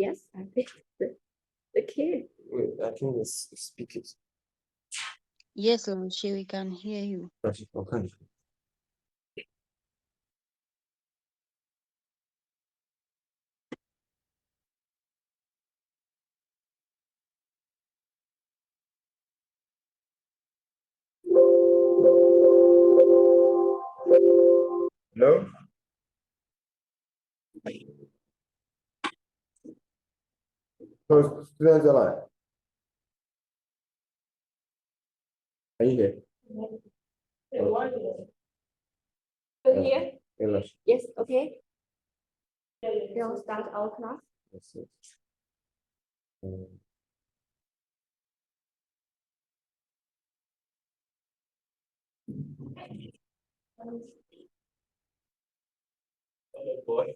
Yes, I picked the kid. Wait, I think it's speak it. Yes, Lucy, we can hear you. Okay. No? So students are like, are you here? Here? English. Yes, okay. We'll start our class. Yes, yes. Um, Oh boy.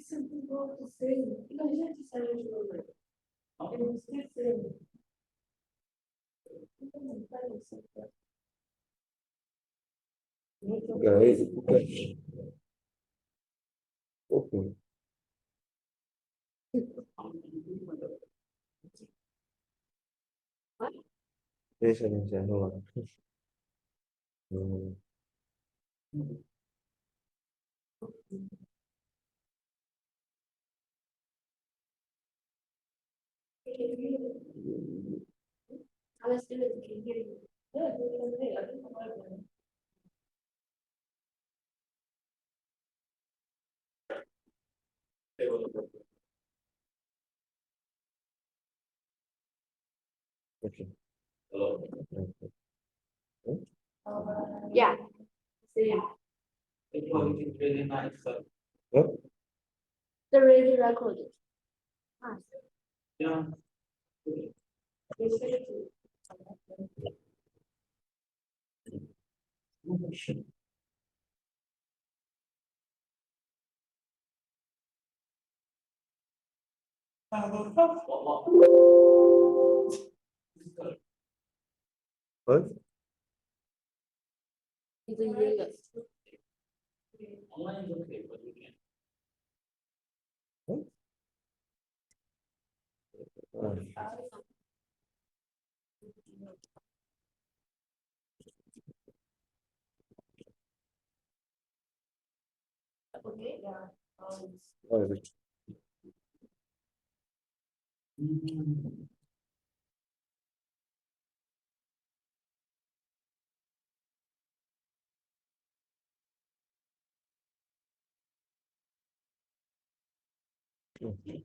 Something wrong to say. No, you have to say it. It was different. Guys, okay. Open. Yes, I know. Our students can hear you. Yeah, they can hear. I think I'm right. Okay. Yeah. See ya. It's really nice. What? The radio recorded. Nice. Yeah. You said it. What? It's a year. Online is okay, but you can. Okay, yeah. What is it? It's good. Okay.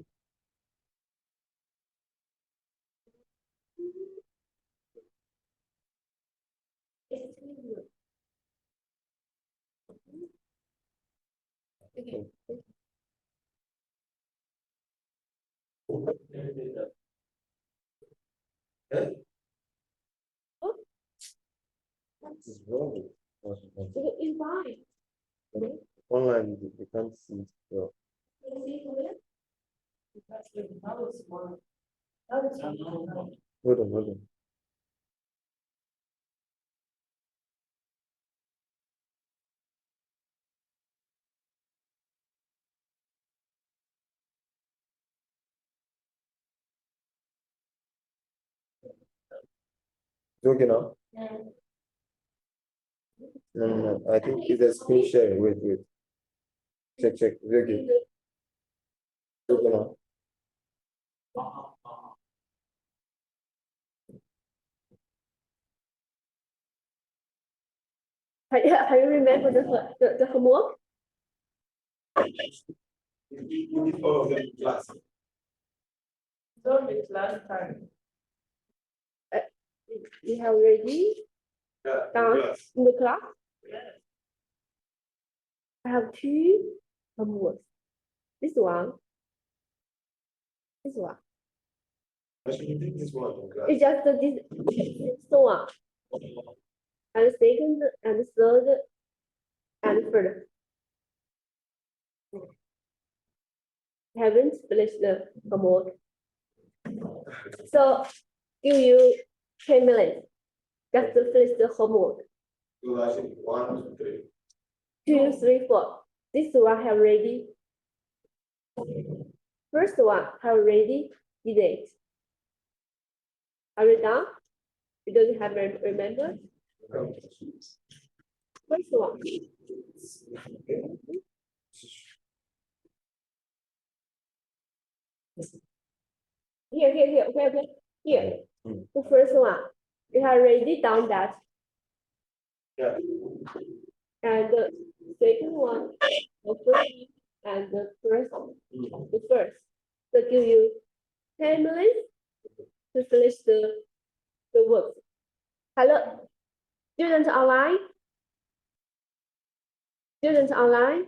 What is wrong with It's fine. online? You can't see it. So, hold on. It's okay now? No. I think it's a screen sharing. Wait. Check. It's okay. It's okay now. Have you remember the homework? Oh, the class. So it's last time. You have ready Yeah, done class. in the class? Yes. I have two homeworks. This one. I should take this one in class. It's just this one. And second and third and fourth. Haven't finished the homework. So give you 10 minutes Just to finish the homework. So actually, 1, 2, 3. 2, 3, 4. This one have ready. First one have ready. Did it? Are you done? You don't have remember? First one. Here. Okay. Here. The first one. You have already done that. Yeah. And the second one, the first and the first, the first. So give you 10 minutes to finish the work. Hello, students online? Students online?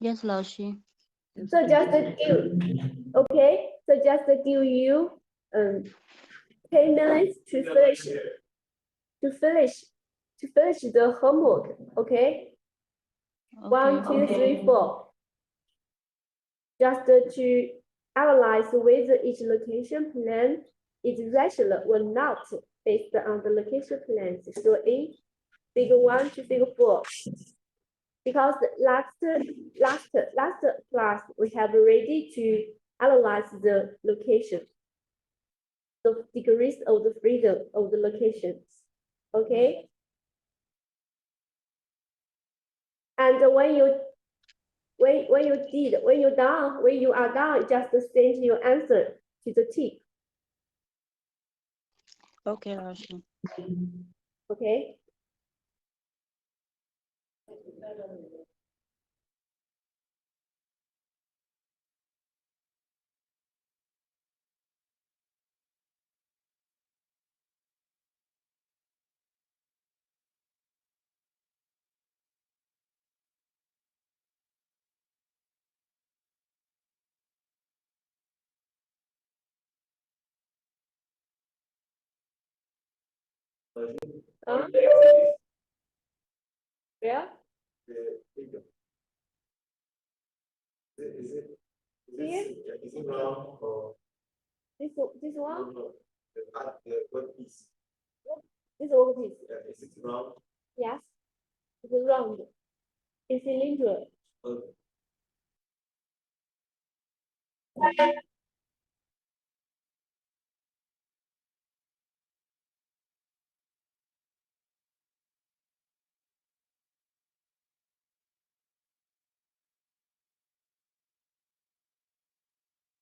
Yes, 老师。 So just give, okay? So just give you 10 minutes to finish the homework, okay? 1, 2, 3, 4. Just to analyze whether each location plan is rational or not based on the location plans. So in figure 1 to figure 4. Because last class we have already to analyze the location, the degrees of the freedom of the locations. Okay. And when you are done, just send your answer to the team. OK， 老师。 Okay. Yeah. Is it wrong or This one. no? What piece? This one piece. Is it wrong? Yes. It's round. It's cylinder.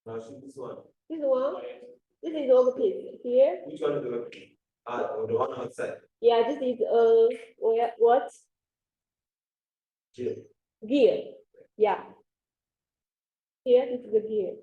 This one. This one. This is all piece here. Which one is the one outside? Yeah, this is what? Gear. Gear. Yeah. Here this is the gear.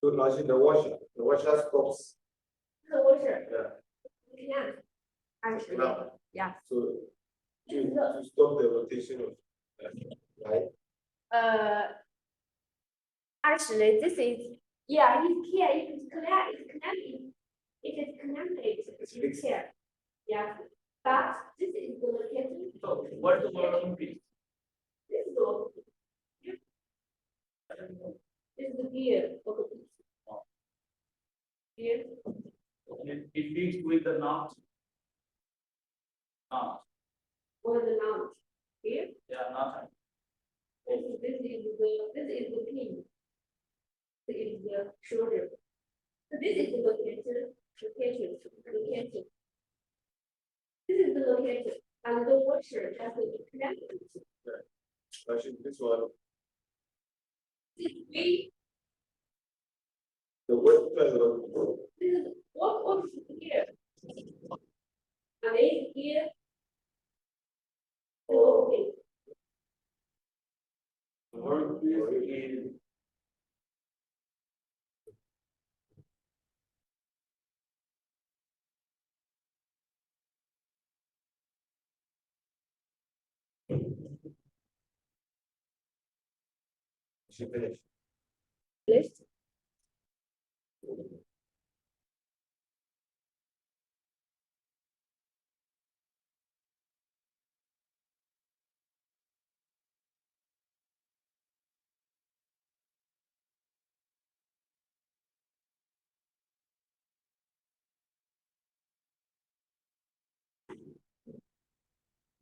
So imagine the washer. The washer stops. The washer. Yeah. Yeah. Actually. Now. Yeah. So to stop the rotation of right? Actually, this is yeah. It's here. It's connected. It is connected. It's here. Yeah. But this is the location. So what's the working piece? This is the this is the gear. Okay. Gear. It fits with the knot. Or the mount. Here. Yeah, knot. This is the pin. This is the shoulder. So this is the location. This is the location. And the washer has to be connected. Actually, this one. This is we. The washer. This is what is here. And then here. Okay. The workpiece is She finished. Finished?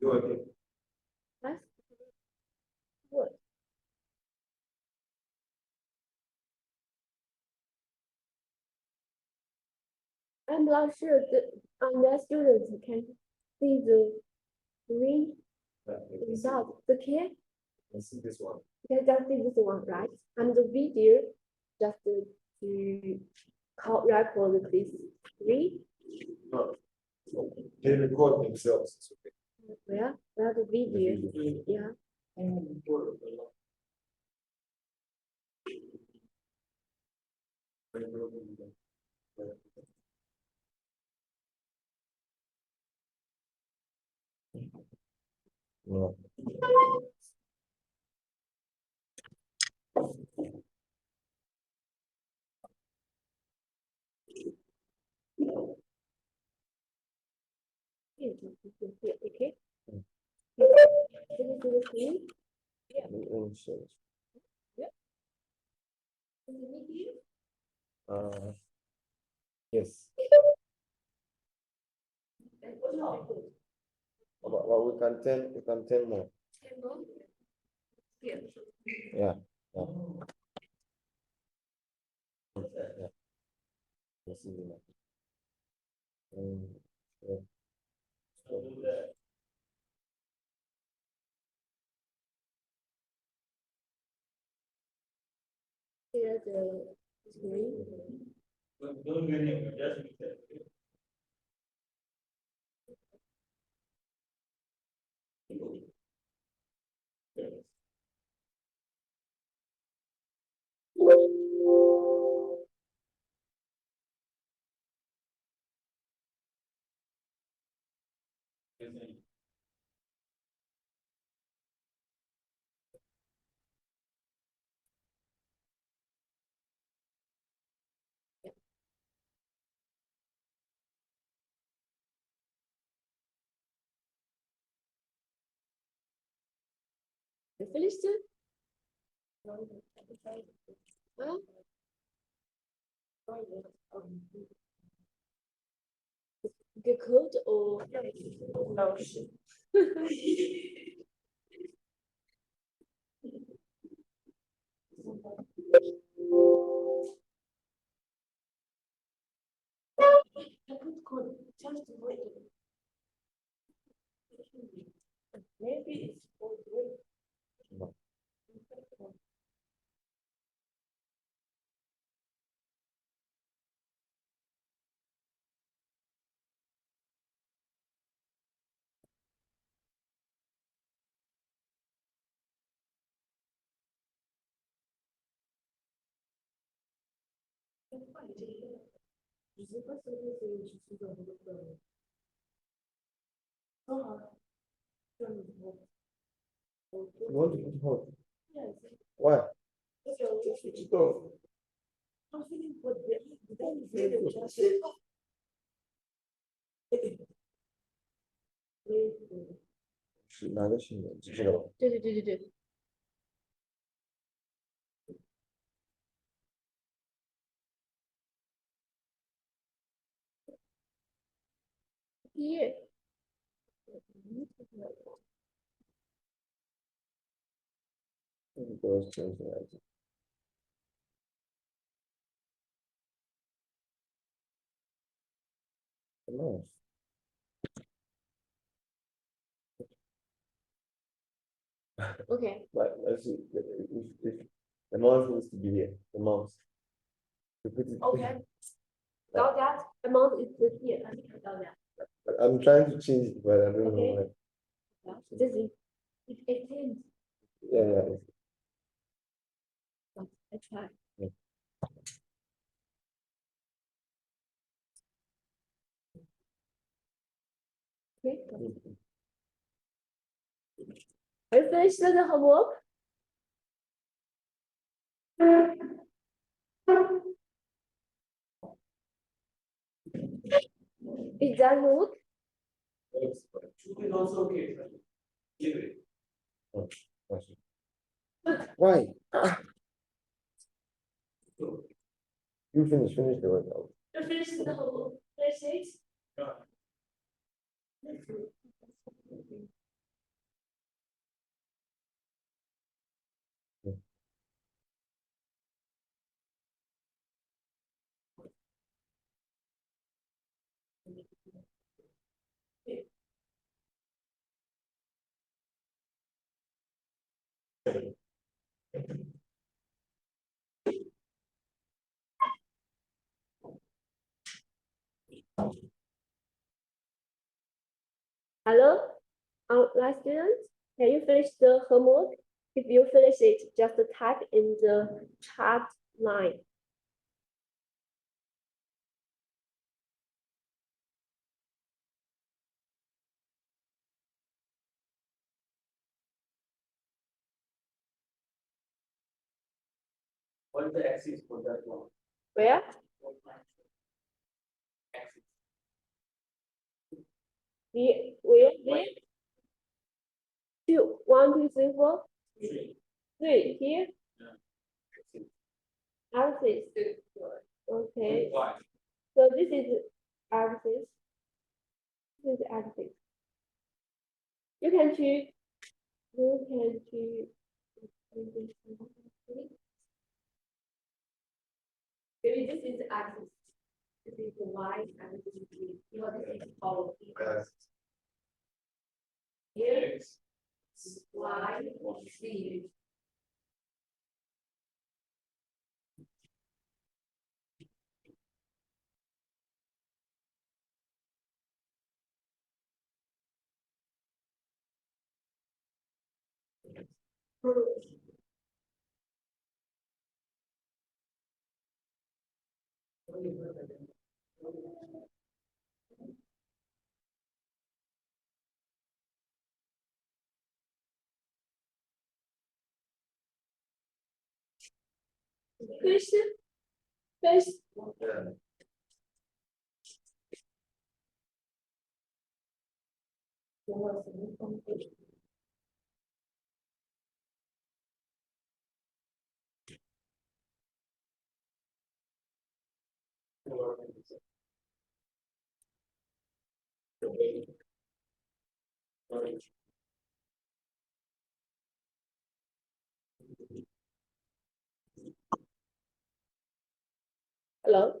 Do again. Yes. Good. I'm not sure the students can see the green result. The kid Let's see this one. can just see this one, right? And the video just to record this three. No. They record themselves. It's okay. Where the video? Yeah. No. Okay. Mm. Can you see the screen? Let me show it. In the video? Yes. No. But we can tell more. Yeah. Yeah. Yeah. Yeah. Let's see the yeah. Here's the screen. Don't do anything, just look at it. You finished it? Huh? The code or no? Maybe it's for No. You want to put hot? Yes. Why? So, Switch it off. I'm feeling for the拿个新的，知道吧？对。Yeah. Girls change the lights. No. Okay. But let's see. If the mouse needs to be here, the mouse. To put it Okay. Got that? Amount is the here. I think I got that. But I'm trying to change it, but I don't know Okay. why. This is it 18. Yeah. I try. Yeah. Okay. Are you finished the homework? Is that look? Two is also okay. Give it. Why? So, You finish the workout. You finish the whole. Finish it. Hello, online students. Can you finish the homework? If you finish it, just type in the chat line. what is the axis for that one? Where? Axis. Where? 2, 1, 2, 3, 4. Three. 3 here. Axis. Axis. Okay. Why? So this is axis. This is axis. You can choose. You can choose. Maybe this is axis. This is the y and this is the this is all here. X. Y, Z. Question. Yeah. Hello.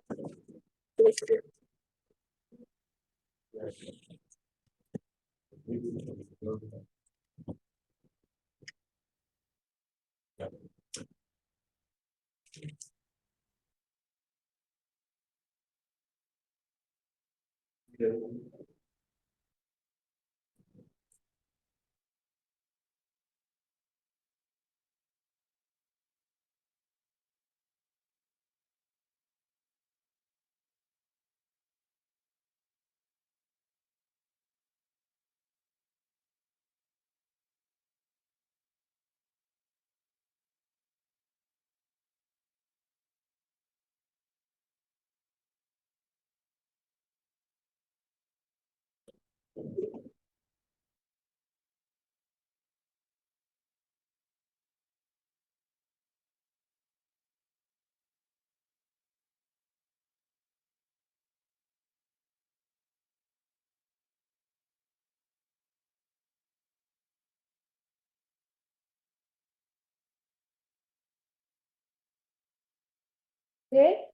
Okay.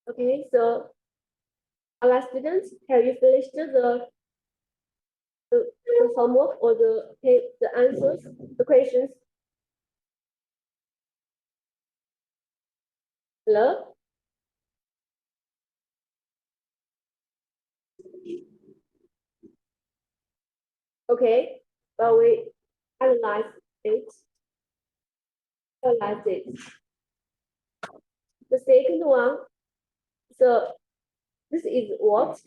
Okay, so our students, have you finished the homework or the answers, the questions? Hello? Okay, but we analyze it. Analyze it. The second one, so this is what?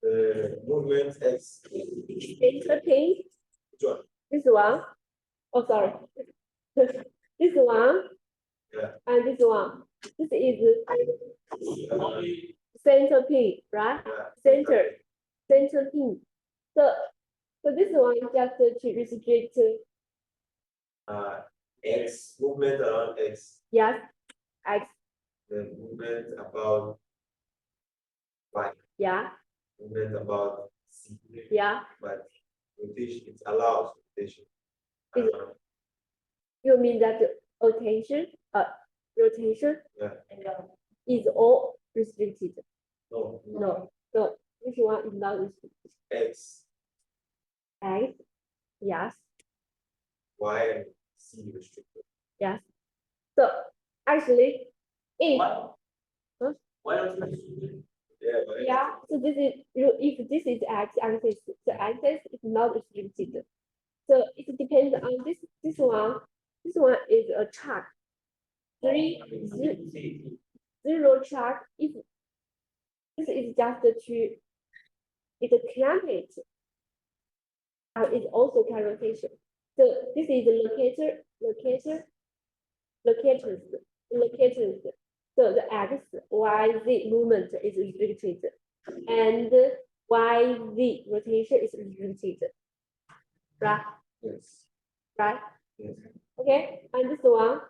The movement X. It's the pink. Which one? This one. Oh, sorry. This one Yeah. and this one. This is Only center pin, right? Yeah. Center pin. So this one just to restrict, X movement around X, yes, X, the movement about Y, yeah, movement about Z, yeah. but rotation, it allows rotation. Is- You mean that rotation, Yeah. is all restricted? No, No, so this one is not restricted. X, X, yes, Y, and Z restricted. yes. So actually, if why? Huh? Why don't you? Yeah, but yeah, so this is if this is x-axis, the axis is not restricted. So it depends on this one. This one is a chart. Zero chart. If this is just to it clamp it, and it also can rotation. So this is the locators. So the x, y, z movement is restricted, and y, z rotation is restricted. Right, yes, right. yes. Okay, and this one,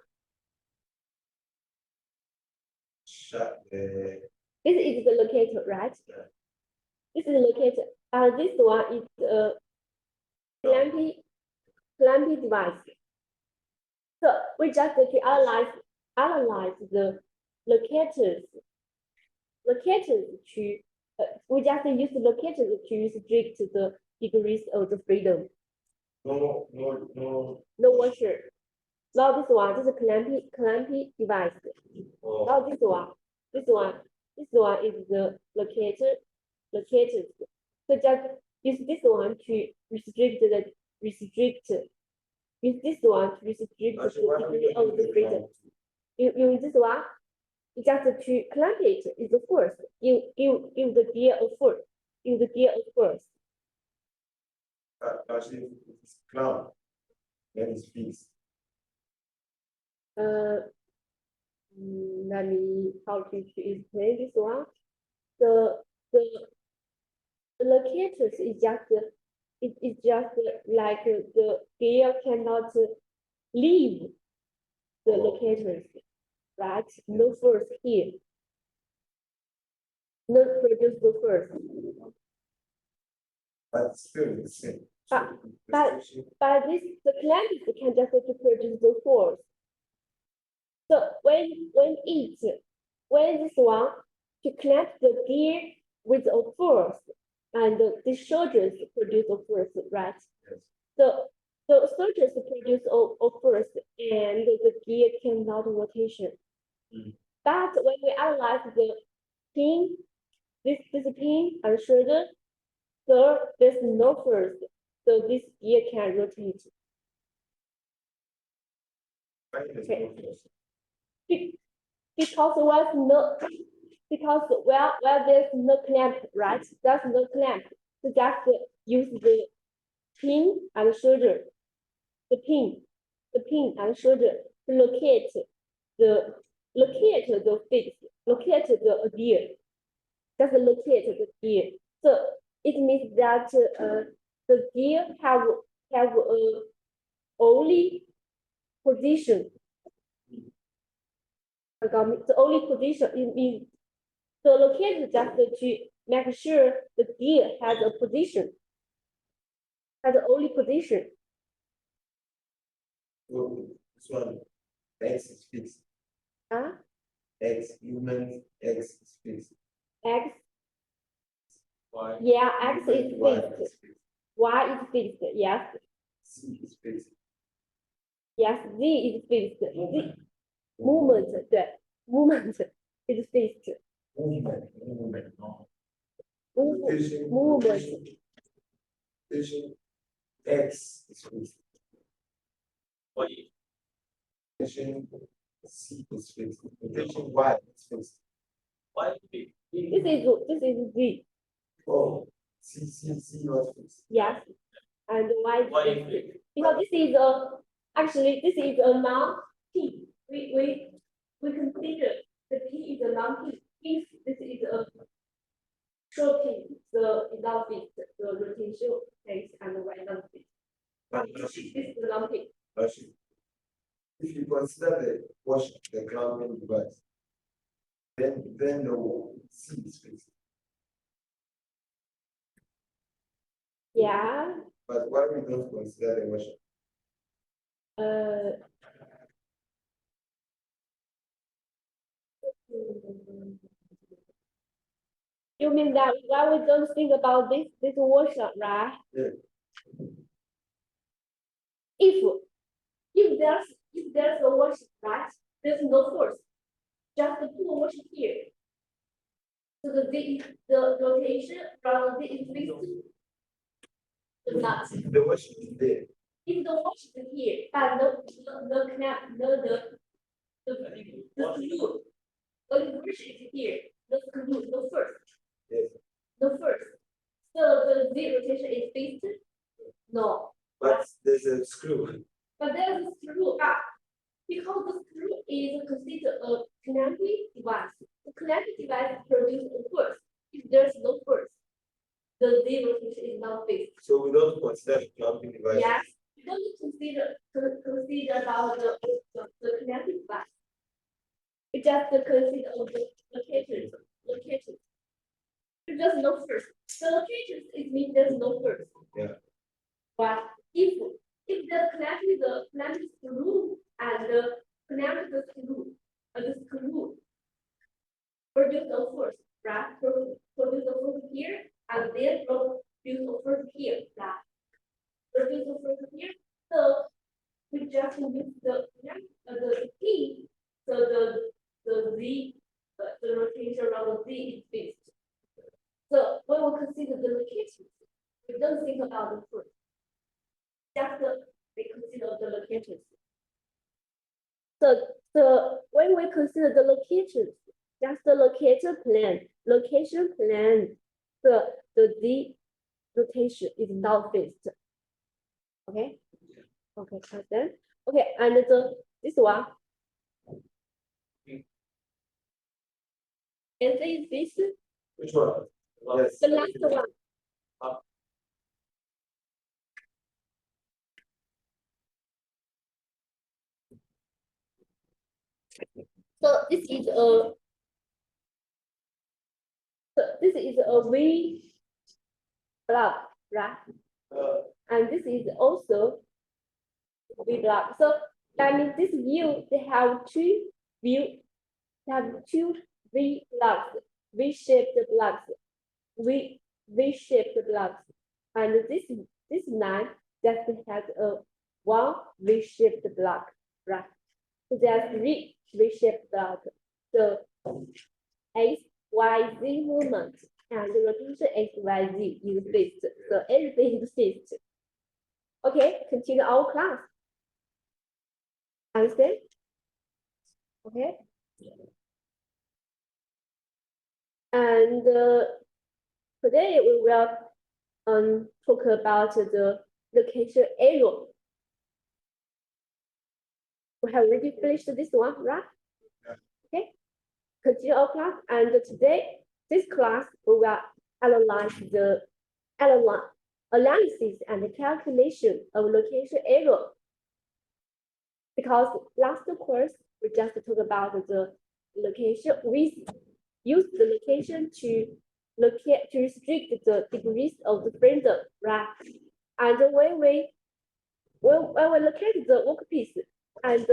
this is the locator, right? Yeah. This is the locator. This one is clamping device. So we just to analyze the locators to we just use the locators to restrict the degrees of the freedom. No washer. Now this one, this is clamping device. Oh, Now this one is the locators. So just use this one to restrict. Use this one to restrict actually, the why don't degree of the freedom. You use this one just to clamp it is the force. Give the gear a force. Give the gear a force. actually, it's clown, then it's fixed. Let me how to explain this one. The locators is just it is just like the gear cannot leave the locators, right? No force here. Not produce the force. But still the same. But- Restriction, But the clamp can just to produce the force. So when this one to clamp the gear with a force, and the shoulders produce a force, right? yes. So the shoulders produce a force, and the gear cannot rotation. Mm. But when we analyze the pin, this pin and shoulder, so there's no force, so this gear can rotate. Why there's Okay. no force? Because where there's no clamp, right? There's no clamp. So just use the pin and shoulder. The pin and shoulder to locate the fix, locate the gear. Just locate the gear. So it means that the gear have only position. The only position in the locator just to make sure the gear has a position, has the only position. So this one, X is fixed. X movement, X is fixed. X, Why? yeah, X is Y fixed. is fixed. Y is fixed. Yes, Z is fixed. yes. Z is fixed. Z movement, movement is fixed. Movement, no. Movement. Rotation, X is fixed. Why? Rotation, Z is fixed. Rotation, Y is fixed. Why? This is Z. Oh, C was fixed. Yes, and Y Why is fixed because this is a Actually, this is a non-P. We consider the P is a non-P. If this is a short P, the not fit, the rotation takes and y not fit. This is the non-P. Actually, if you consider the clamping device, then the C is fixed. Yeah. But why we don't consider the washer? You mean that why we don't think about this workshop, right? Yeah. If there's a worship, right? There's no force. Just put worship here. So the rotation from the infinity to not. The washer is there. If the worship is here, but the connect the screw. The worship is here. The screw, the first. Yes. The first. So the Z rotation is fixed? No. But there's a screw. But there's a screw up. Because the screw is considered a clamping device. The clamping device produces a force. If there's no force, the Z rotation is not fixed. So we don't consider the clamping device. Yes, you don't consider about the clamping device. You just consider of the locations. If there's no force, the locations it means there's no force. Yeah. But if the clamping screw and the connected screw produce a force, right? Produce a force here and then produce a force here, right? Produce a force here. So we just use the P. So the Z, the rotation around the Z is fixed. So when we consider the locations, we don't think about the force. Just we consider the locations. So when we consider the locations, just the location plan, the Z rotation is not fixed. Okay. Okay, then. Okay, and this one. And this Which one? Yes. the last one. So this is a V block, right? And this is also V block. So that means this view they have two V blocks, V-shaped blocks, V-shaped blocks, and this line just has a one V-shaped block, right? So there's three V-shaped blocks. So X, Y, Z movement and the rotation X, Y, Z is fixed. So everything is fixed. Okay, continue our class. Understand? Okay. And today we will talk about the location error. We have already finished this one, right? Okay. Continue our class, and today this class we will analyze the analysis and calculation of location error. Because last course we just talked about the location. We use the location to restrict the degrees of the freedom, right? And when we locate the workpiece, and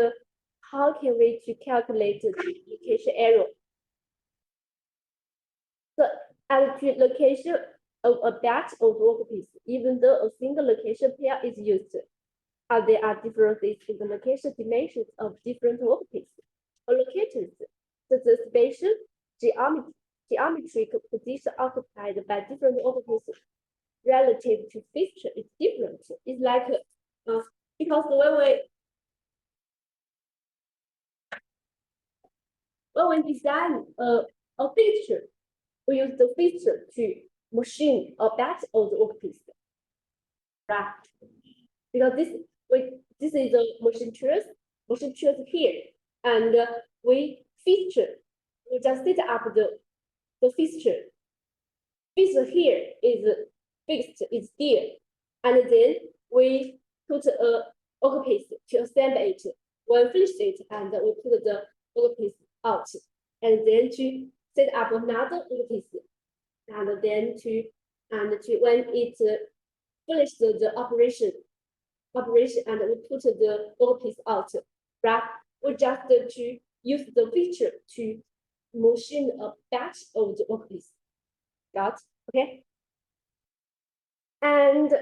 how can we to calculate the location error? So at the location of a batch of workpiece, even though a single location pair is used, there are differences in the location dimensions of different workpieces or locations. So the spatial geometric position occupied by different workpieces relative to fixture is different. It's like because when we design a fixture, we use the fixture to machine a batch of the workpiece, right? Because this is the motion choose here, and we just set up the feature. Feature here is fixed, is there, and then we put a workpiece to assemble it. When finished it, and we put the workpiece out, and then to set up another workpiece, and then to when it finished the operation, and we put the workpiece out, right? We just to use the feature to machine a batch of the workpiece. Got okay? And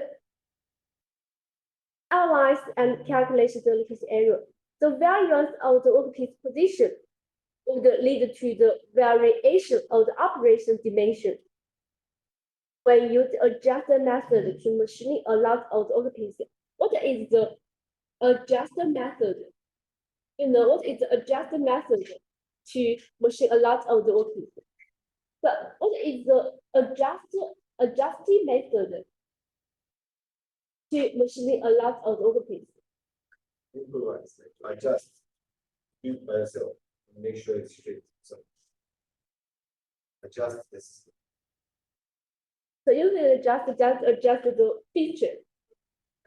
analyze and calculate the location error. The variance of the workpiece position would lead to the variation of the operation dimension. When you adjust the method to machining a lot of the workpiece, what is the adjusted method? You know what is the adjusted method to machine a lot of the workpiece? But what is the adjusting method to machining a lot of the workpiece? Improvise, like adjust, do by yourself, and make sure it's straight. So adjust this. So you will just adjust the feature,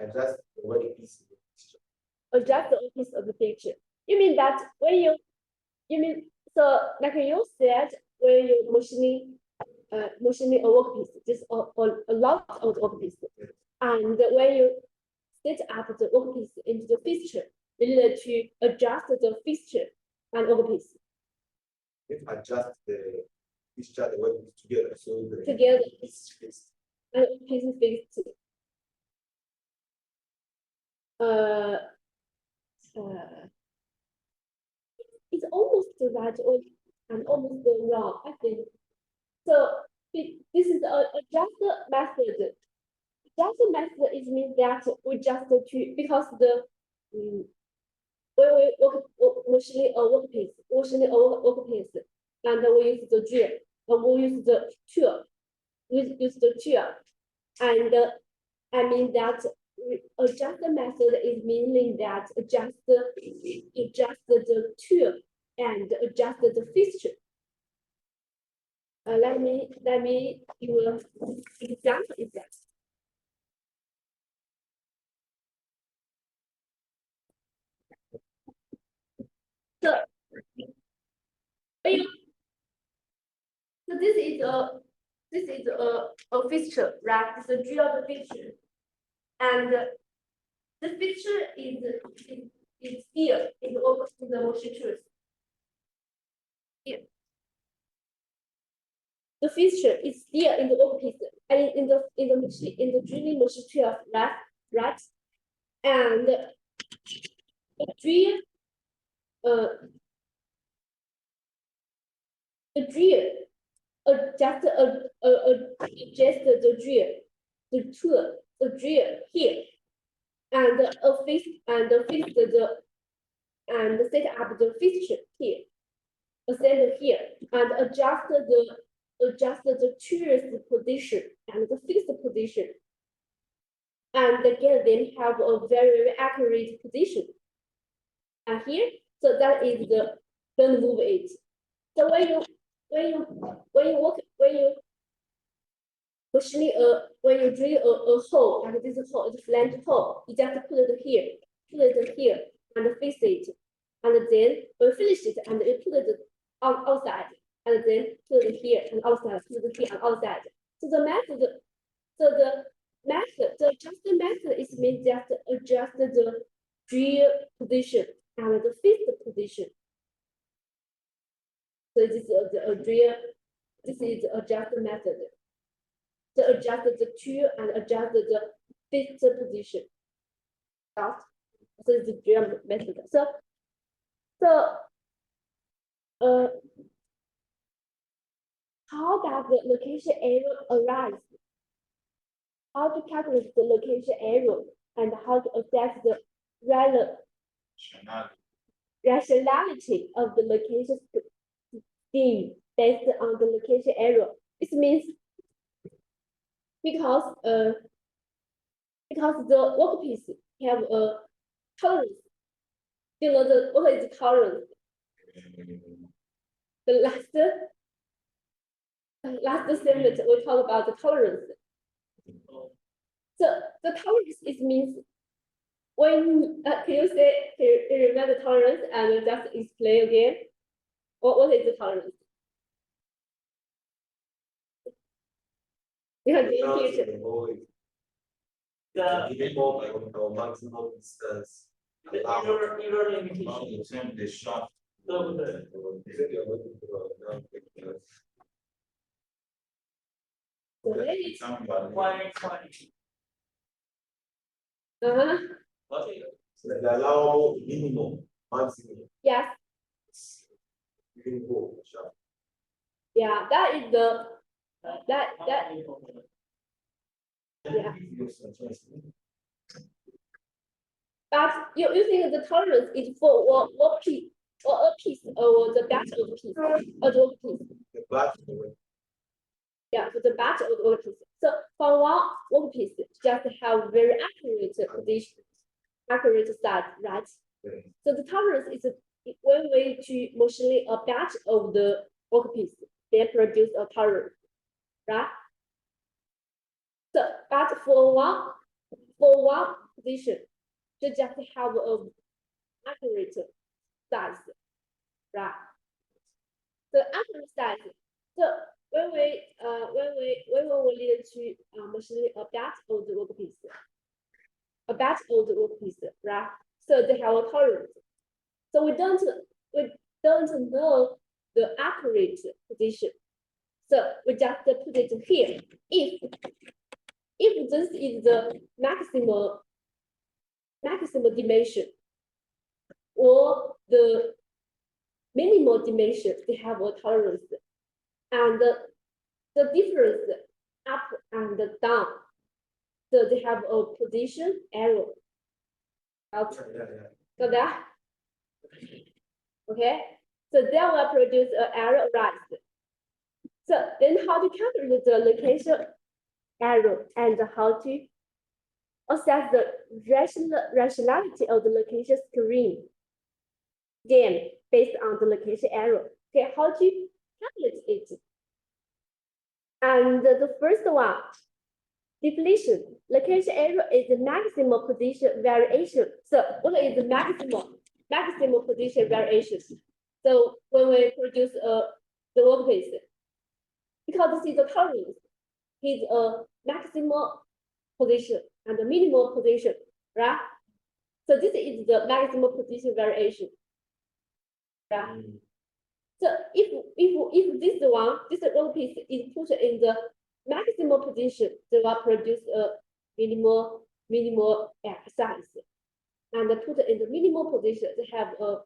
Adjust the workpiece. adjust the piece of the picture. You mean that when so like you said, when you machining a workpiece, just a lot of the workpiece, and when you set up the workpiece into the fixture, you need to adjust the fixture and workpiece If adjust the fixture, the workpiece together, so the together, piece is fixed. and piece is fixed. It's almost right or and almost wrong, I think. So this is a adjusted method. Adjusted method is means that we just to because the when we machining a workpiece, and we use the drill, and we use the tool, use the tool, and I mean that adjust the method is meaning that adjust the tool and adjust the fixture. Let me give an example is that. So, so this is a fixture, right? It's a drill fixture, and the fixture is here in the motion truth. Here. The fixture is here in the workpiece, and in the drilling machine 12, right? And the drill adjust the drill, the tool, the drill here, and fix and set up the fixture here, ascend here, and adjust the tool's position and the fixed position, and get them have a very accurate position. And here, so that is the don't move it. So when you when you drill a hole, and this hole is a flange hole, you just put it here, and fix it, and then when finish it, and you put it outside, and then put it here and outside, put it here and outside. So the adjusted method is means just adjust the drill position and the fixed position. So this is the drill. This is the adjusted method. To adjust the tool and adjust the fixed position. Got? So it's the drill method. So how does the location error arise? How to calculate the location error and how to assess the rationality of the location scheme based on the location error. It means because the workpiece have a tolerance. You know what is tolerance? The last segment we talk about the tolerance. So the tolerance is means when can you say can you remember tolerance and just explain again? What is the tolerance? Because in future, The maximum distance. inner limitation. So so maybe why okay. The allowable minimum, maximum. yes, Minimum. yeah, that is the that yeah. But you think the tolerance is for what piece or a piece or the batch of piece or the piece? The batch. Yeah, for the batch of the piece. So for one work piece, just have very accurate position, accurate size, right? So the tolerance is one way to machine a batch of the work piece, then produce a tolerance, right? So but for one position, you just have a accurate size, right? The accurate size. So when we need to machine a batch of the workpiece, right? So they have a tolerance. So we don't know the accurate position. So we just put it here. If this is the maximum dimension or the minimal dimension, they have a tolerance. And the difference up and down, so they have a position error. Got that? Okay, so that will produce an error rise. So then how to calculate the location error and how to assess the rationality of the location screen? Again, based on the location error. Okay, how to calculate it? And the first one, deflation. Location error is the maximum position variation. So what is the maximum position variation? So when we produce the workpiece, because this is the tolerance, is a maximum position and the minimal position, right? So this is the maximum position variation, right? So if this workpiece is put in the maximum position, they will produce a minimal size, and put in the minimal position, they have a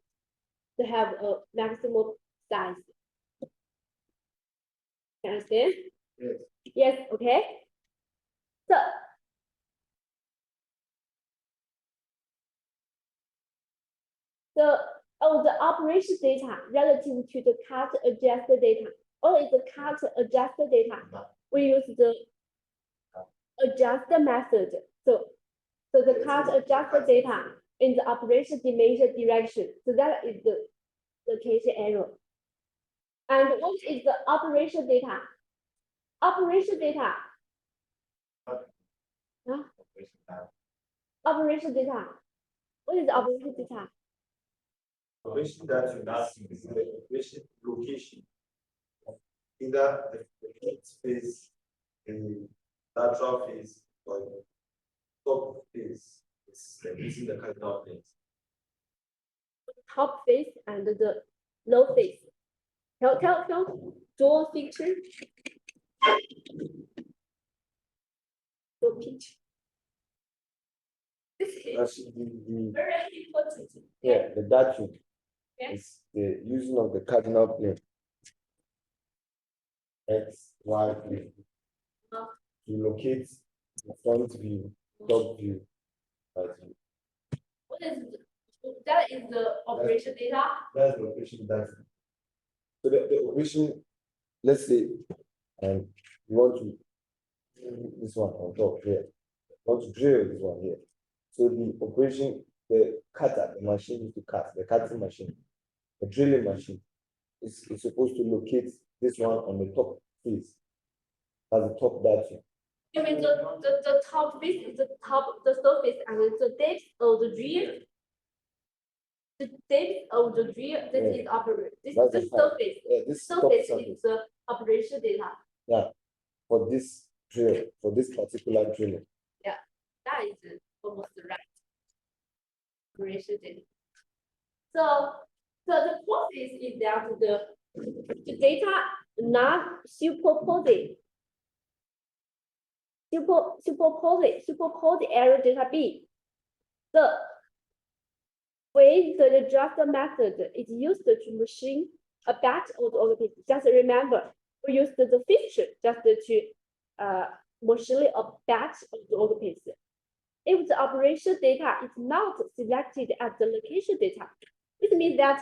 maximum size. Understand? Yes. Yes. Okay. So the operation data relative to the cut adjusted data. What is the cut adjusted data? We use the adjusted method. So the cut adjusted data in the operation dimension direction. So that is the location error. And what is the operation data? Operation data. Huh? Operation data. What is the operation data? Operation that you ask is the operation location. Either the heat space, the lateral phase, or the top phase. It's using the cardinal planes. Top face and the low face. Draw picture. Draw picture. This is That's the very important. yeah, the datute Okay. is the using of the cardinal plane. X, Y, plane. Uh. To locate the front view, top view, right view. What is that is the operation data? That's the operation data. So the operation, let's say, and you want to this one on top here. Want to drill this one here. So the the cutter, the machine to cut, the cutting machine, the drilling machine is supposed to locate this one on the top face. That's the top data. You mean the top face is the top of the surface and the depth of the drill? The depth of the drill, this is operation. This That's is the the height. surface. Yeah, this top Surface surface. is the operation data. For this drill, for this particular drilling. That is almost right. Operation data. So the process is that the data not superposed error data B. The way the adjustment method is used to machine a batch of the order pieces. Just remember, we used the feature just to machine a batch of the order pieces. If the operation data is not selected as the location data, it means that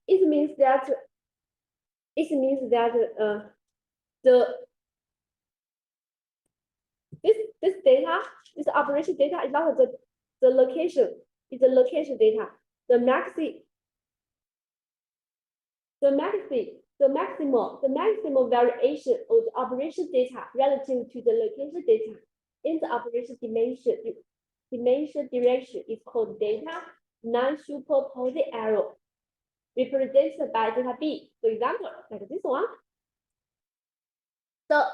it means that this data, this operation data is not the location, it's the location data. The maximum variation of the operation data relative to the location data in the operation dimension direction is called data non-superposed error, represented by data B. For example, like this one. So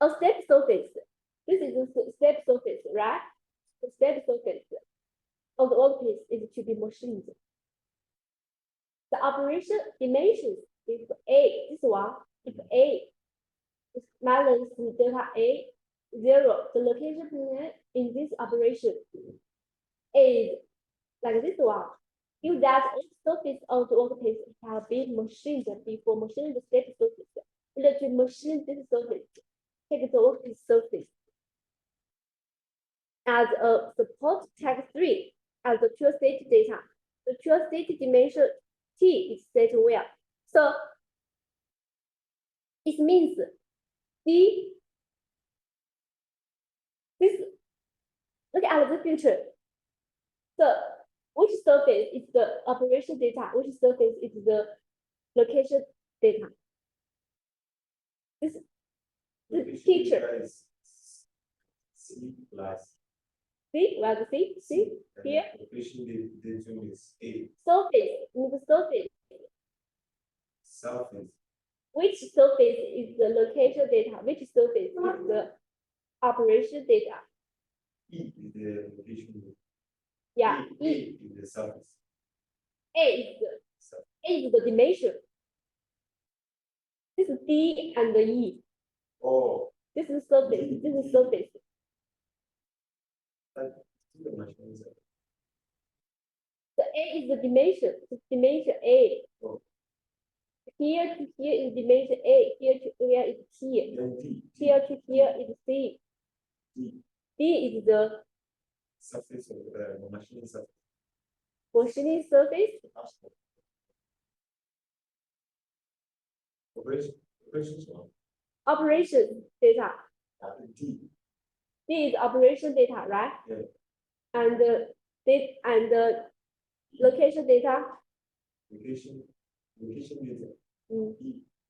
a step surface. This is a step surface, right? The step surface of the workpiece is to be machined. The operation dimensions, if A, this one, if A is minus delta A 0, the location point in this operation is like this one. If that surface of the workpiece has been machined before machining the step surface, we need to machine this surface, take the workpiece surface as a support tag 3 as the true state data. The true state dimension T is set where. So it means D, this, look at the picture. So which surface is the operation data? Which surface is the location data? This picture. C plus. See, where the see here. Operation data is A. Surface, in the surface. Surface. Which surface is the location data? Which surface is the operation data? E is the location data. Yeah, A is the surface. A is the dimension. This is D and the E. Oh. This is surface. This is surface. The A is the dimension. The dimension A. Oh. Here to here is dimension A. Here to here is T. Here to here is C. D is the surface of the machining surface. machining surface. Operation data. D is operation data, right? Yeah. And the location data. Location data.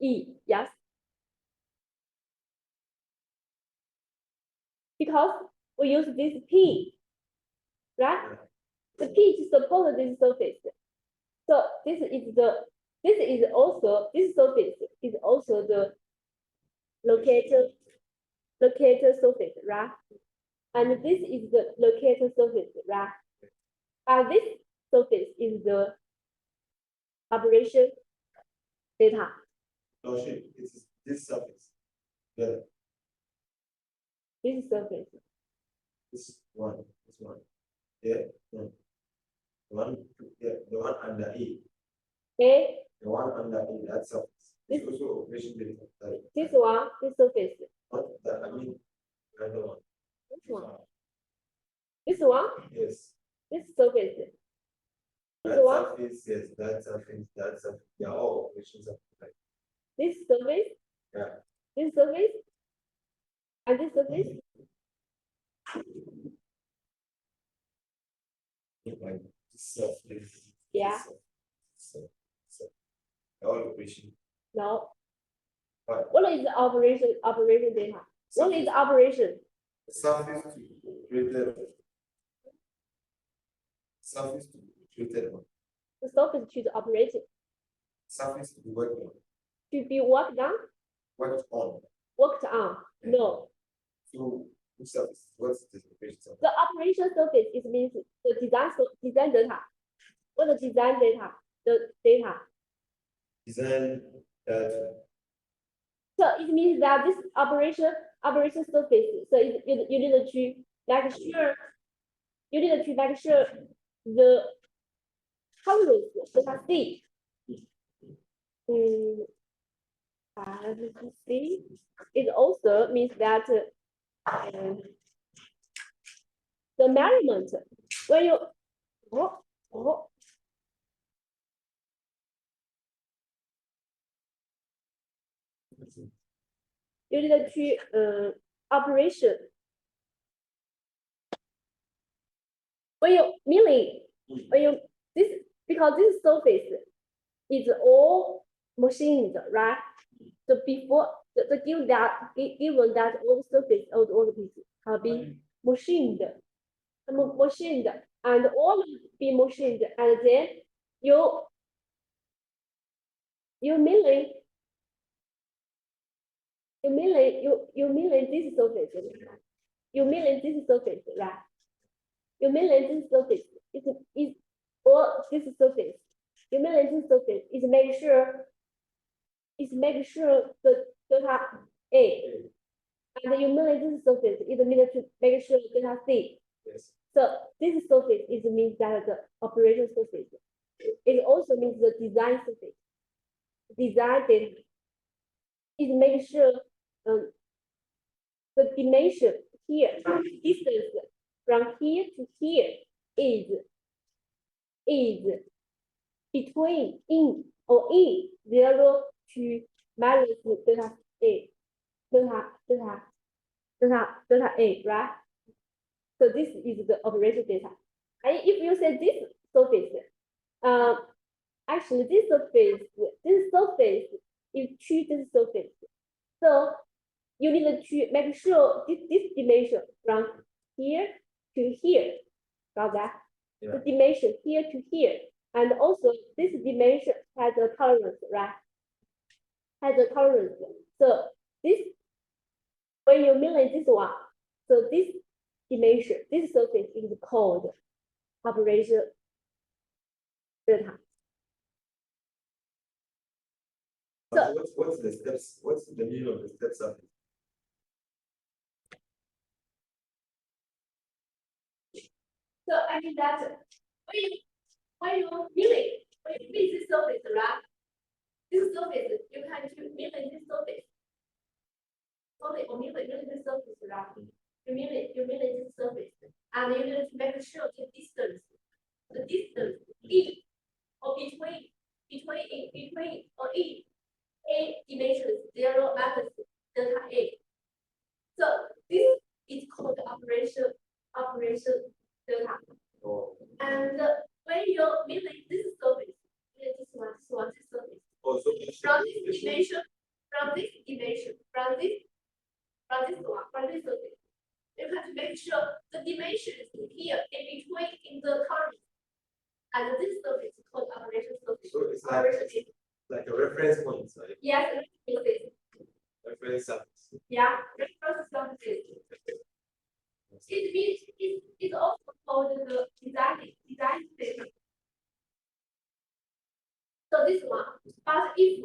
E, yes. Because we use this P, right? Yeah. The P to support this surface. So this surface is also the locator surface, right? And this is the locator surface, right? And this surface is the operation data. No, it's this surface. Yeah. This surface. This one. Yeah. No. The one under A. Okay. The one under A, that surface. It's also operation data. This one, this surface. Not that, I mean, the other one. Which one? This one? Yes. This surface. This That one? surface, yes, that surface. They are all operations of. This surface? Yeah. This surface? And this surface, Like surface. yeah, All equation. no. Right. What is the operation data? What is operation? Surface to created. Surface to created one. The surface to the operated. Surface to be worked on. To be worked on? Worked on. Worked on. No. So which surface? What's the equation? The operation surface is means the design data. What the design data? The data. Design that. So it means that this operation surface. So you need to make sure the tolerance data C. And C. It also means that the measurement when you you need to operation when you milling when you this because this surface is all machined, right? So before the given that all the surface of all the pieces have been machined, and all be machined, and then you milling this surface, you milling this surface, right? You milling this surface is or this surface. You milling this surface is make sure the data A, and you milling this surface is meant to make sure data C. Yes. So this surface is means that the operation surface. It also means the design surface. Design data is make sure the dimension here, distance from here to here is between in 0 to minus delta A, delta A, right? So this is the operation data. And if you say this surface, actually this surface is to this surface. So you need to make sure this dimension from here to here, got that? Yeah. The dimension here to here, and also this dimension has a tolerance, right? Has a tolerance. So this, when you milling this one, so this dimension, this surface is called operation data. So what's the steps? What's the meaning of the steps of it? So I mean that when you milling this surface, right? This surface, you can to milling this surface. Only or milling this surface, right? You milling this surface, and you need to make sure the distance E or between or E, A dimensions 0 minus delta A. So this is called operation data. Oh. And when you're milling this surface, this surface. Oh, so From this dimension, from this surface, you have to make sure the dimensions here in between in the curve. And this surface is called operation surface. So it's like a reference point, right? Yes, Reference surface. yeah, reference surface. It means it's also called the design data. So this one, but if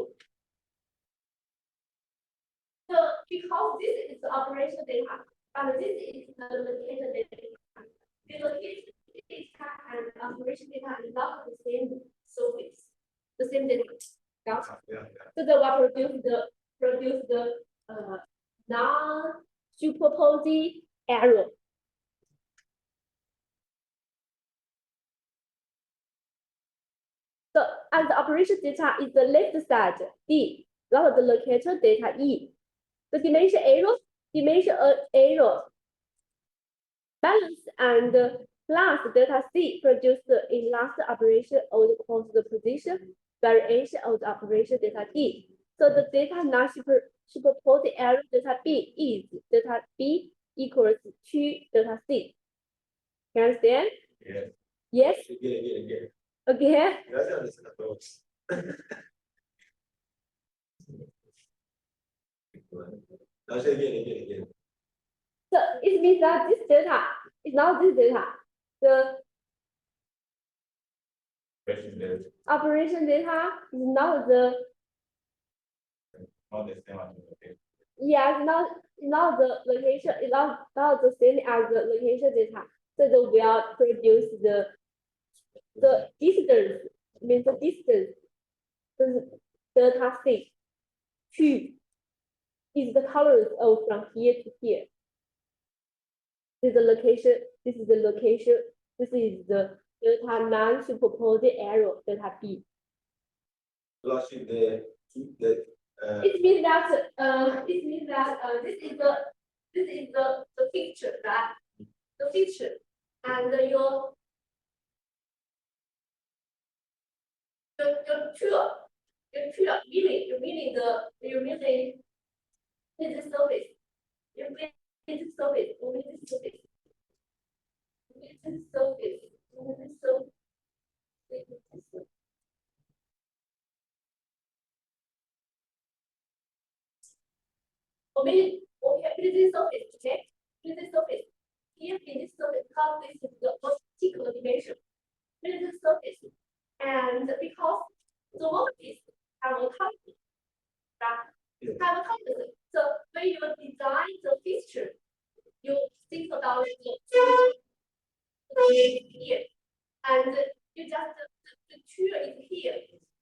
so because this is the operation data, but this is the location data. The location data and operation data is not the same surface, the same data. Yeah. So they will produce the non-superposing error. So as the operation data is the left side D, not the locator data E. The dimension error dimension error. Balance and plus delta C produced in last operation of the post-position variation of the operation delta D. So the delta non-superposed error delta B is delta B equals 2 delta C. You understand? Yes. Yes? Again. Again? That's how this approach. Now say again. So it means that this data is not this data. The Question is operation data is not the not the same as the location. yeah, not the location, it's not the same as the location data. So they will produce the distance, means the distance, the delta C, 2 is the colors of from here to here. This is the location, this is the location, this is the delta non-superposed error, delta B. Flushing It means that this is the picture, right? The picture, and your tool meaning this surface. You mean this surface, only this surface. This surface, only this surface. Okay, this surface, okay? This surface. Here in this surface, because this is the vertical dimension. This surface. And because the workpiece have a compass, right? Have a compass. So when you design the picture, you think about the here. And you just the tool is here,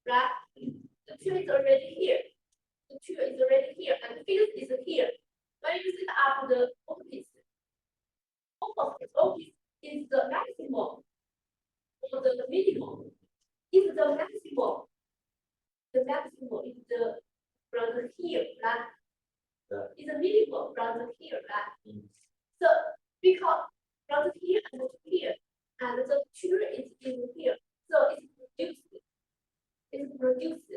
right? The tool is already here. The tool is already here, and the field is here. When you set up the workpiece is the maximum or the minimum. If the maximum is the from the here, right? Yeah. Is the minimum from the here, right? So because from the here and to here, and the tool is in here, so it's produced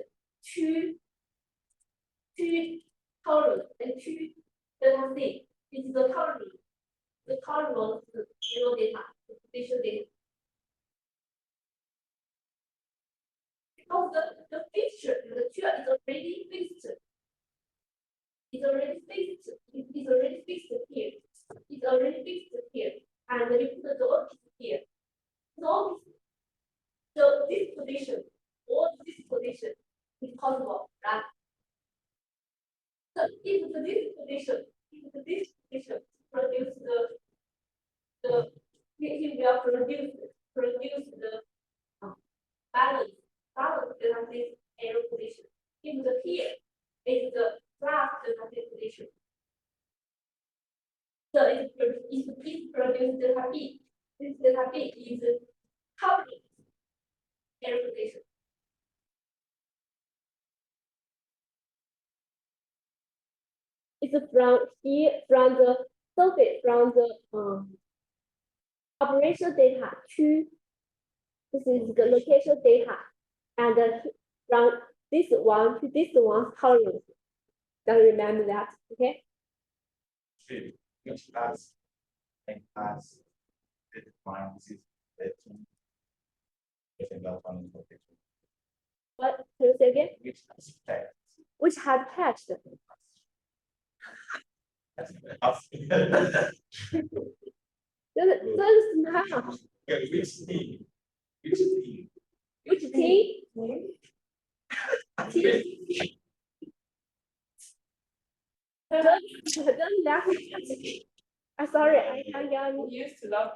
two colors and two delta C. It's the color. The color was the zero data, the visual data. Because the picture, the tool is already fixed. It's already fixed. It's already fixed here. It's already fixed here. And you put the work here. So this position or this position is possible, right? So if this position produce the it will produce the balance delta this arrow position. If the here is the graph delta this position. So it produces delta B. This delta B is covering arrow position. It's from here, from the surface, from the operation data to this is the location data, and from this one to this one column. Just remember that, okay? Which class and class defines this better? That one is location. What? Can you say again? Which aspect? Which had patched? Doesn't matter. Okay, which team? Which team? Which team? Don't laugh. I'm sorry, I can't. Used to love.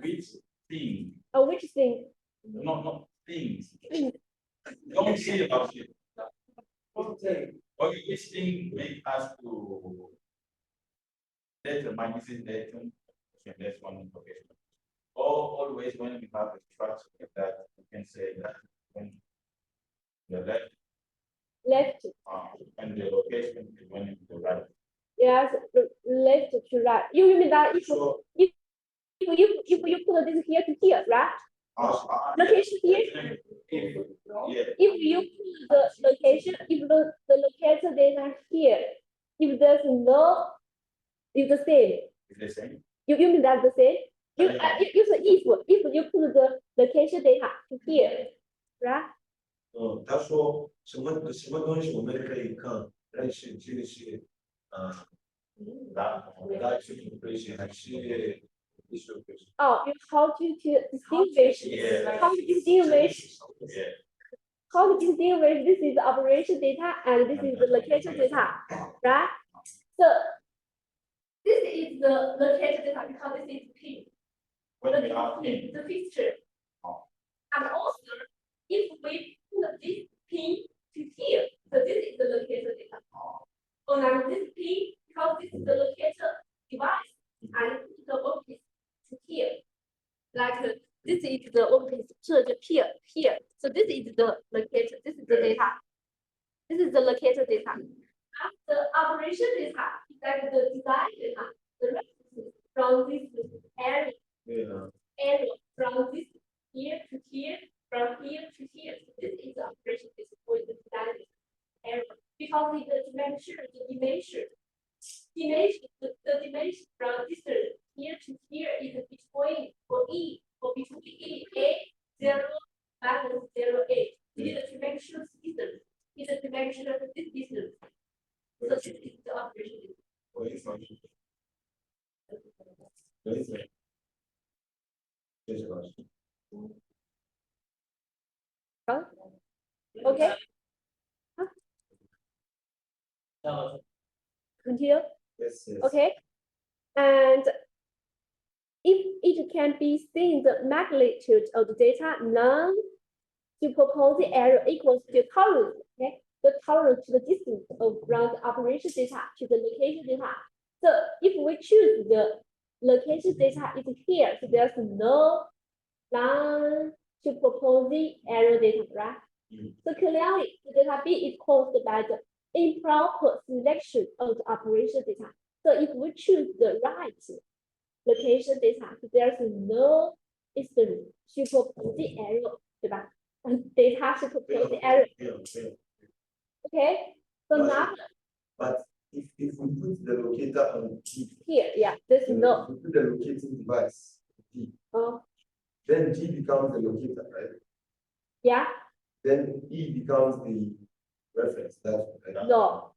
Which team? Oh, which thing? Not things. Thing. Don't say about it. Okay. Okay, which thing make us to determine this is datum? Okay, that's one location. Or always when we have a structure like that, we can say that when the left Left. and the location is when the right. Yes, left to right. You mean that if So, you put this here to here, right? Location here. yeah, If you put the location, if the locator data here, if there's no, it's the same. it's the same. You mean that's the same? You Yeah. you say if you put the location data to here, right? 他说什么东西我们可以看，但是这个是大去 operation 还是 operation？ Oh, you how to distinguish? Yeah. How to distinguish? Yeah. How to distinguish this is the operation data and this is the location data, right? So this is the location data because this is P. When we are The picture. And also, if we put this P to here, so this is the locator data. Oh, now this P, because this is the locator device, and put the workpiece to here. Like this is the workpiece, so the here. So this is the locator, this is the data. This is the locator data. And the operation data is like the design data, the references from this area. Yeah. Area from this here to here, from here to here. So this is the operation data for the design area. Because it is measure the dimension. The dimension from distance here to here is between for E, for between E, A, 0, minus 0, A. It is a dimensional distance. It's a dimension of this distance. So this is the operation. What is function? What is it? Just function. Huh? Okay. Continue. Yes, yes. Okay. And if it can be seen the magnitude of the data, non-superposing error equals to tolerance. Okay, the tolerance to the distance of from the operation data to the location data. So if we choose the location data is here, so there's no non-superposing error data, right? So clearly, the data B is caused by the improper selection of the operation data. So if we choose the right location data, so there's no instant superposing error, 对吧？ Data superposing error. Yeah. Okay. So now But if we put the locator on G, here, yeah, there's no. we put the locating device G, then G becomes the locator, right? Yeah, Then E becomes the reference. That's right. no.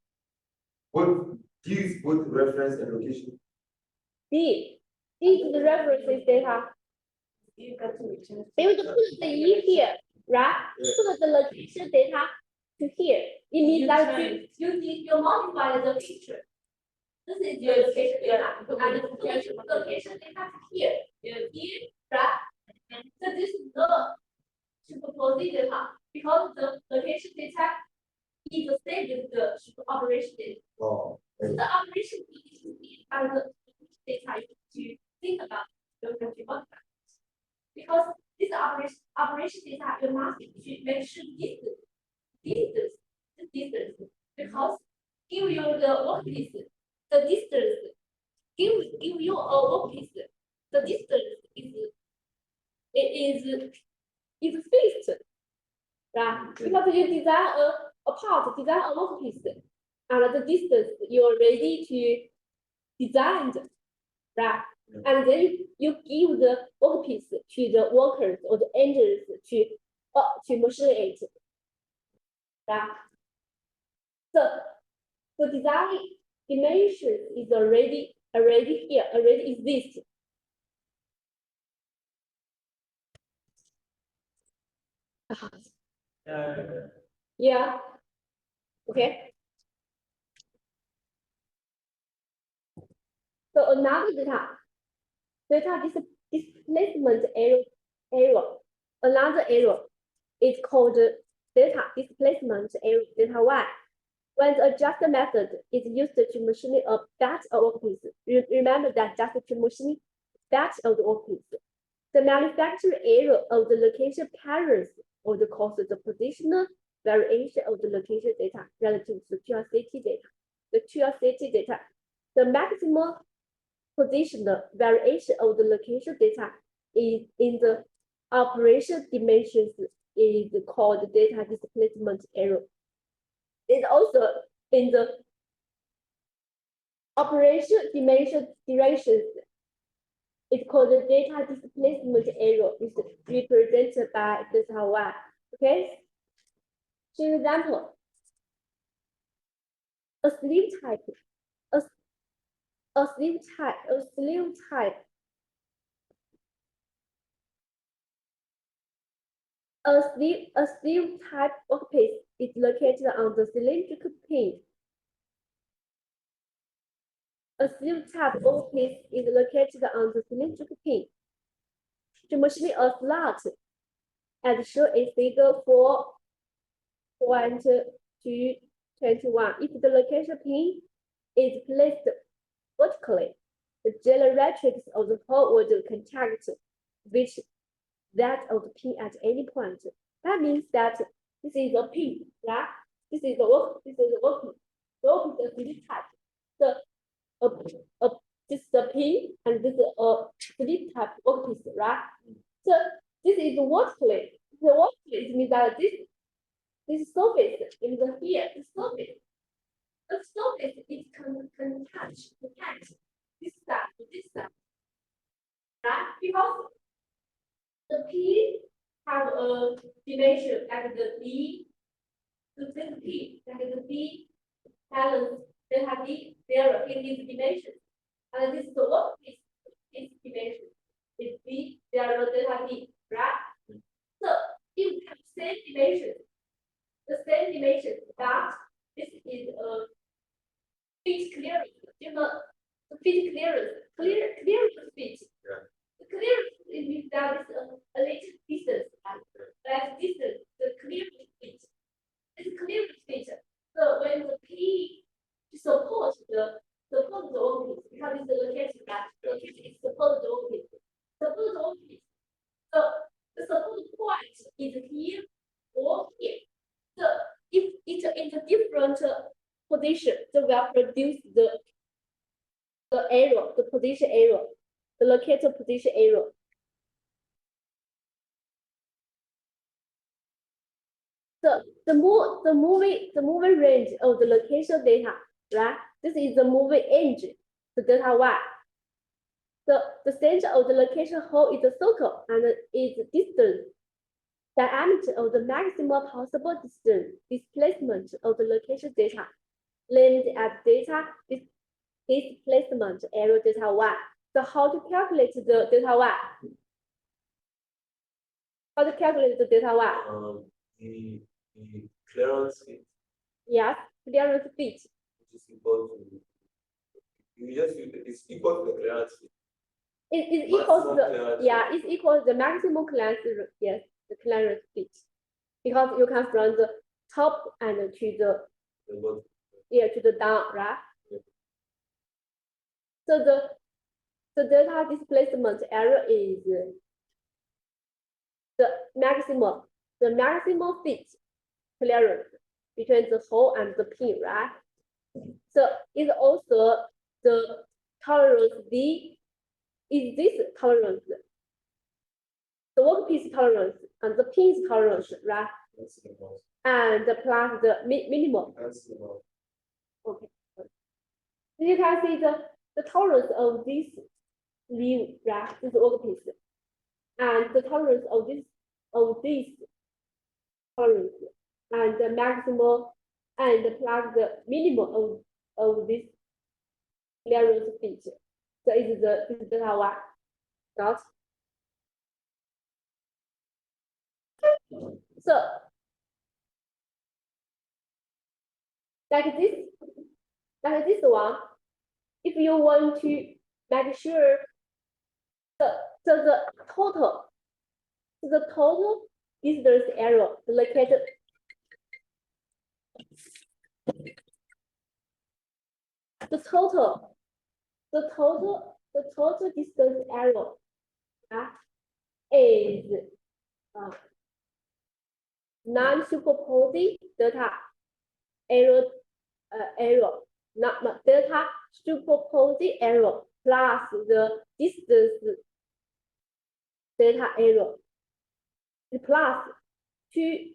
Both G is both reference and location. D is the references data. You got to return. They would put the E here, right? Yeah. Put the location data to here. It means that you multiply the picture. This is your location data, and the location data here. Here, right? So this is the superposing data because the location data is the same with the operation data. Oh. So the operation is by the data to think about the multiply. Because this operation data you must to make sure distance, because give you the workpiece, the distance, give you a workpiece, the distance is fixed, right? Because you design a part, design a workpiece, and the distance you are ready to design, right? And then you give the workpiece to the workers or the engineers to machine it, right? So the design dimension is already here, already exists. Yeah. Okay. So another data displacement error. Another error is called data displacement error, data Y. When the adjusted method is used to machine a batch of workpiece, remember that just to machine batch of the workpiece. The manufacturer error of the location patterns or the cause of the positional variation of the location data relative to QRCT data. The QRCT data the maximum positional variation of the location data is in the operation dimensions is called data displacement error. It's also in the operation dimension directions. It's called the data displacement error. It's represented by delta y. Okay. For example, a sleeve type, a sleeve type, a sleeve type workpiece is located on the cylindrical pin. A sleeve type workpiece is located on the cylindrical pin. To machine a slot, as shown in figure 4.221, if the location pin is placed vertically, the generatrix of the hole will contact which that of the pin at any point. That means that this is a pin, right? This is a work. This is a work. Work is a sleeve type. This is the pin, and this is a sleeve type workpiece, right? So this is vertically. The vertically means that this surface is here. The surface it can touch this side to this side, right? Because the P have a dimension like the B to this P, like the B balance, they have D there in this dimension. And this is the work is dimension. It's B, there they have D, right? So if we have same dimension, the same dimension, but this is a fit clearance, the fit clearance, clearance fit. Yeah. The clearance means that is a little distance, that distance, the clearance fit. It's clearance fit. So when the P supports the workpiece, because it's the location that it supports the workpiece. Support the workpiece. So the support point is here or here. So if it's in a different position, so we will produce the error, the position error, the locator position error. So the moving range of the location data, right? This is the moving range, the delta y. So the center of the location hole is a circle and its distance, diameter of the maximum possible distance, displacement of the location data, named as data displacement error delta y. So how to calculate the delta y? How to calculate the delta y? The clearance fit, Yes, clearance fit. which is equal to, you just use it's equal to the clearance fit. It is equal to Maximum the clearance it's equal to the maximum clearance, yes, the clearance fit. Because you come from the top and to the to the down, right? Yeah. So the delta displacement error is the maximum fit clearance between the hole and the pin, right? So it's also the tolerance D is this tolerance, the workpiece tolerance and the pin's tolerance, right? That's the most. And plus the minimum. That's the most. Okay. You can see the tolerance of this view, right? This workpiece, and the tolerance of this tolerance, and the maximum and plus the minimum of this clearance fit. So it's the delta y. Got? So like this one, if you want to make sure the total distance error, the located the total distance error is non-superposing delta error not delta superposing error plus the distance delta error plus 2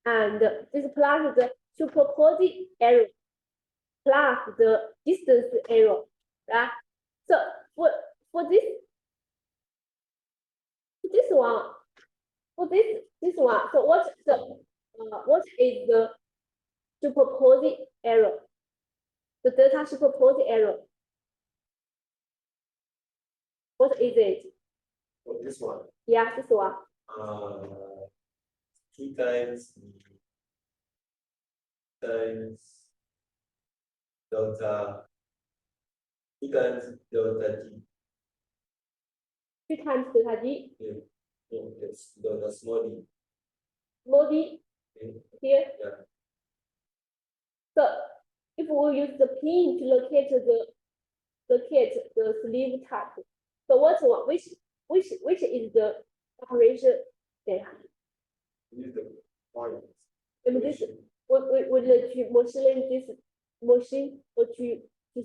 and this plus the superposing error plus the distance error, right? So for this one, for this one, so what is the superposing error? The delta superposing error. What is it? For this one, Yeah, this one. 2 times delta 2 times delta G. 2 times delta G. Yeah. No, it's the small d. Small d Okay. here. Yeah. So if we use the pin to locate the sleeve type, so what's one? Which is the operation data? Use the point. And this we need to machine this machine or to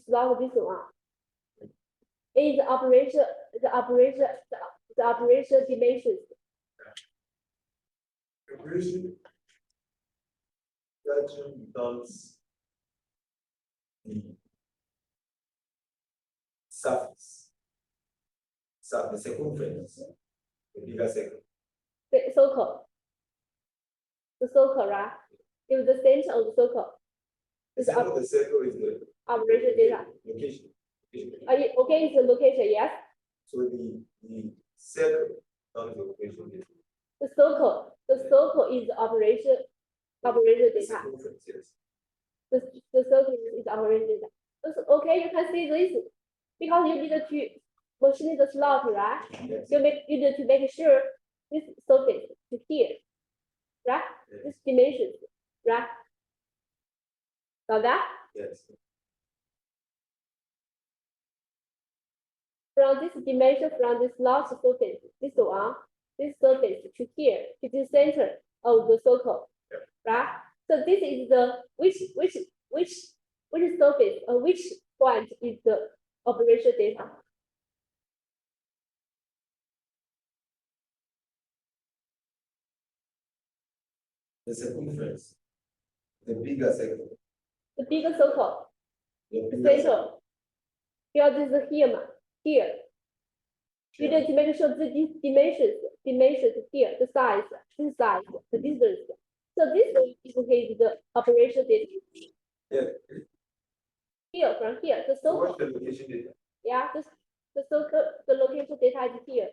solve this one. Is the operation dimensions. Operation that becomes the surface, the circumference, the bigger circle. The circle, right? Is the center of the circle. The center of the circle is the Operation data. location. Okay, it's the location, yes. So the circle comes the location data. The circle is the operation The data. circumference, yes. The circle is operation data. Okay, you can see this because you need to machine the slot, right? Yes. You need to make sure this surface to here, right? Yes. This dimensions, right? Got that? Yes. From this dimension, from this large surface, this surface to here, to the center of the circle, Yep. right? So this is the which surface or which point is the operation data? The circumference, the bigger circle. The bigger circle, The the bigger center. Here, this is here, here. You need to make sure that these dimensions here, the size, this size, the distance. So this is the operation data. Yeah. Here, from here, the So circle. what's the location data? Yeah, the circle, the location data is here,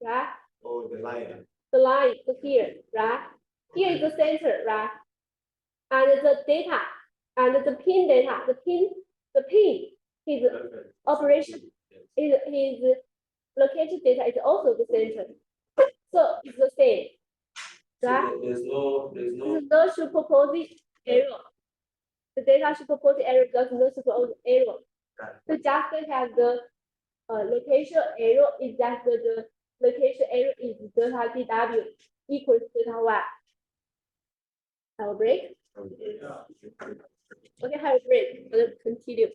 right? Oh, the line. The line is here, right? Here is the center, right? And the data, and the pin data, the pin is Perfect. operation. Yes. His location data is also the center. So it's the same, So right? there's no This is no superposing error. The data superposing error does no superposing error. Right. So just have the location error is that the location error is delta DW equals delta Y. Have a break. Okay, have a break. Let's continue.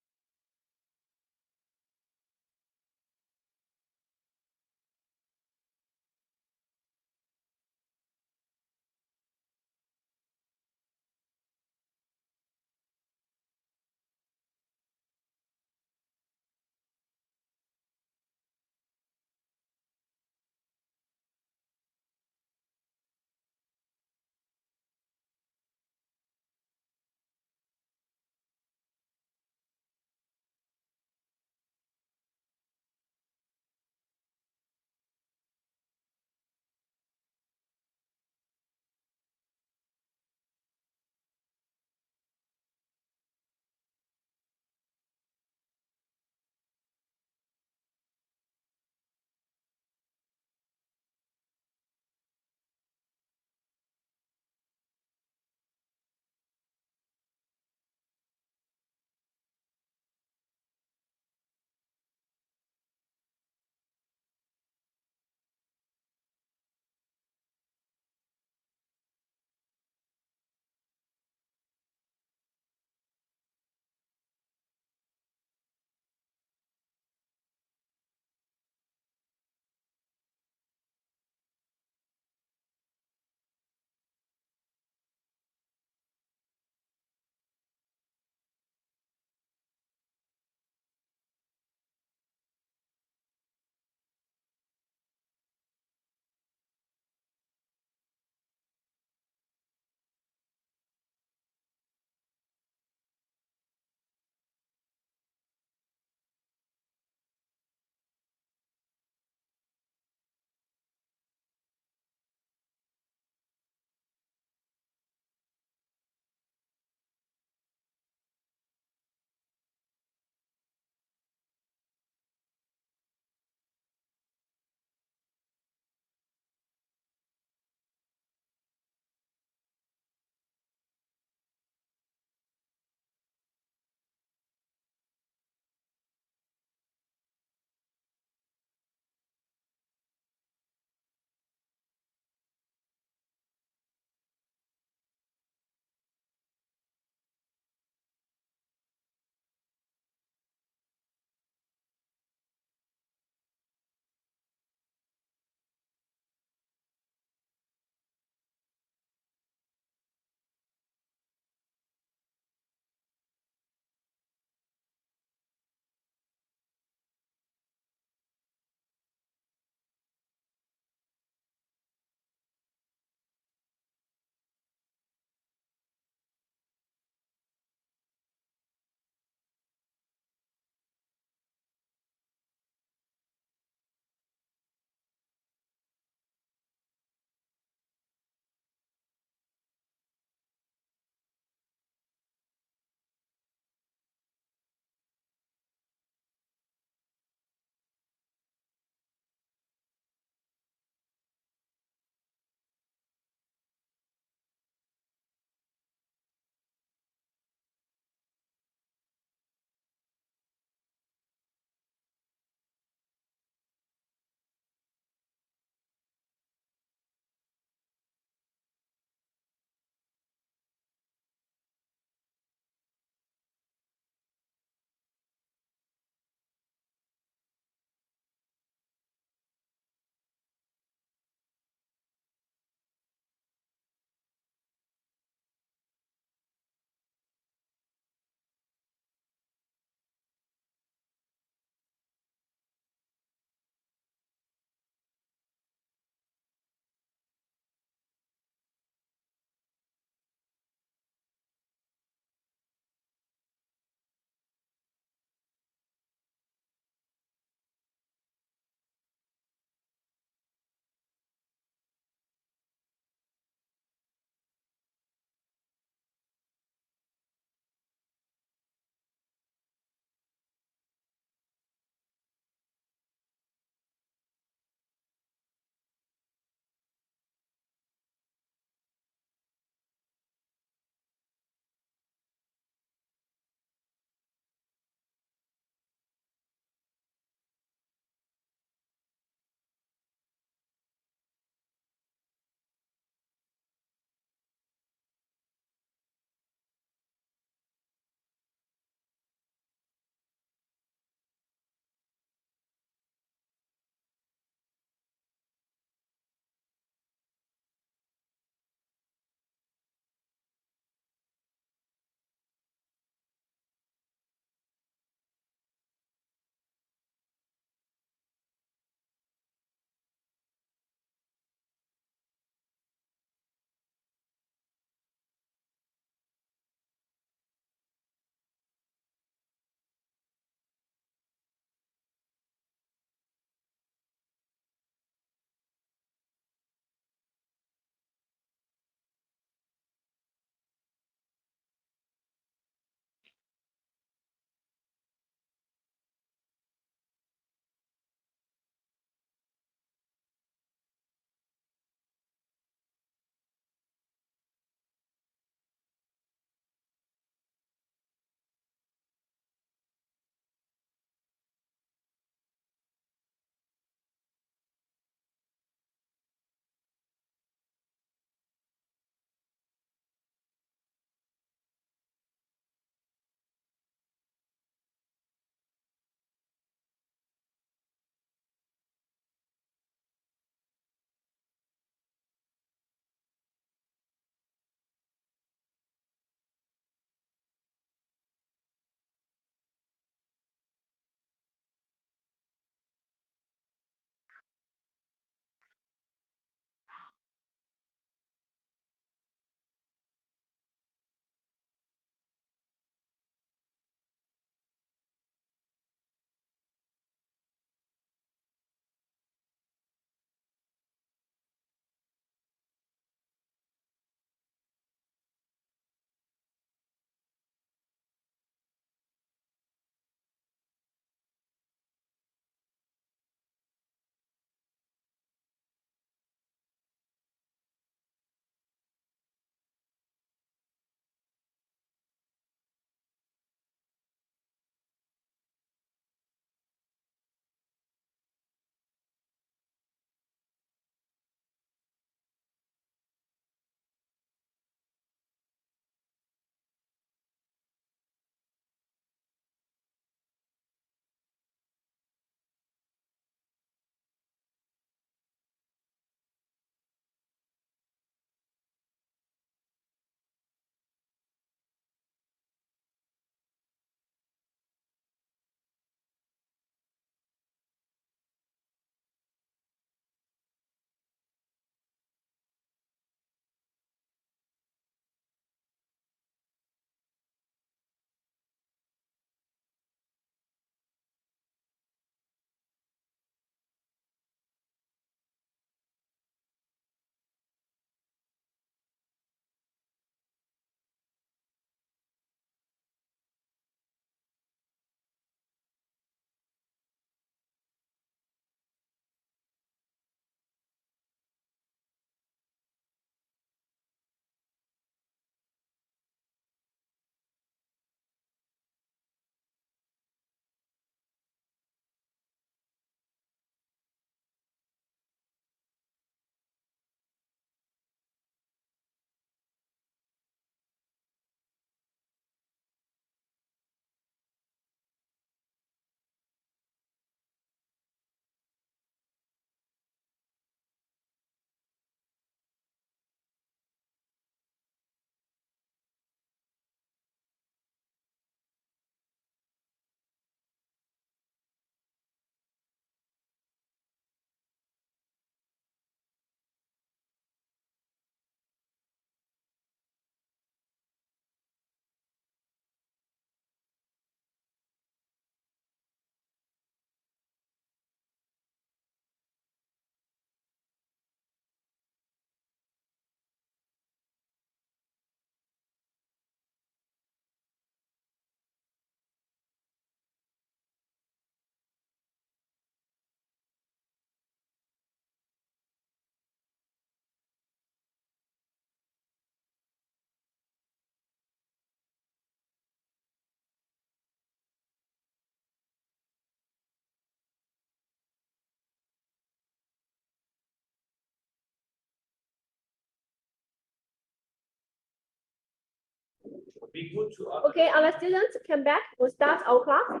be good to. Okay, our students come back. We'll start our class.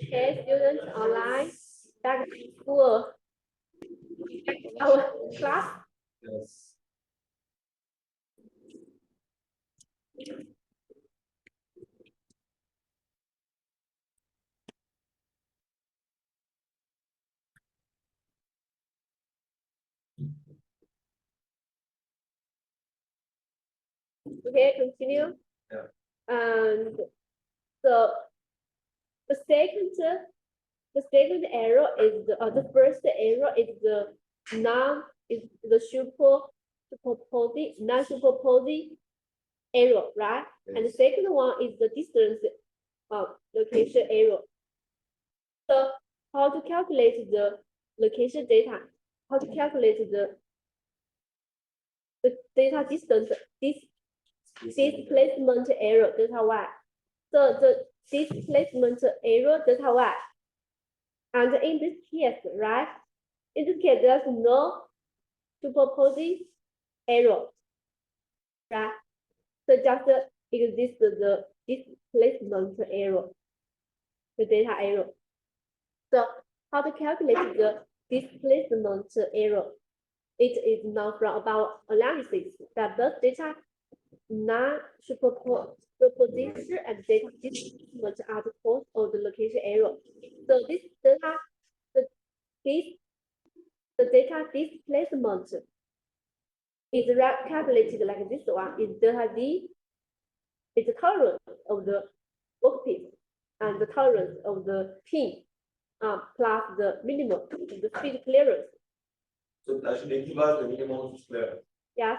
Okay, students online, back to school. Back to our class. Yes. Okay, continue. Yeah. And so the second error is the first error is the non-superposing error, right? Yes. And the second one is the distance location error. So how to calculate the location data? How to calculate the data distance displacement error delta y? So the displacement error delta y. And in this case, right? In this case, there's no superposing error, right? So just exists the displacement error, the data error. So how to calculate the displacement error? It is known from about analysis that both data non-superposition and data displacement are the cause of the location error. So this data, the data displacement is calculated like this one. Is delta d is the tolerance of the workpiece and the tolerance of the pin plus the minimum of the speed clearance. So that should give us the minimum square. Yes.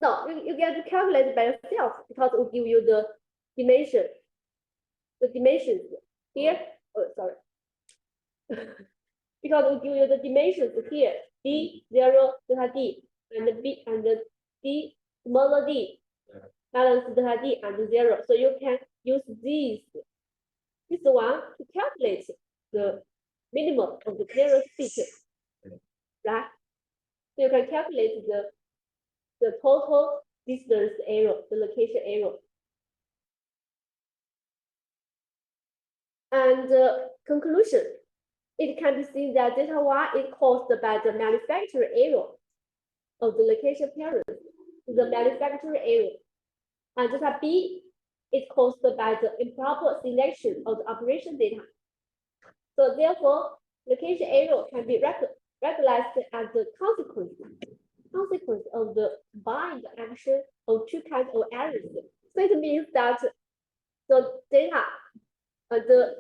No, you get to calculate by yourself because it will give you the dimension. The dimensions here. Oh, sorry. Because it will give you the dimensions here. D0 delta D and the B and the D smaller d balance delta D and 0. So you can use this one to calculate the minimum of the clearance feature. Right? So you can calculate the total distance error, the location error. And conclusion, it can be seen that delta y is caused by the manufacturer error of the location parent, the manufacturer error. And delta b is caused by the improper selection of the operation data. So therefore, location error can be recognized as the consequence of the combined action of two kinds of errors. So it means that the data, the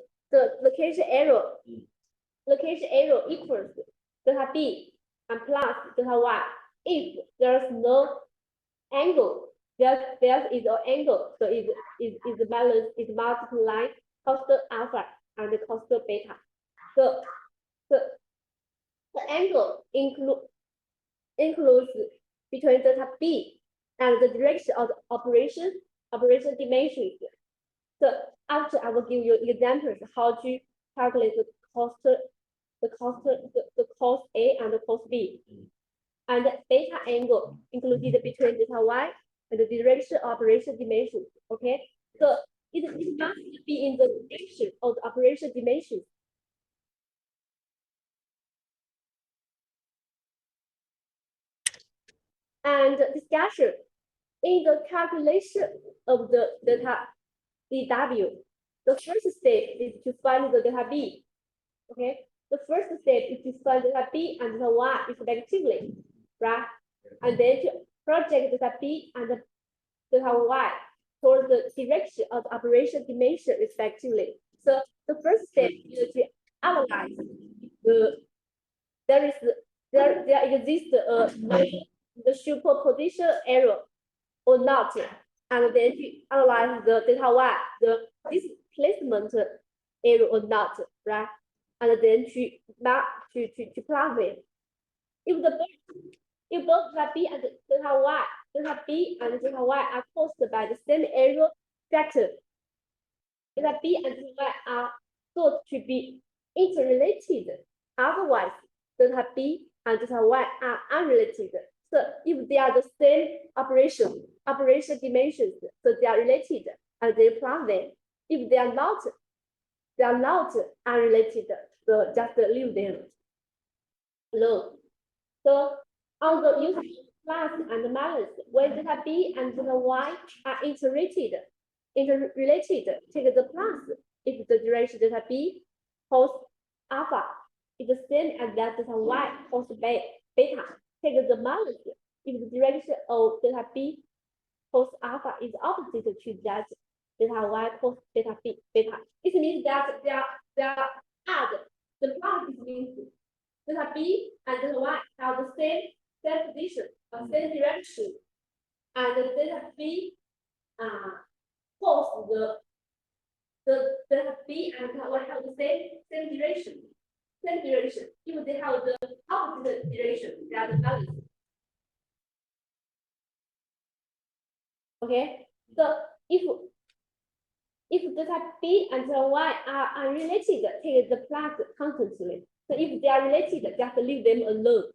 location error equals delta b and plus delta y if there's no angle. There is an angle, so it is the balance is multiplying cost alpha and cost beta. So the angle includes between delta b and the direction of the operation dimensions. So after I will give you examples how to calculate the cost A and the cost B. And the beta angle included between delta y and the direction operation dimensions. Okay, so it must be in the direction of the operation dimensions. And discussion in the calculation of the delta dw. The first step is to find the delta b. Okay, the first step is to find delta b and delta y respectively, right? And then to project delta b and delta y toward the direction of the operation dimension respectively. So the first step is to analyze there exists the superposition error or not, and then to analyze the delta y, the displacement error or not, right? and then to plug them. If both delta B and delta B and delta Y are caused by the same error factor, delta B and delta Y are thought to be interrelated. Otherwise, delta B and delta Y are unrelated. So if they are the same operation dimensions, so they are related and they plug them. If they are not unrelated, so just leave them alone. So on the use of plus and minus, when delta B and delta Y are interrelated, take the plus if the direction delta B holds alpha is the same as that delta Y holds beta. Take the minus if the direction of delta B holds alpha is opposite to that delta Y holds beta. It means that they are add the plus means delta B and delta Y have the same position, same direction, and the delta B holds the delta B and delta Y have the same direction. If they have the opposite direction, they are the balance. Okay, so if delta B and delta Y are unrelated, take the plus constantly. So if they are related, just leave them alone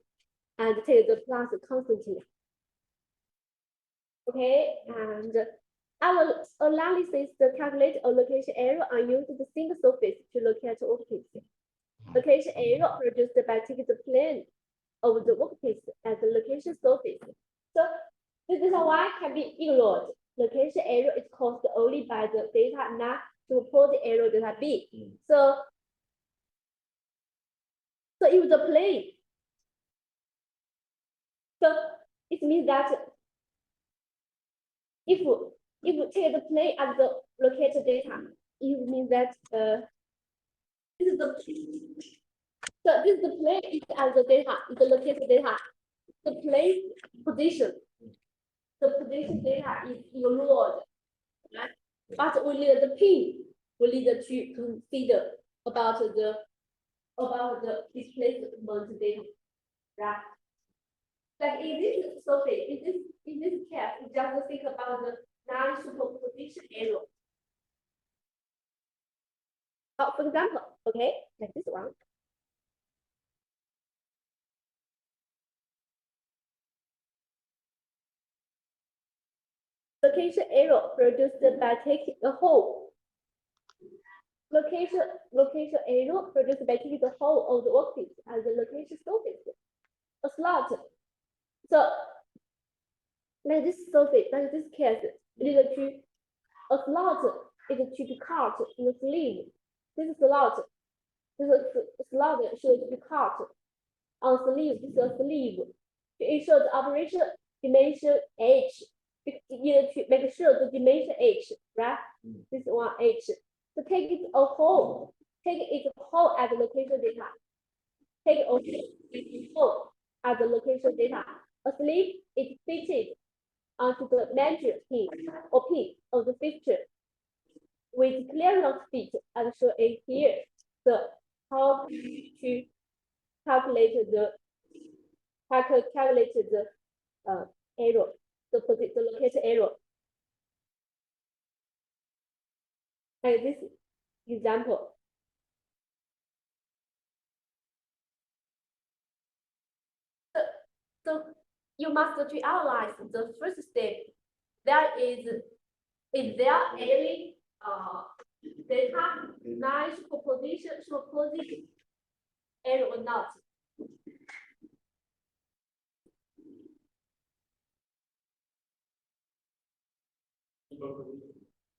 and take the plus constantly. Okay, and our analysis to calculate a location error and use the single surface to locate workpiece. Location error produced by taking the plane of the workpiece as the location surface. So the delta Y can be ignored. Location error is caused only by the data not to support the error delta B. So if the plane, so it means that if you take the plane as the located data, it means that this is the plane is as the data, is the located data. The plane position, the position data is ignored, right? But we need the pin, we need to consider about the displacement data, right? Like in this surface, in this case, we just think about the non-superposition error. For example, okay, like this one. Location error produced by taking the whole. Location error produced by taking the whole of the workpiece as the location surface. A slot. So like this surface, like this case, a slot is to be cut in the sleeve. This slot should be cut on sleeve. This is a sleeve to ensure the operation dimension H. To make sure the dimension H, right? This one H. So take it a whole. Take it whole as the location data. Take it whole as the location data. A sleeve is fitted onto the measure pin or pin of the fixture with clearance fit as shown here. So how to calculate the error, the location error. Like this example. So you must analyze the first step. Is there any data non-superposition error or not?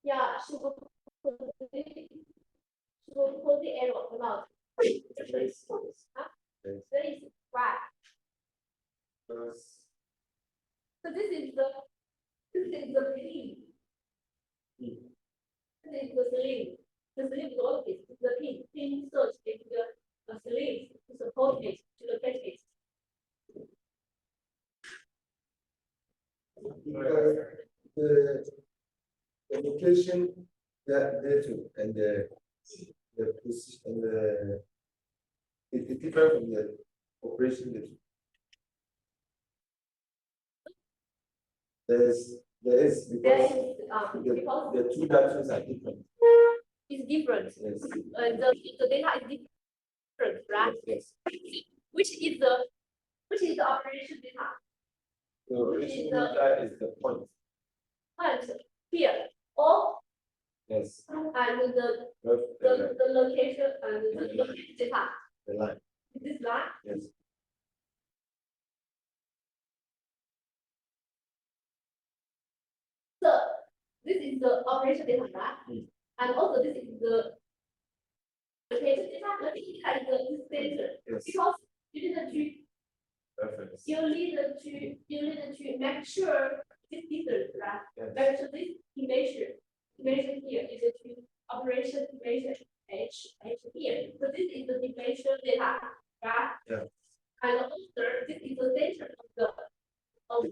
Yeah, superposition error or not? There is, right? So this is the pin. This is the sleeve. The sleeve is the pin. Pin search is the sleeve to support it, to locate it. The location, that data and the position and It's different from the operation data. There is because because the two data are different. it's different. Yes. The data is different, right? Yes. Which is the operation data? The operation data is the point. Point here, or Yes. and the location and the location data. The line. This line. Yes. So this is the operation data, right? And also this is the location data. Location data is the center. Yes. Because you need to Reference. you need to make sure this difference, right? Yes. Make sure this image here is the two operation image H here. So this is the dimension data, right? Yeah. And also this is the center of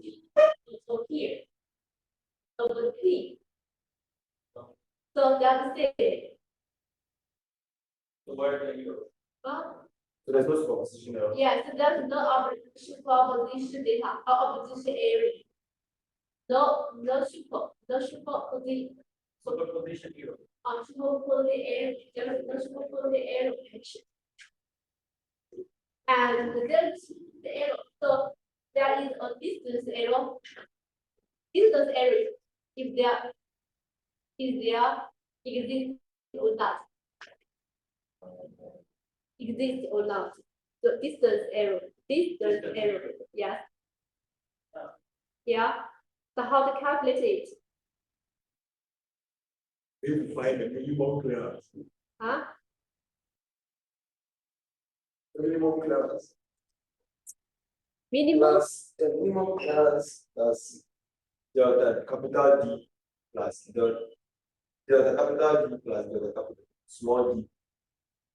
here. Of the P. So that's it. So where can you So there's no superposition error. Yes, there's no opposition proposition data or opposition area. No superposition superposition here? superposition area. There is no superposition area. And there's the error. So there is a distance error. Distance area. If there exists or not. Exist or not. The distance error. Yes. Yeah. So how to calculate it? We need to find the minimum clearance. Huh? The minimum clearance. Minimum. Plus the minimum clearance plus the capital D plus the capital D plus the capital small d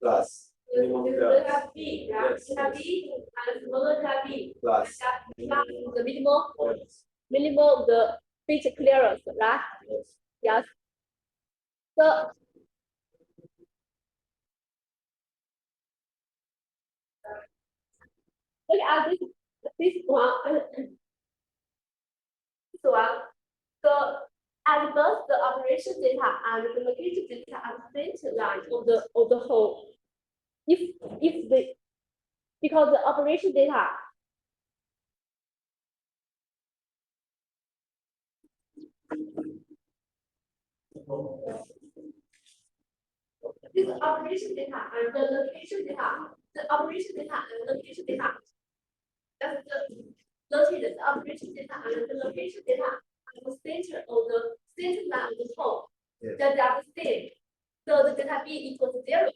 plus minimum You clearance. have B, right? Yes, You have yes. B and smaller have B. Plus The minimum, yes, the feature clearance, right? yes. Yes. So look at this one. This one. So at both the operation data and the location data are center line of the whole. Because the operation data this operation data and the location data, the operation data and location data. That's the located operation data and the location data at the center of the center line of the whole. Yes. That they are the same. So the data B equals 0.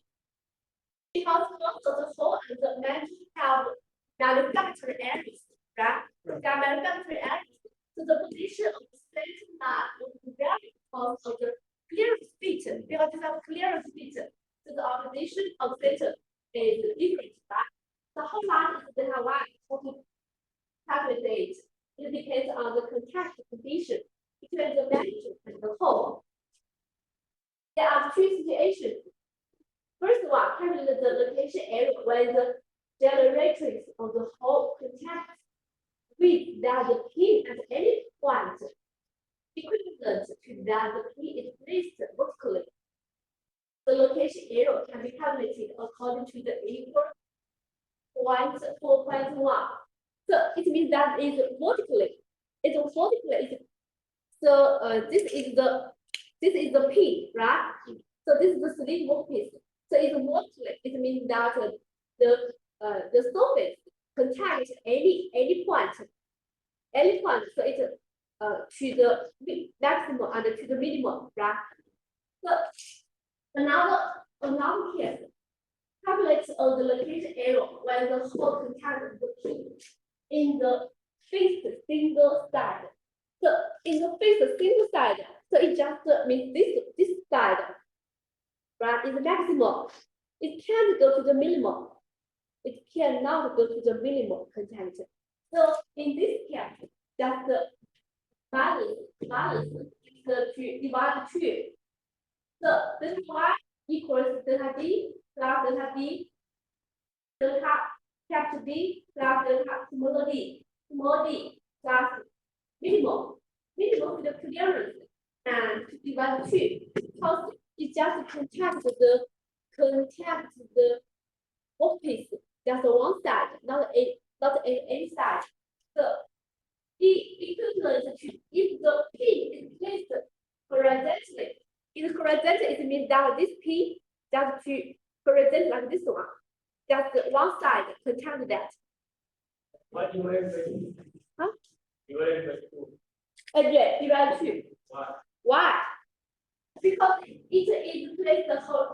Because most of the whole and the mesh have manufactured areas, right? They are manufactured areas. So the position of the center line will vary because of the clearance feature. Because they have clearance feature. So the opposition of center is different, right? So how much is the data Y? How to calculate? It depends on the contact condition between the manager and the whole. There are three situations. First one, calculate the location area when the generatrix of the whole contact with that the pin at any point equivalent to that the pin is placed vertically. The location area can be calculated according to the equal 4.1. So it means that is vertically. It's vertically. So this is the pin, right? So this is the slit workpiece. So it's vertically. It means that the surface contacts any point. So it's to the maximum and to the minimum, right? So another case, calculate the location area when the whole contact the pin in the fixed single side. So in the fixed single side, so it just means this side, right, is maximum. It can't go to the minimum. It cannot go to the minimum contact. So in this case, just the balance is to divide two. So delta Y equals delta D plus delta D delta capital D plus delta small d plus minimum field clearance and divide 2 because it just contact the workpiece just one side, not any side. So the equivalent to if the pin is placed horizontally. If horizontal, it means that this pin just to horizontal like this one. Just one side contact that. What you were saying? Huh? You were saying. Yeah, divide 2. Why? Why? Because it is placed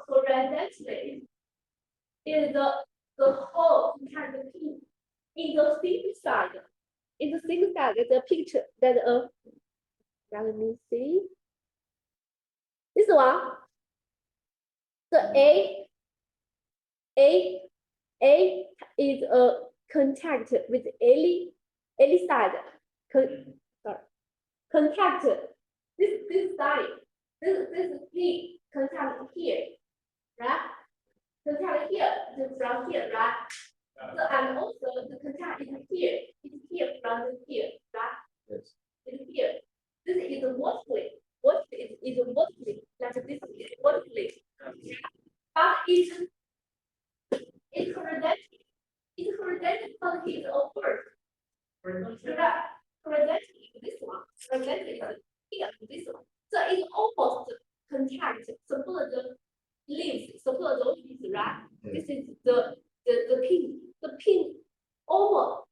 horizontally. In the whole contact the pin in the single side. In the single side, the picture that let me see. This one, the A is a contact with any side. Contact this side. This P contact here, right? Contact here, this from here, right? So and also the contact is here. It's here from here, right? Yes. It's here. This is vertically. What is vertically? Like this is vertically. But it's horizontal. It's horizontal because it's upward. Right? Horizontal is this one. Horizontal is here, this one. So it's almost contact. Suppose the leaves, suppose those leaves, right? This is the pin. The pin over.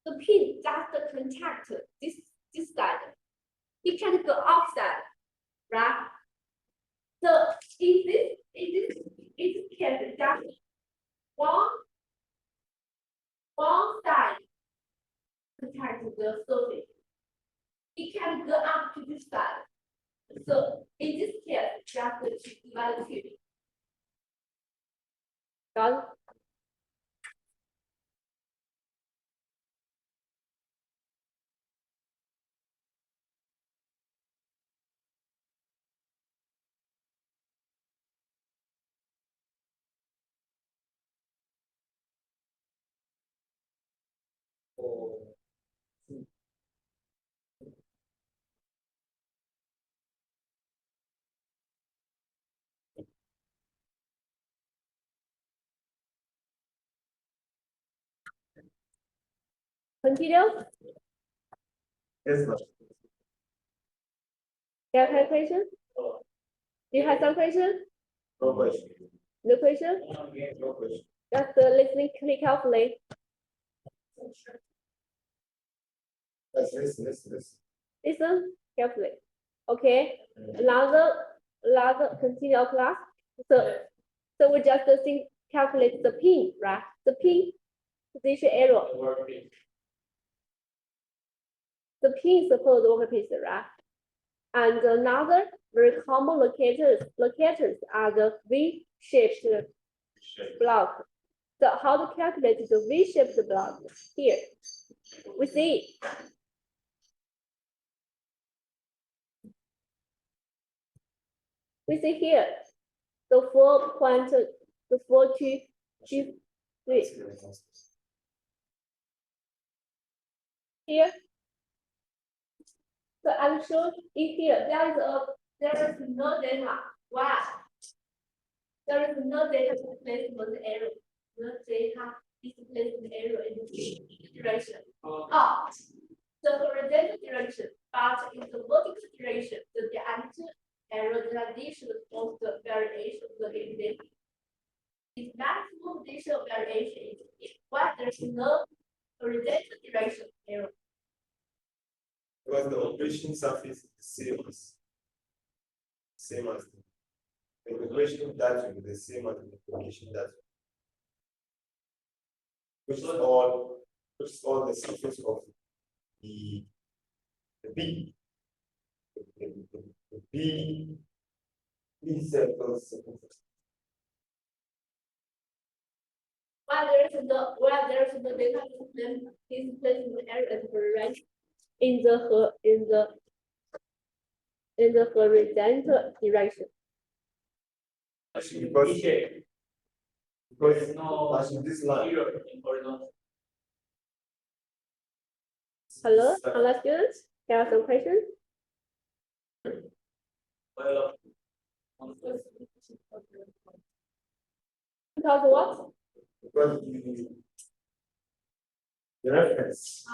The pin just contact this side. It can go outside, right? So in this case, just one side contact the surface. It can go up to this side. So in this case, just to divide 2. Got it? Continue. Yes, sir. You have question? Do you have some question? No question. No question? No question. Just listening carefully. Yes, listen. Listen carefully. Okay. Another continue class. So we just think calculate the pin, right? The pin position error. The pin support workpiece, right? And another very common locators are the V-shaped block. So how to calculate the V-shaped block? Here, we see. We see here the 4.223 here. So I'm sure in here there is no data. Why? There is no data displacement error. No data displacement error in the direction. Oh, the horizontal direction, but in the vertical direction, the diameter error addition of the variation of the data. Its maximum digital variation is why there is no horizontal direction error. Because the operation surface is the same as the operation that will be the same as the operation that which is all the surface of the B. The B circles. Why there is no data displacement error at the right in the horizontal direction. Because Because No. as in this line. Zero in horizontal. Hello, hello students. There are some questions. Well, Because what? Because the reference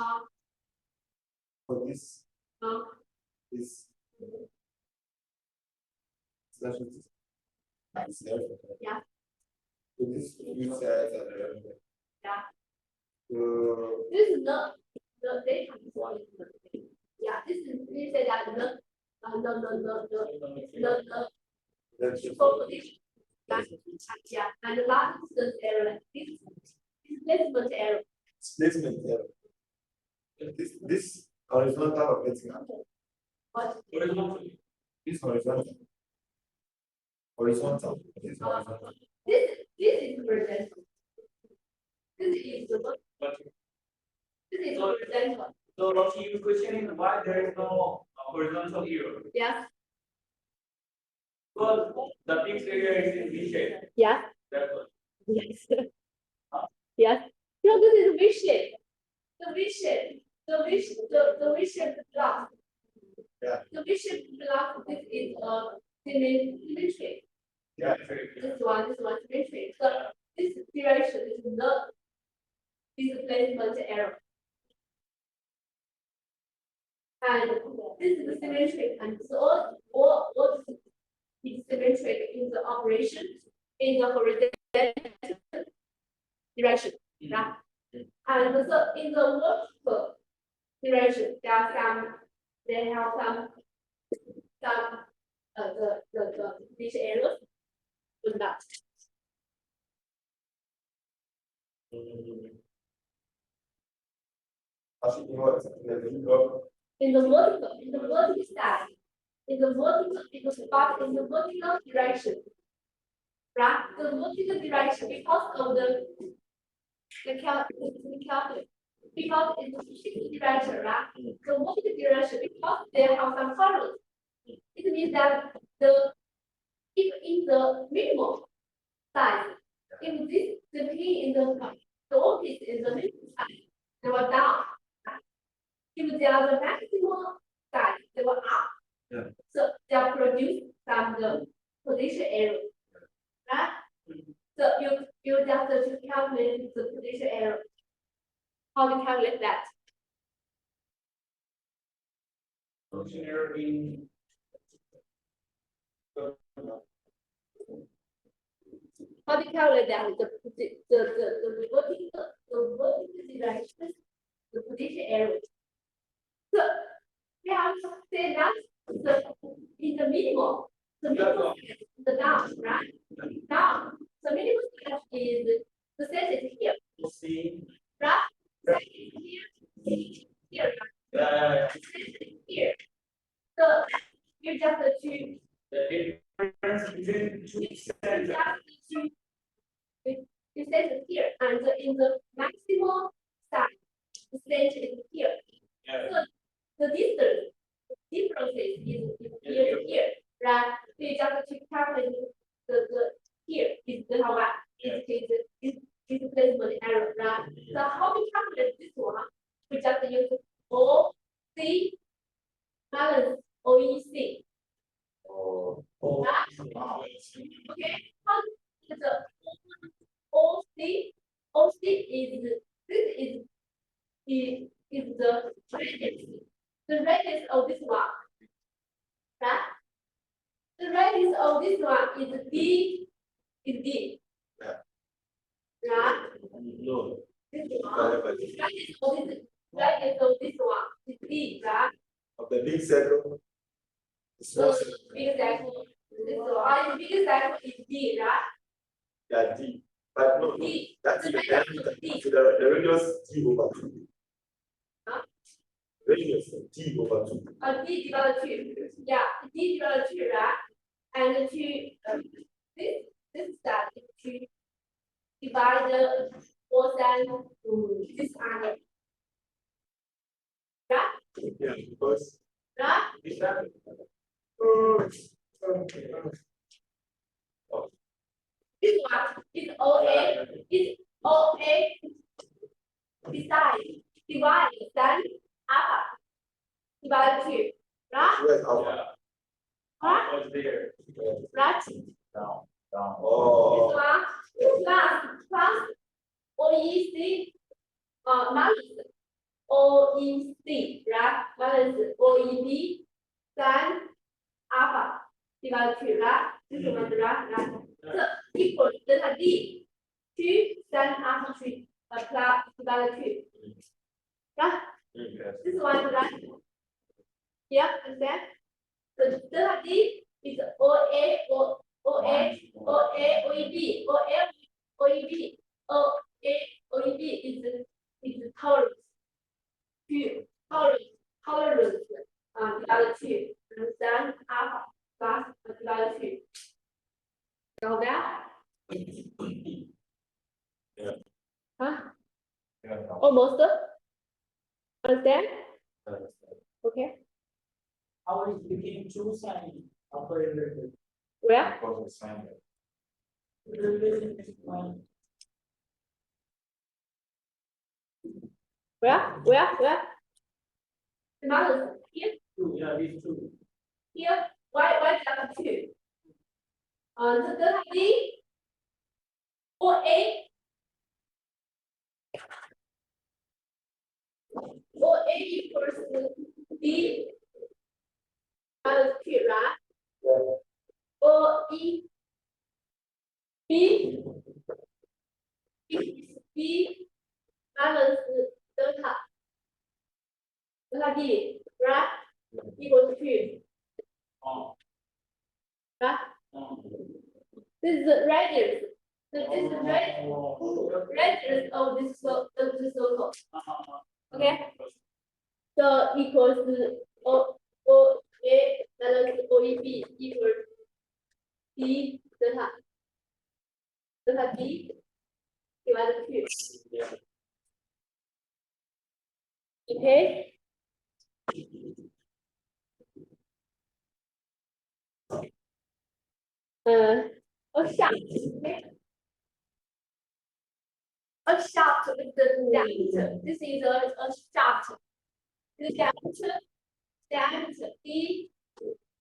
for this is that's what it is. It's the reference. Yeah. So this you say as a reference. Yeah. This is the data one. Yeah, this is we say that the that's just population. Yeah, and the last distance error. This displacement error. displacement error. This horizontal of getting out. What? horizontally. This horizontal. Horizontal. This horizontal. This is horizontal. This is the But this is horizontal. so Roshi, your question is why there is no horizontal here? Yes. Because the fixed area is in V shape. Yeah. That's what. Yes. Yes. No, this is V shape. The V shape. The V shape block. Yeah. The V shape block. This is symmetric. Yeah. This one symmetric. So this direction is not displacement error. And this is symmetric, and so all is symmetric in the operation in the horizontal direction, right? And so in the vertical direction, they have some these errors with that. Actually, you know what? In the vertical side, in the vertical direction, right? The vertical direction because of the calculate. Because it's the vertical direction, right? The vertical direction because they have some colors. It means that if in the minimum size, if this the key in the orbit is the minimum size, they were down. If they are the maximum size, they were up. Yeah. So they are produced from the position error. Right? So you just to calculate the position error. How to calculate that? Position error in How to calculate that? The vertical direction, the position error. So we have to say that in the minimum, the minimum the down, right? Down. The minimum is the sensitive here, C. right? Here, Yeah. here. So you just choose. The difference between two sides. You set it here, and in the maximum size, the center is here. Yeah. So the distance differences is here to here, right? So you just to calculate the here is the how much is displacement error, right? So how we calculate this one? We just use OC balance OEC. Oh. Right? Okay, how the OC is this is the radius. The radius of this one. Right? The radius of this one is D. Yeah. Right? No. This one. Radius of this one is D, right? Of the big circle. The small So circle. big circle. This one. Big circle is D, right? Yeah, D. But no, D. that's The the radius diameter. of D. So the radius D over 2. Huh? Radius D over 2. D divided 2. Yeah, D divided 2, right? And this side is to divide the more than this angle. Right? Yeah, because Right? this time. This one is OA, is OA divide then alpha divided 2, right? Where's alpha? Right? What's there? Right? Down. Oh. This one plus OEC minus OEC, right? Minus OEB then alpha divided 2, right? This one, right? So equals delta D 2 then alpha 3 plus divided 2. Right? Yes. This one, right? Yeah, understand? So delta D is OA, OEB, is tolerance. Tolerance, divided 2, and then alpha plus divided 2. Got that? Yeah. Huh? Yeah. Almost. Understand? Okay. How is became two sign operator? Where? Because of sign. Where? Another here. Yeah, these two. Here, why delta 2? The delta D or A equals D minus 2, right? Or B is B minus delta D, right? Equals 2, right? This is the radius. This is the radius of this circle. Okay? So equals O A minus OEB equals D delta D divided 2. Okay? A shaft. Okay? A shaft with the diameter. This is a shaft. The diameter D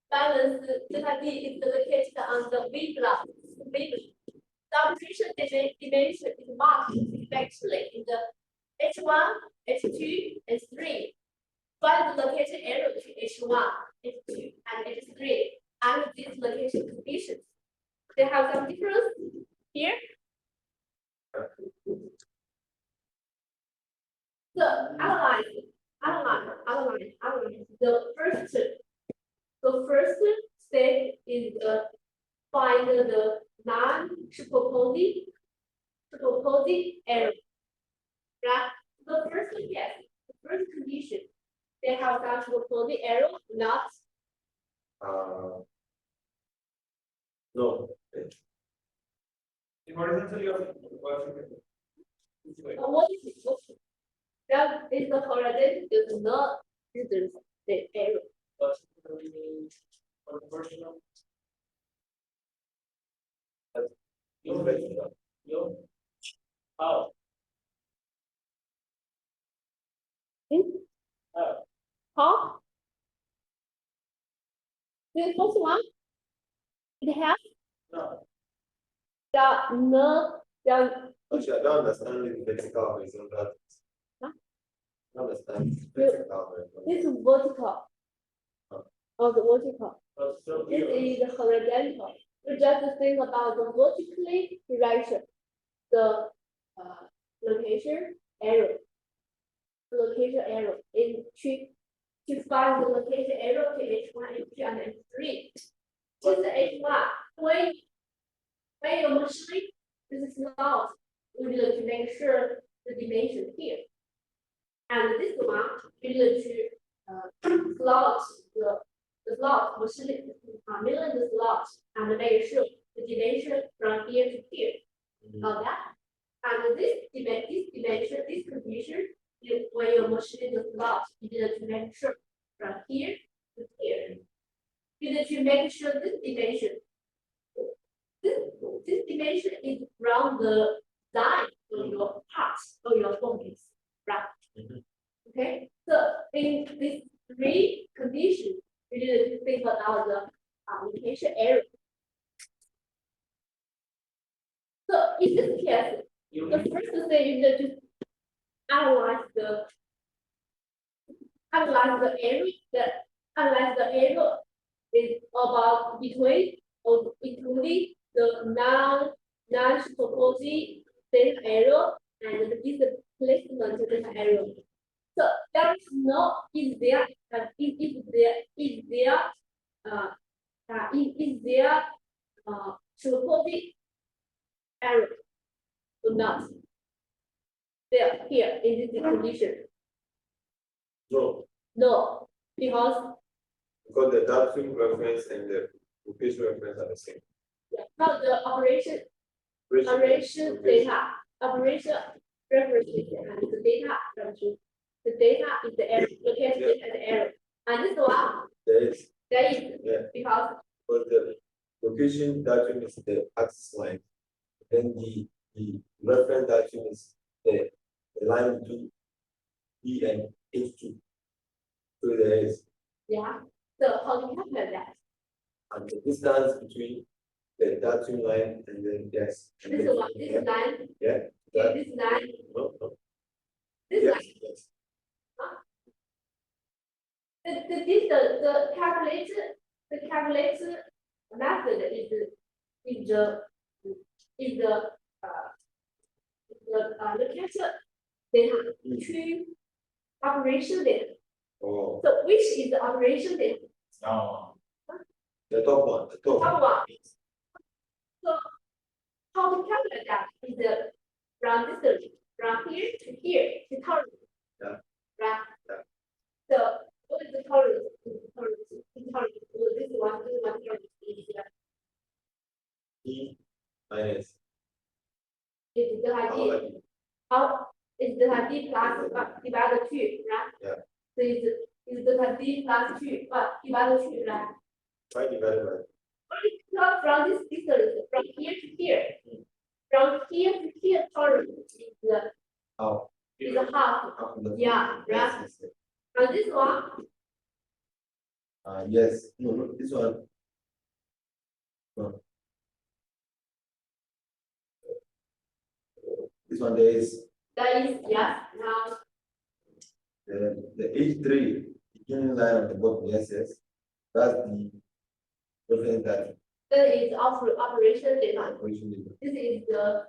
balance delta D is located on the V block. The dimension is marked effectively in the H1, H2, and 3. Find the location arrow to H1, H2, and H3 under these location conditions. They have some difference here. So analyze the first step is find the non-superposing error. Right? The first condition, they have some superposing error, not No. Horizontally or what is it? That is the horizontal does not reduce the error. proportional? How? How? The first one, it has No. the Actually, I don't understand the vertical horizontal. Huh? I don't understand vertical horizontal. this is vertical. Oh, the vertical. So This is the horizontal. You just think about the vertically direction, the location error. The location error in to find the location error to H1, H2, and H3. This is H1. When you're measuring, this is not. We need to make sure the dimension here. And this one, we need to slot the slot machine, mirror the slot and make sure the dimension from here to here. Got that? And this dimension, this condition, when you're machining the slot, you need to make sure from here to here. You need to make sure this dimension this dimension is from the line of your part of your focus, right? Okay, so in these three conditions, we need to think about the location area. So in this case, the first thing is to analyze the area is about between or including the non-topology data area and the displacement data area. So there is no is there topology area or not? There here in this condition. No, No, because the datum reference and the location reference are the same. now the operation data, operation references and the data references. The data is the error, located at the error. And this one, There is, yeah. Because but the location datum is the axis line. Then the reference datum is the line between E and H2. So there is, yeah. So how do you calculate that? and the distance between the datum line and then yes. This is what this line, Yeah. this line, No. this Yes, line. yes. The calculator method is the location data to operation data. Oh, So which is the operation data? the top one, the top. Top one. So how to calculate that is from distance from here to here, the tolerance. Yeah. Right? Yeah. So what is the tolerance? Tolerance. So this one tolerance is E minus. is the idea. How is the D plus divided 2, right? Yeah. So is the D plus 2 divided 2, right? Why divided by? Not from this distance, from here to here. From here to here, tolerance is How? a half. Half of the. Yeah, right. Yes, yes. And this one, Yes. No, this one. No. This one there is that is, yes, now the H3 beginning line of the bottom. Yes, yes. That's the reference that that is operation data. operation data. This is the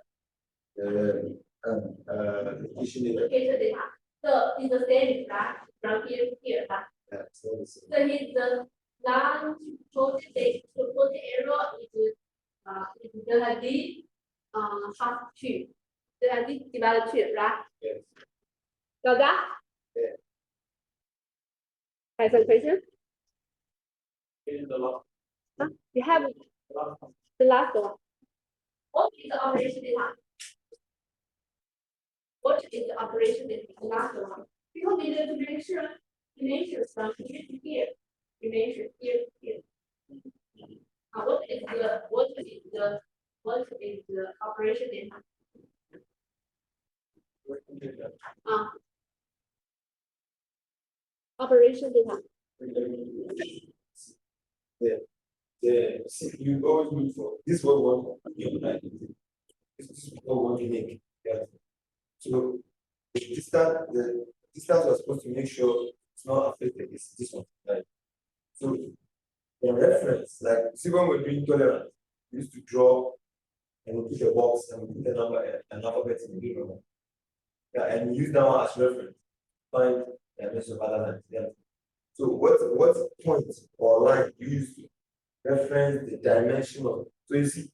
Location data. location data. So it's the same, right? From here to here, right? Yeah, so it's So here's the non-topology error is delta D half 2. Delta D divided 2, right? yes. Got that? Yeah. Have some question? In the last, Huh? You have the last one. What is the operation data? What is the operation data? The last one. People need to measure dimensions from here to here. Dimension here to here. What is the operation data? Operation data. See, you always look for this was one you like. This is what you make. Yeah. So the distance was supposed to make sure it's not affected. It's this one, right? So the reference, like see when we're doing tolerance, we used to draw and we put a box and we put a number, an alphabet in the middle. Yeah, and we use that one as reference. Find the dimension of other lines. Yeah. So what point or line you use to reference the dimension of, so you see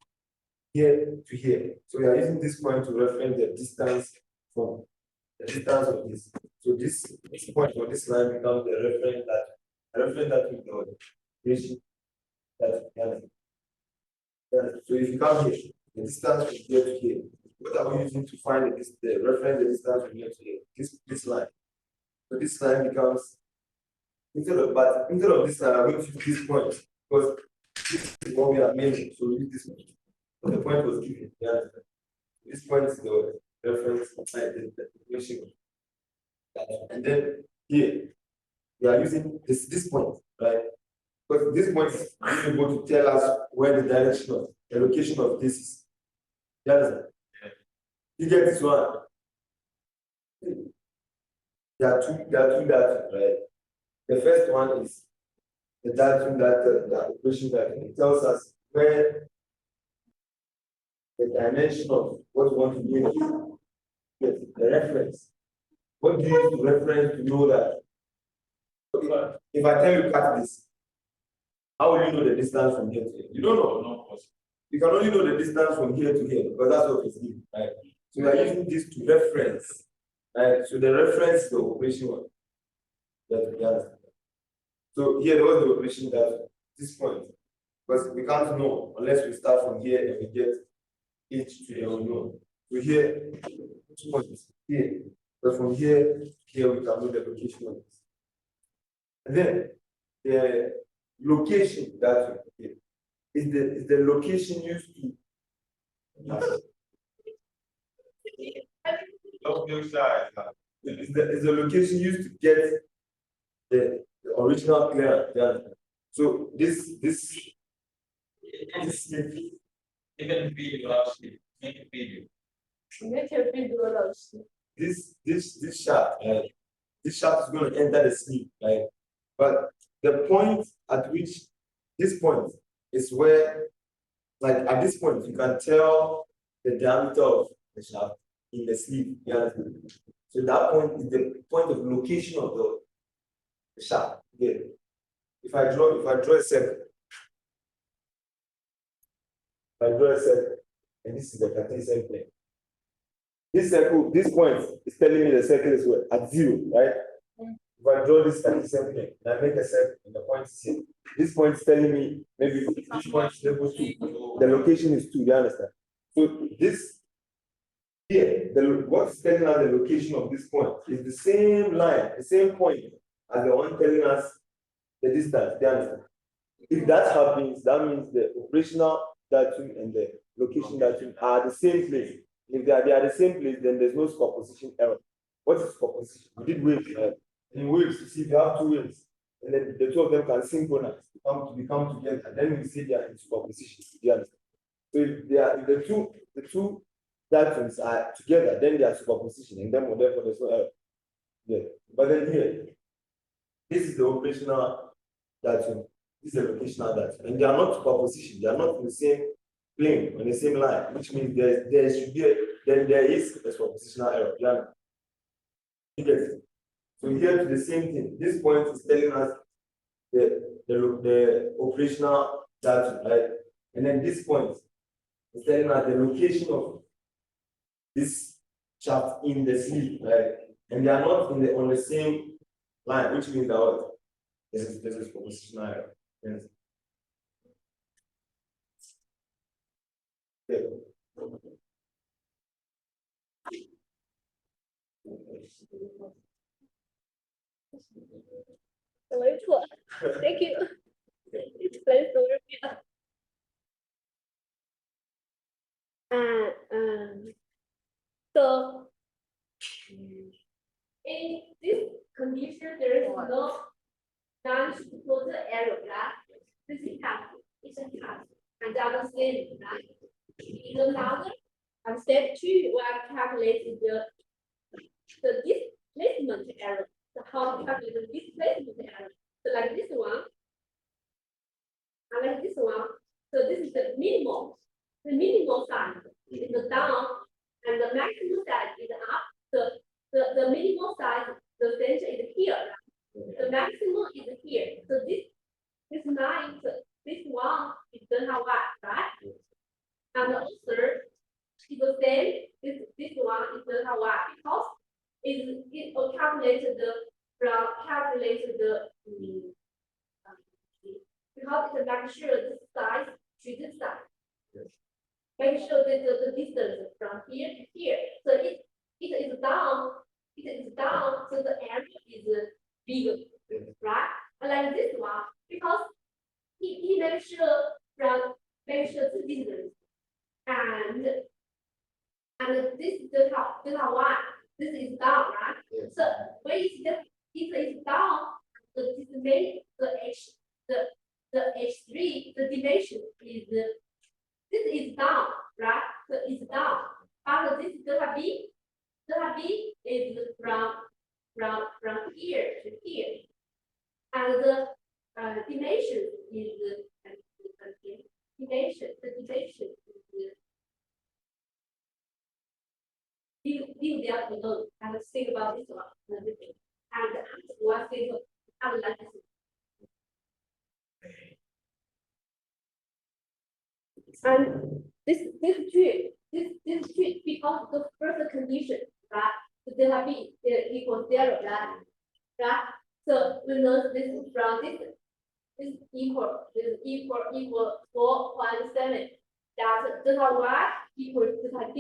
here to here. So we are using this point to reference the distance from the distance of this. So this point or this line becomes the reference that we know relation that so if you come here, the distance from here to here, what are we using to find the reference the distance from here to here? This line. So this line becomes instead of this line, I'm going to use this point because this is what we are measuring. So we use this point. The point was given. Yeah. This point is the reference, the equation. And then here, we are using this point, right? Because this point is able to tell us where the direction of the location of this is. You understand? You get this one. There are two data, right? The first one is the datum that the equation that it tells us where the dimension of what we want to do is. Yes, the reference. What do you use to reference to know that? If I tell you cut this, how will you know the distance from here to here? You don't know. No. You can only know the distance from here to here because that's what it's given, right? So we are using this to reference, right? So the reference is the operation one. So here there was the operation that this point, because we can't know unless we start from here and we get h to the unknown. So here, which point is here? But from here to here we can know the location of this. And then the location that is the location used to is the location used to get the original clearance. Yeah. So this Even video actually, make a video. Make a video, 老师。 this shaft, this shaft is going to enter the sleeve, right? But the point at which this point is where, like at this point, you can tell the diameter of the shaft in the sleeve. Yeah. So that point is the point of location of the shaft. Yeah. If I draw a circle, and this is the Cartesian plane. This circle, this point is telling me the circle is where? At 0, right? If I draw this Cartesian plane and I make a circle and the point is here, this point is telling me maybe this point is level 2. The location is 2, you understand? So this here, what's telling us the location of this point is the same line, the same point as the one telling us the distance, you understand? If that happens, that means the operational datum and the location datum are the same place. If they are the same place, then there's no superposition error. What is superposition? We did waves, right? In waves, you see, if you have two waves, and then the two of them can synchronize, become together, and then we see they are in superposition. Do you understand? So if the two datums are together, then they are superposition, and then therefore there's no error. Yeah. But then here, this is the operational datum. This is the locational datum, and they are not superposition. They are not in the same plane on the same line, which means there should be then there is a superpositional error. Yeah. You get it? So here to the same thing. This point is telling us the operational datum, right? And then this point is telling us the location of this shaft in the sleeve, right? And they are not on the same line, which means that what? This is propositional error. Yes. Okay. Thank you. Explain story. So in this condition, there is no non-total error, right? This is happy. It's a happy. And the same, right? In another, and step 2, we are calculating the displacement error. So how to calculate the displacement error? So like this one, and like this one. So this is the minimum. The minimum side is the down, and the maximum side is up. The minimum side, the center is here. Right? The maximum is here. So this line, this one is delta y, right? And also is the same. This one is delta y because it calculated because it's make sure this size to this side. Yes. Make sure that the distance from here to here. So it is down. It is down. So the area is bigger, right? And like this one, because he makes sure this distance H3, the dimension is this is down, right? So it's down. But this delta B is from here to here, and the dimension is dimension. The dimension is leave that alone and think about this one. And one thing I would like to say. And this tree because the first condition, right? The delta B equals 0, right? So we know this from this equal 4.7. That delta Y equals delta D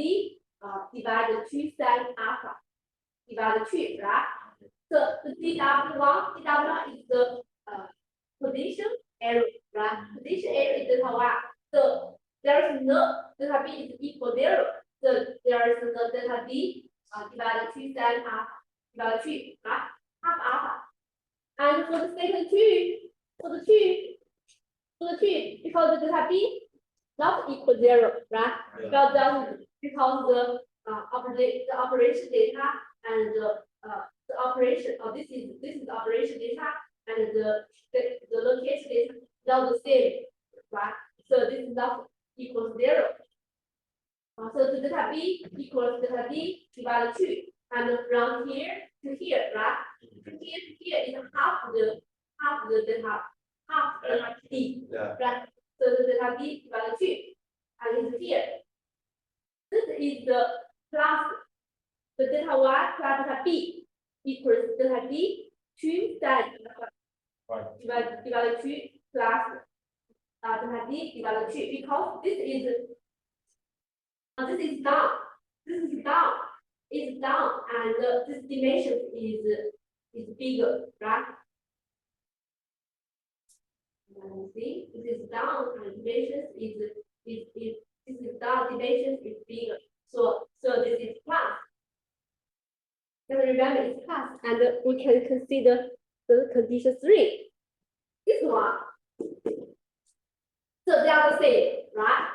divided 2 sin alpha divided 2, right? So the dw1 is the position area, right? Position area is delta Y. So there is no delta B is equal 0. So there is no delta D divided 2 sin alpha divided 2, right? Half alpha. And for the second two, because the delta B not equal 0, right? Because the operation data and the operation this is the operation data and the location data not the same, right? So this is not equals 0. So the delta B equals delta D divided 2, and from here to here, right? From here to here is half the delta D, right? So the delta D divided 2, and it's here. This is the plus the delta Y plus delta B equals delta D 2 sin divided 2 plus delta D divided 2, because this is down. This is down. It's down, and this dimension is bigger, right? And see, this is down, and dimensions is this is down. Dimensions is bigger. So this is plus. Just remember it's plus, and we can consider the condition 3. This one. So they are the same, right?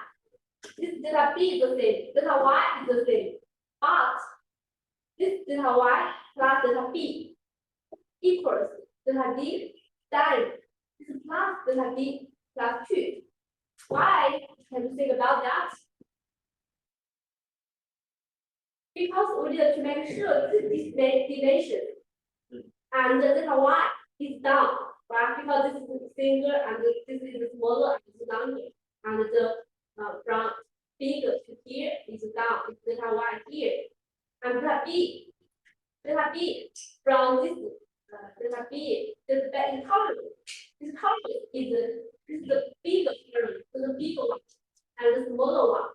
This delta B is the same, delta Y is the same, but this delta Y plus delta B equals delta D times this is plus delta D plus 2. Why can you think about that? Because we need to make sure this dimension and the delta Y is down, right? Because this is single and this is smaller and it's longer, and the from bigger to here is down, it's delta Y here. And delta B from this delta B, this column. This column is the bigger term, the bigger one, and the smaller one.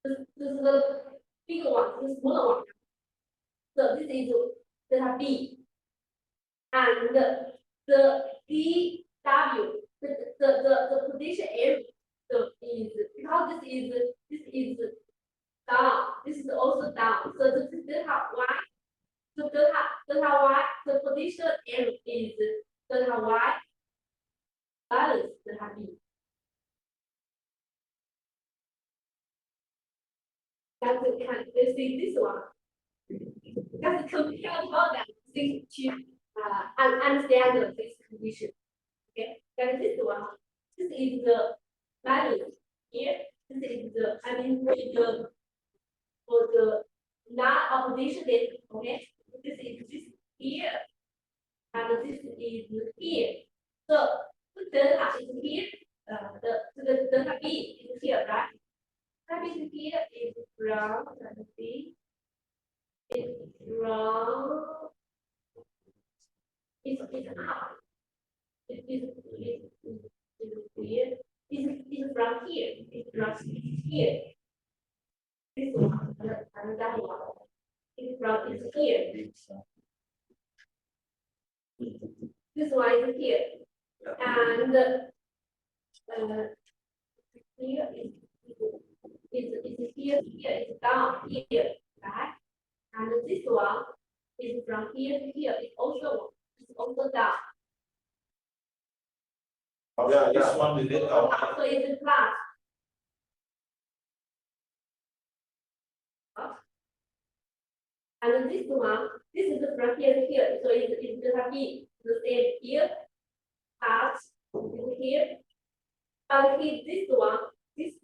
This is the bigger one, the smaller one. So this is delta B. And the DW, the position area, so is because this is down, this is also down. So this is delta Y. So delta Y, the position area is delta Y minus delta B. That's you see this one. Just compare all that things to understand this condition. Okay, that is this one. This is the value here. This is the for the non-opposition data. Okay, this is here, and this is here. So the delta is here. The delta B is here, right? Delta B here is from delta B. It's from it's up. It is here. It's from here. It's from here. This one and that one. It's from it's here. This one is here. And here is here is down here, right? And this one is from here to here. It's also down. Yeah, this one is it. So it's a class. And this one, this is from here, so it's gonna be the same here, as here. But this one, this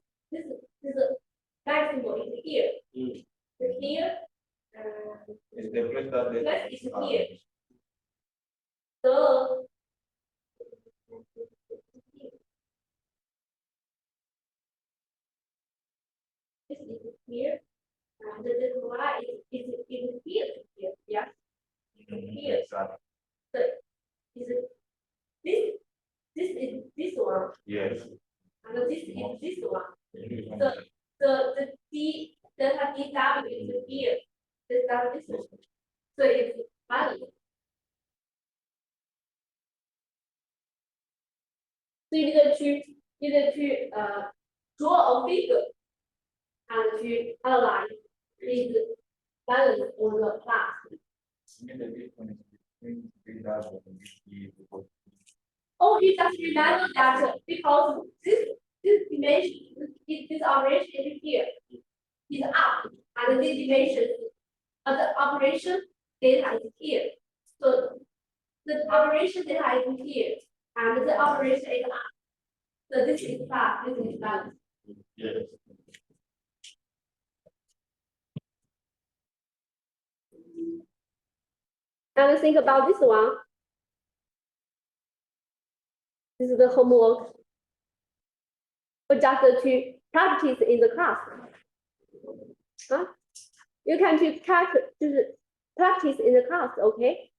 maximum is here. Here, It's different than the. plus is here. So this is here, and this y is here, yeah. Here. So is this one, Yes. and this is this one. The D delta DW is here. This W is so it's valid. So you need to draw a figure and to analyze this balance on the class. Oh, you just remember that because this dimension, this operation is here, is up, and this dimension of the operation data is here. So the operation data is here, and the operation is up. So this is class, this is balance. Yes. And think about this one. This is the homework. Or just to practice in the class. Huh? You can to practice in the class, okay?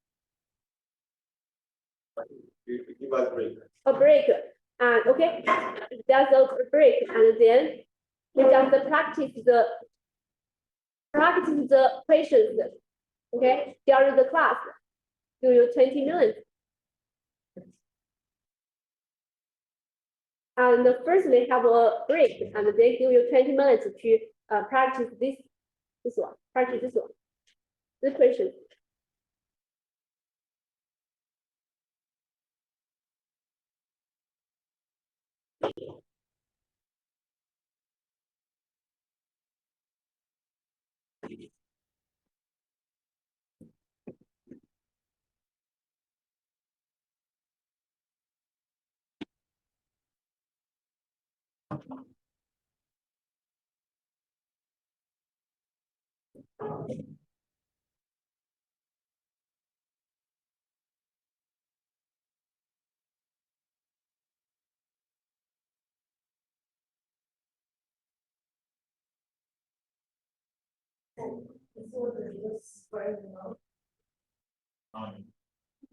Give us break. A break. And okay, there's a break, and then you just practice the questions, okay, during the class. Do you 20 minutes? And first we have a break, and then give you 20 minutes to practice this one. Practice this one. This question.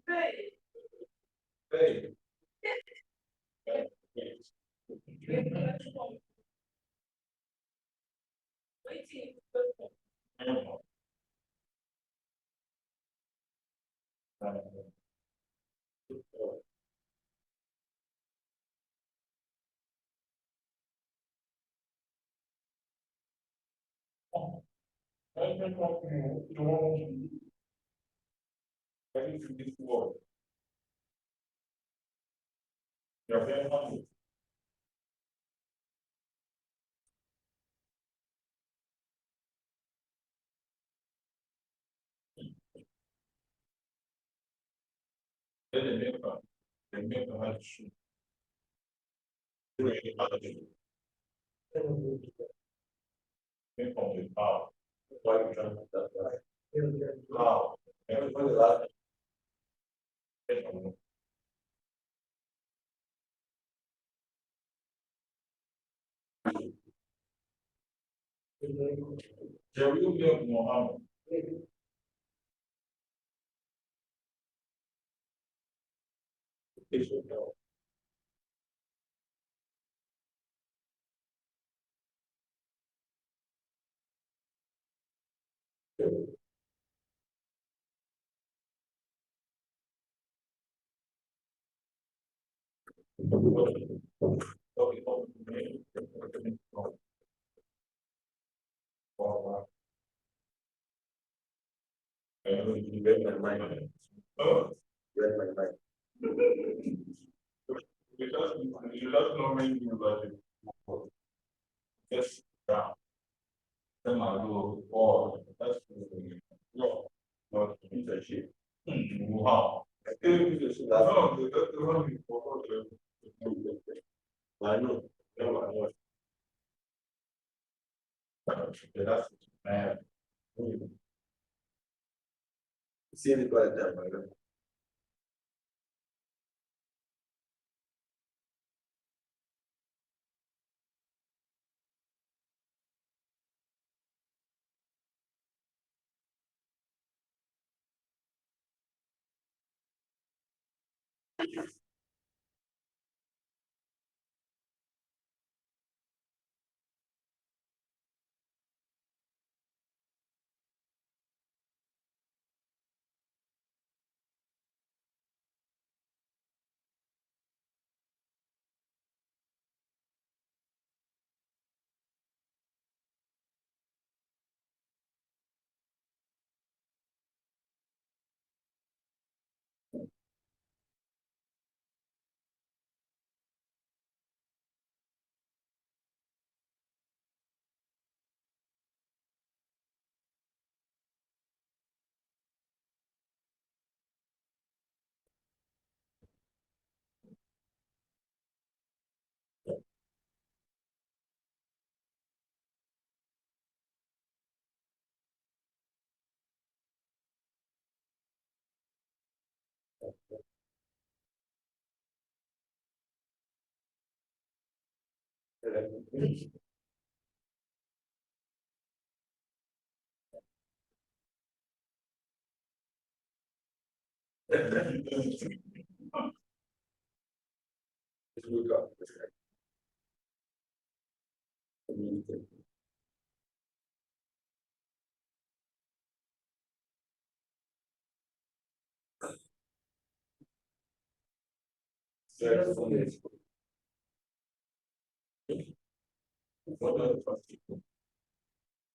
Hey. Hey. You read my mind. You read my mind. You just normally do like just down. Then I go or that's no, not internship. Wow. That's the one you forgot. I know. No, I know. That's man. See anybody that way? Just look up.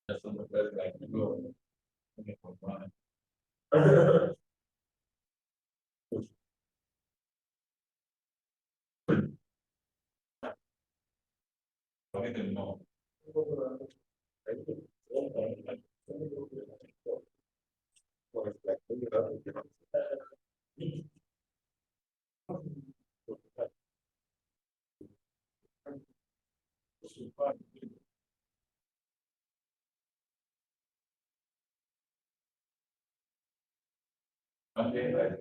That's on the best like you go. I didn't know. Okay, like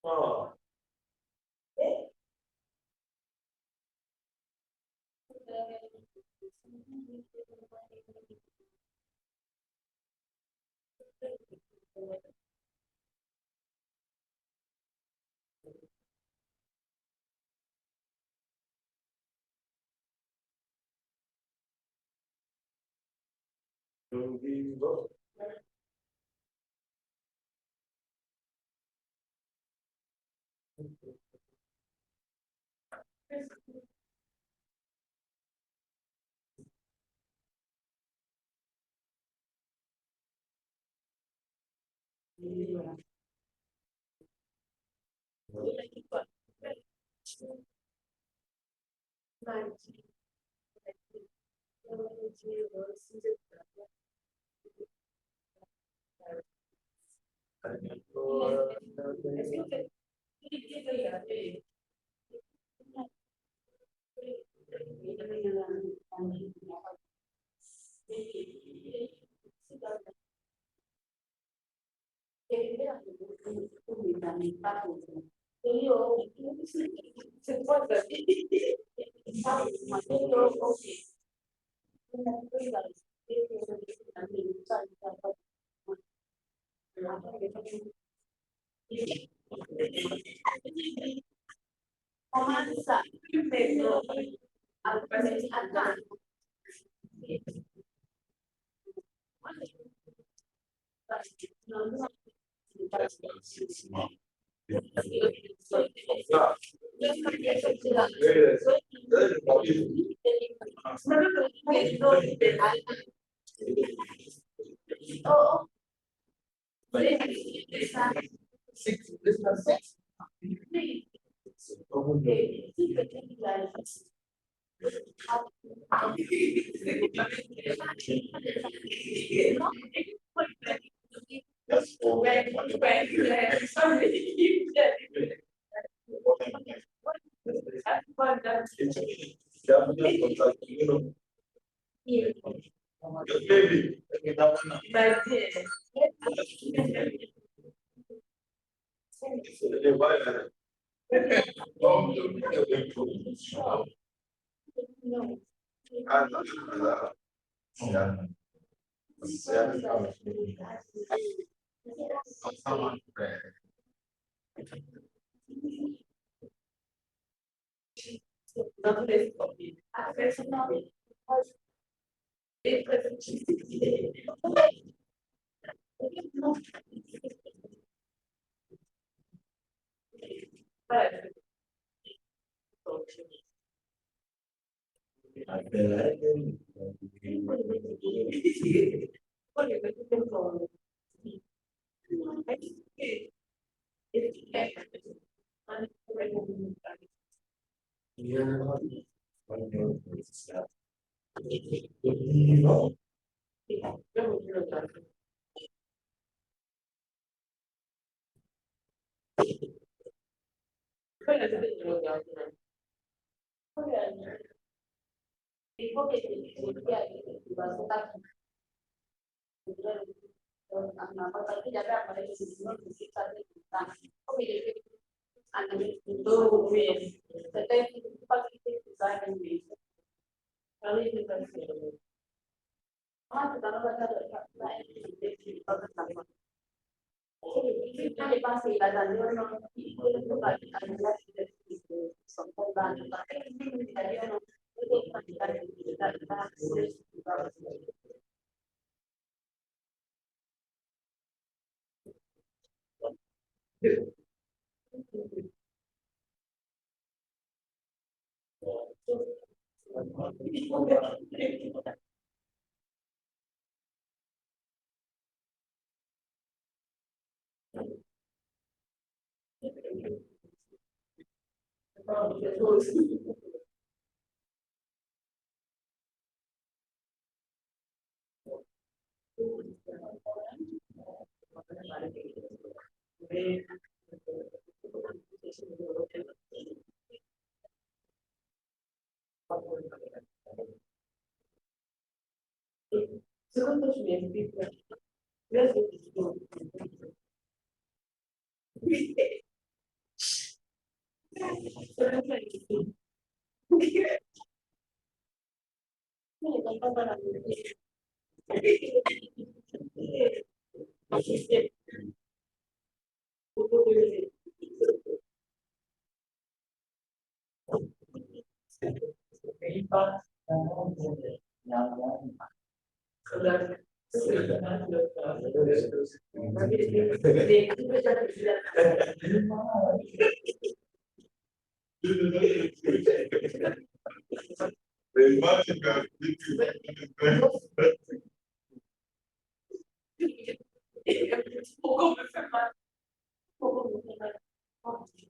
oh.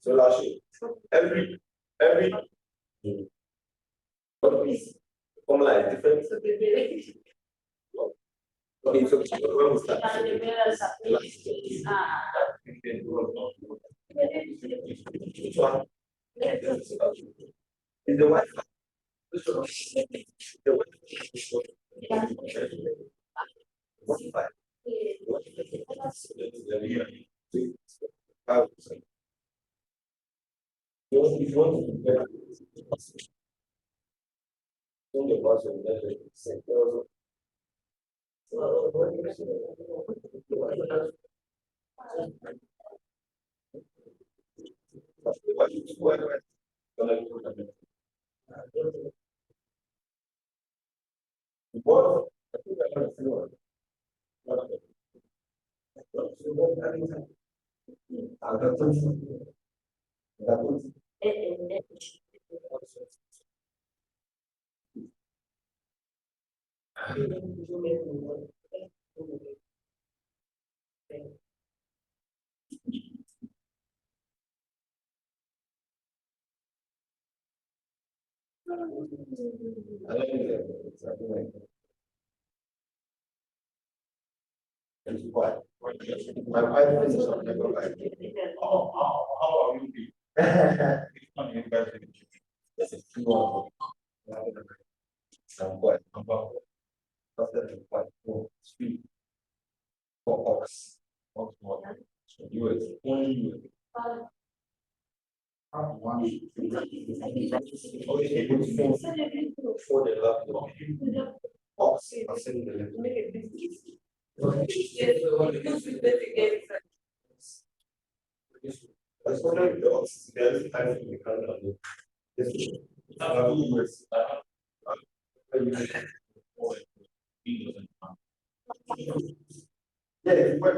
So Lashi, every what is formula is different. Okay, so when we start, which one? Is the Wi-Fi? Which one? The Wi-Fi. If you want to compare the person that is What? My wife is on the like, how are you? I'm quite about quite speed for ox. Ox more. US, only US. One. Okay, for the love ox, I'll send the That's what I do. There's time to be kind of this. Yeah, it's quite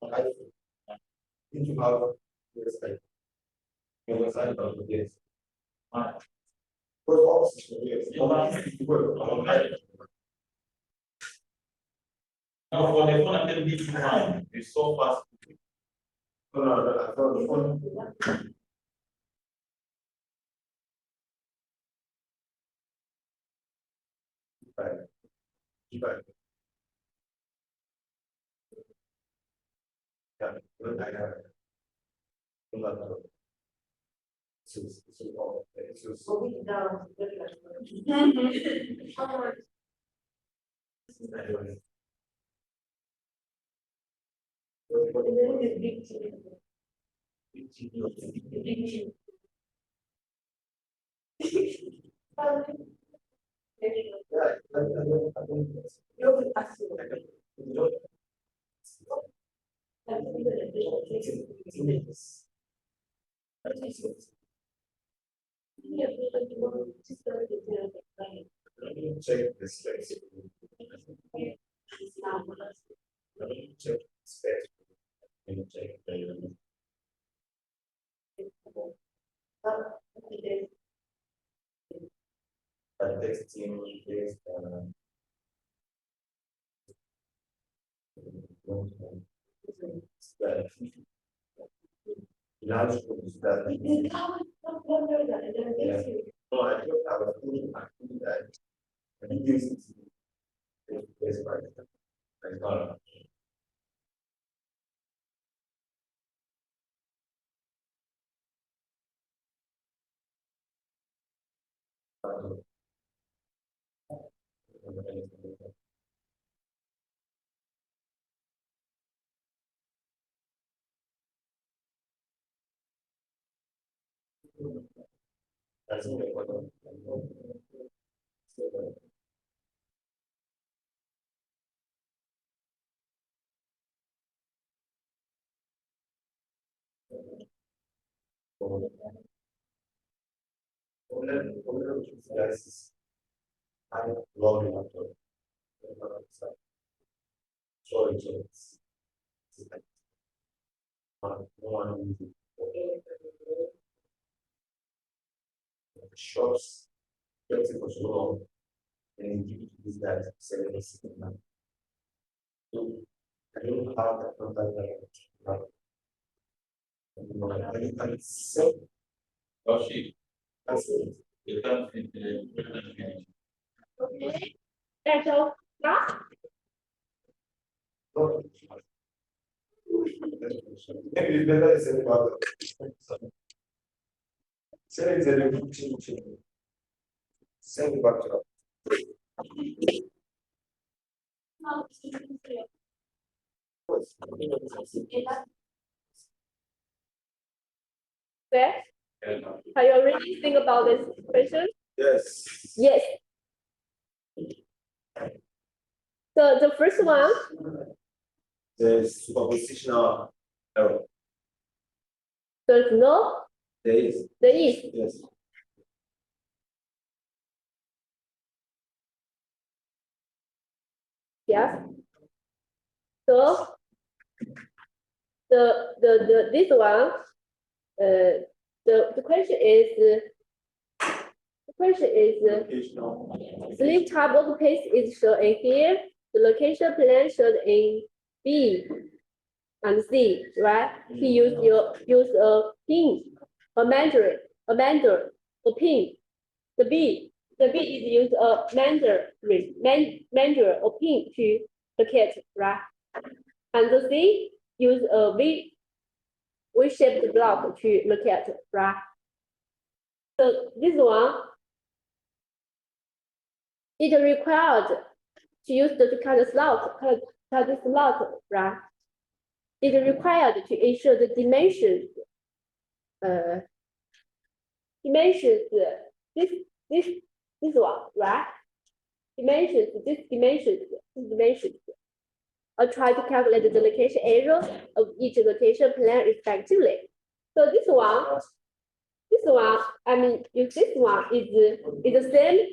I think you have this like you sign up with this. But also, yes, now for the phone, I can give you one. It's so fast. No, I thought the phone. Right. Right. Yeah, I have. Check this space. Check space. Check the texting is large that. No, I don't have a feeling that I think this is right. Like, that's what guys, I love you. projects. One shops, 30 for sure, and give it to this guy to sell it. So I don't have that contact. I can sell. Or she, That's it. you can't finish. Okay. That's all. Now, Maybe it's better to say about it. Say it's a little change. Send it back to us. okay. Are you already think about this question? Yes. Yes. So the first one, There's superpositional error. there's no, There is. there is. Yes. Yes. So this one, the question is Locational. sleep type workspace is shown in here. The location plan shown in B and C, right? He use a pin, a mandrel, a pin. The B is use a mandrel or pin to locate, right? And the C use a V-shaped block to locate, right? So this one, it required to use the kind of slot, right? It required to ensure the dimensions, this one, right? This dimensions. I'll try to calculate the location error of each location plan respectively. So this one, I mean, if this one is the same.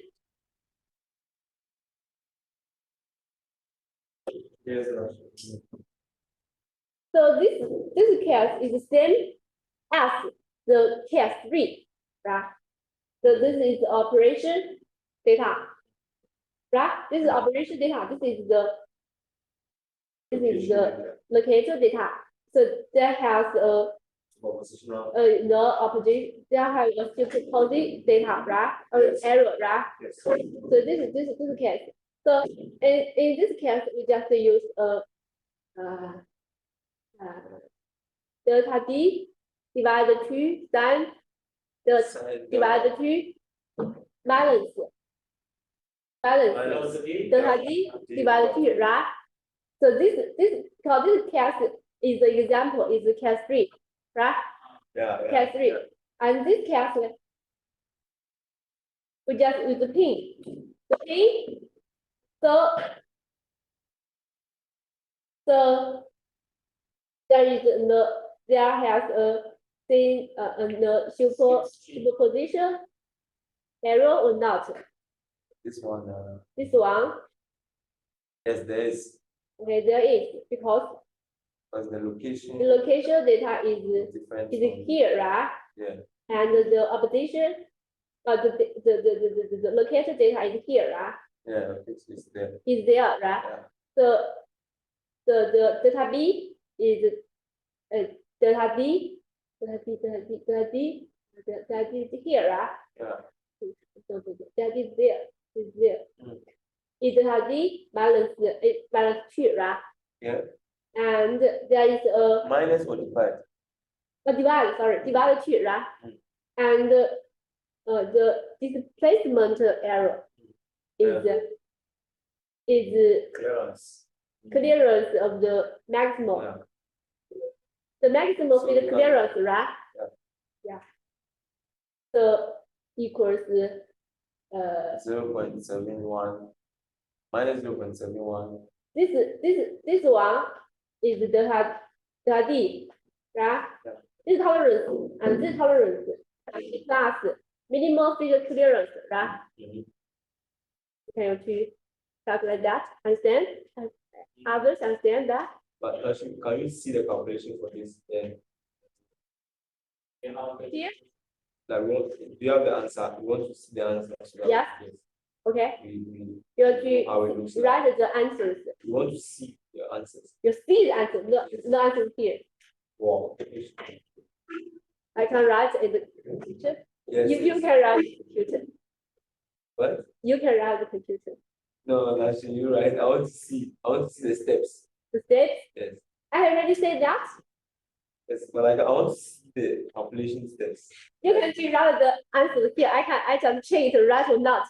Yes. So this case is the same as the case 3, right? So this is operation data, right? This is operation data. This is the locator data. So there has a Superpositional. no opposite. There has a superposing data, right? Or Yes. error, right? Yes. So this is case. So in this case, we just use delta D divided to sin divided to balance delta D divided to, right? So this because this case is the example is the case 3, right? Yeah. Case 3, and this case we just use the pin. The pin. So there has a thing the superposition error or not. This one. This one, Yes, there is. okay, there is because Because the location the location data is different. here, right? Yeah. And the opposition, the location data is here, right? Yeah. It's there. Is there, right? Yeah. So the delta B is delta D is here, right? Yeah. That is there. Is there. Is delta D balance 2, right? Yeah. And there is a Minus 45. divided 2, right? And the displacement error is clearance of the maximum. Yeah. The maximum So is the clearance, right? Yeah. So equals 0.71 minus 0.71. This one is delta D, right? Yeah. This tolerance and this tolerance plus minimum figure clearance, right? Mhm. Can you to calculate that? Understand? Others understand that? But can you see the calculation for this? Then Here? like do you have the answer? We want to see the answer. So that Yes. Okay. we You have how it to looks like. write the answers. We want to see your answers. You see the answer, the answer here. Wow. I can write in the computer. Yes. You can write in the computer. What? You can write the computer. No, actually, you're right. I want to see the steps. The steps. Yes. I already said that. Yes, but like I want to see the calculation steps. You can just write the answer here. I just check it right or not.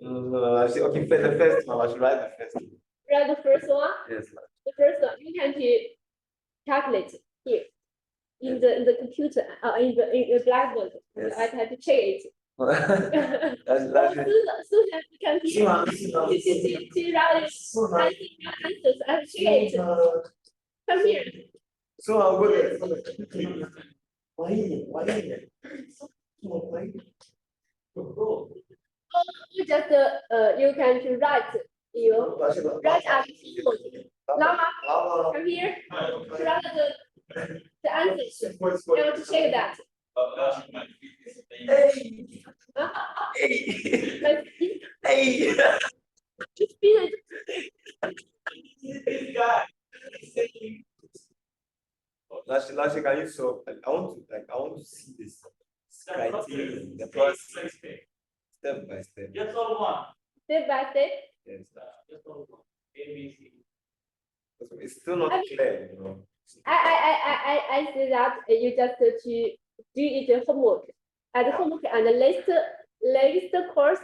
No, actually, okay, for the first one, I should write the first one. Write the first one. Yes. The first one you can to calculate here in the computer in the blackboard. Yes. I have to check it. That's Susan can hear. She write answers. I have to check it. Come here. So I'll go there. Why? You just you can to write you write at keyboard. Lama, come here. Write the answers. I want to check that. Hey. Just feel it. Last can you solve? I want to see this criteria, the process, step by step. Just all one. Step by step. Yes. Just all one. A, B, C. It's still not clear, you know. I say that you just to do it homework. At homework and next course,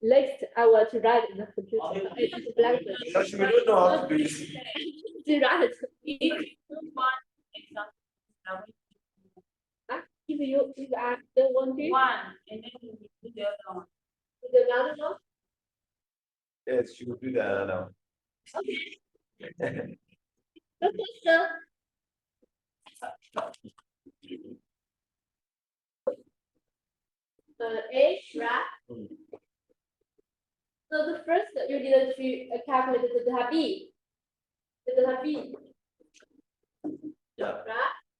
next I will to write in the computer. It's blackboard. Actually, we don't know how to do this. To write. If I don't want to, One, and then you do the other one. the other one. Yes, you will do that now. Okay. So A, right? So the first you need to calculate the delta B. The delta B, Yeah, right?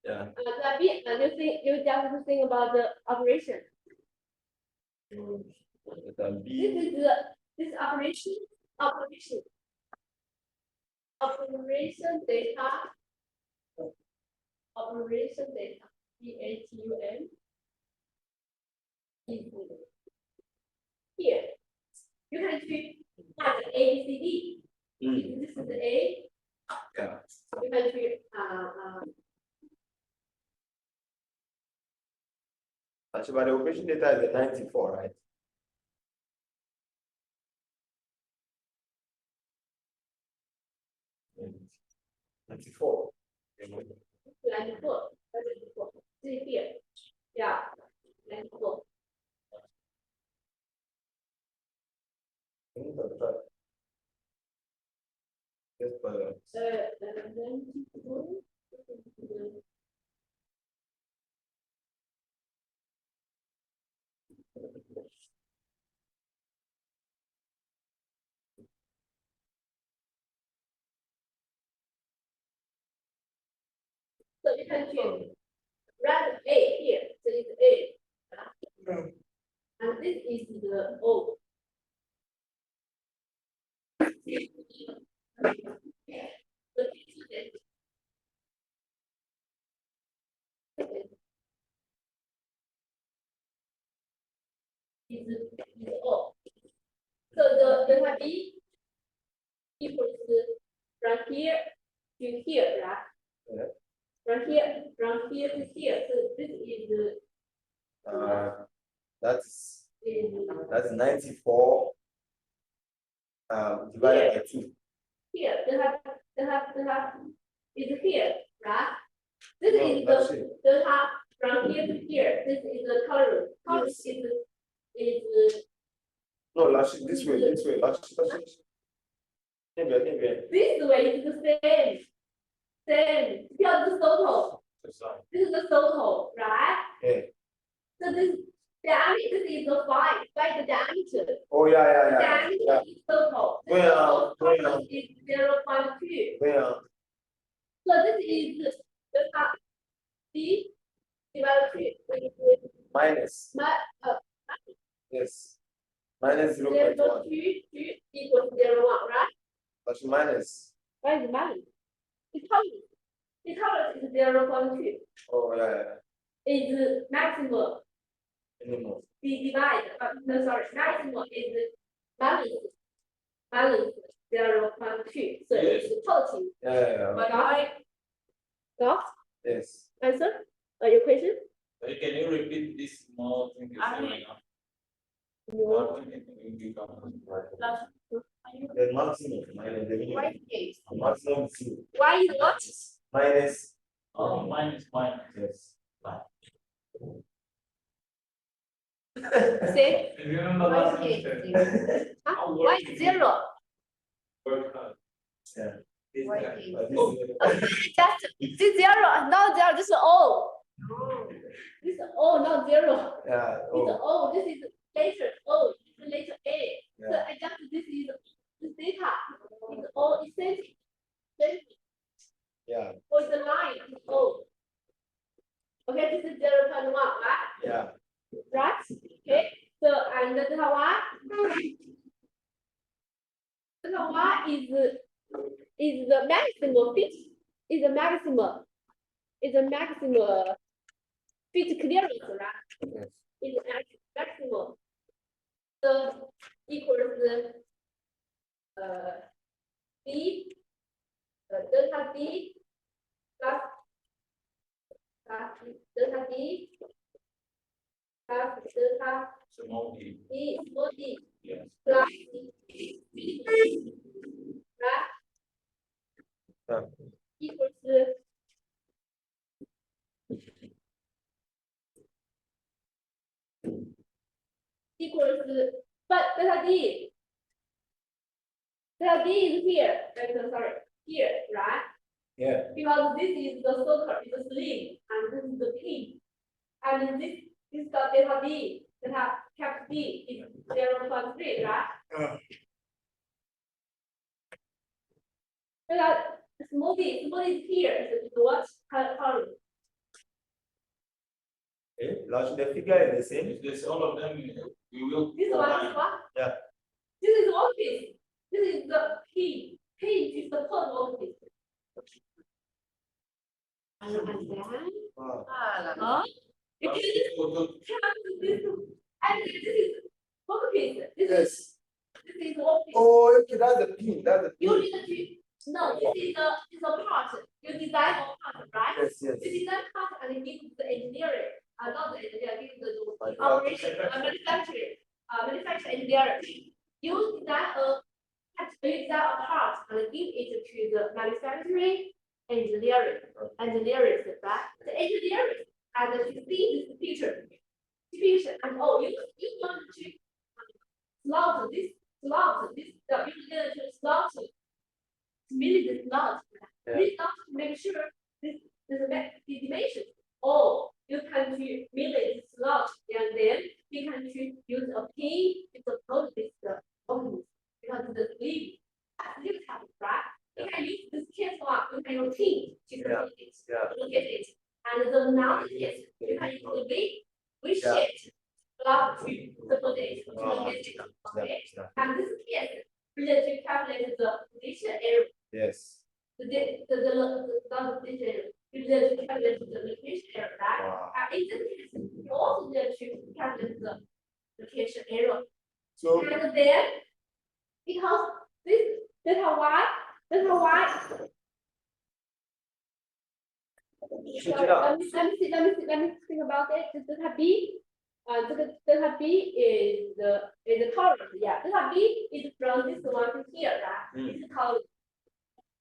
yeah. Delta B, and you just think about the operation. That This B, is this operation data. Operation data. DATUM. Is here. You can choose like A, B, C, D. This is the A. yeah. You can choose Actually, but the operation data is the 94, right? Mm. 94. 94. See here. Yeah. 94. Yes, but 94. So you can choose write A here. So it's A. And this is the O. Is O. So the B equals from here to here, right? Yeah. From here to here. So this is that's 94 divided by 2. here. They have is here, right? This No, is that's the half from here to here. This is the color. Color Yes. is No, Lashi, this way. Lashi. Maybe. this way is the same. Same. Because the total. This is the total, right? Yeah. So this diameter is the five the diameter. Oh, yeah. Diameter is total. Well, Total is 0.2. 2.对啊 So this is delta D divided 2 is minus yes minus 0.1 0.2 equals 0.1, right? that's minus Why is it minus? Because is 0.2 oh yeah is maximum minimum divide, no sorry, maximum is minus 0.2. So it's total. yeah But got yes answer? Your question? Can you repeat this small thing is going on? the maximum minus the minimum maximum is 0 Why is what? minus Oh, minus. yes Say, Remember last semester? why is 0? Work hard. yeah Why but Just this 0, not 0, this is O. This is O, not 0. yeah It's oh O, this is letter O, this is letter A. So yeah I just this is the data. It's O essential. Then yeah for the line, it's O. Okay, this is 0.1, right? yeah Right? Okay. So and the delta Y. Delta Y is the maximum fit. Is the maximum. Is the maximum fit clearance, right? yes Is maximum. So equals B delta B plus delta B plus delta Small d. B small d Yes. plus right yeah equals but delta D is here. Sorry, here, right? yeah Because this is the circle, is the sling, and this is the pin. And this is the delta D, delta cap D is 0.3, right? Delta small d is here, so it's what color? okay large the figure is the same If this all of them, we will. This one is what? Yeah. This is office. This is the P. P is the code office. And then, wow you can just count this, and this is office. This is office. oh okay that's the pin You need to no. This is a part. You design a part, right? yes yes You design part and give the engineering. Not the engineer, give the operation, manufacturing engineer. You design a part and give it to the manufacturing engineering. Engineering, right? The engineering and to see this picture. And oh, you want to slot this, you need to slot milli this slot. Yeah. This slot to make sure this the dimension. Oh, you can to milli this slot and then you can to use a pin to support this opening because the sleeve type, right? You can use this case one, you can use pin to support it, yeah locate it. And the mount is you can use the V shape block to support it, to locate it. Okay. yeah And this case, we need to calculate the position area. yes The position area. We need to calculate the location area, right? wow And in this case, you also need to calculate the location area. so And then, because this delta y, check it out let me think about it. The delta b, the delta b is the column. Yeah, delta b is from this one to here, right? Mm. This column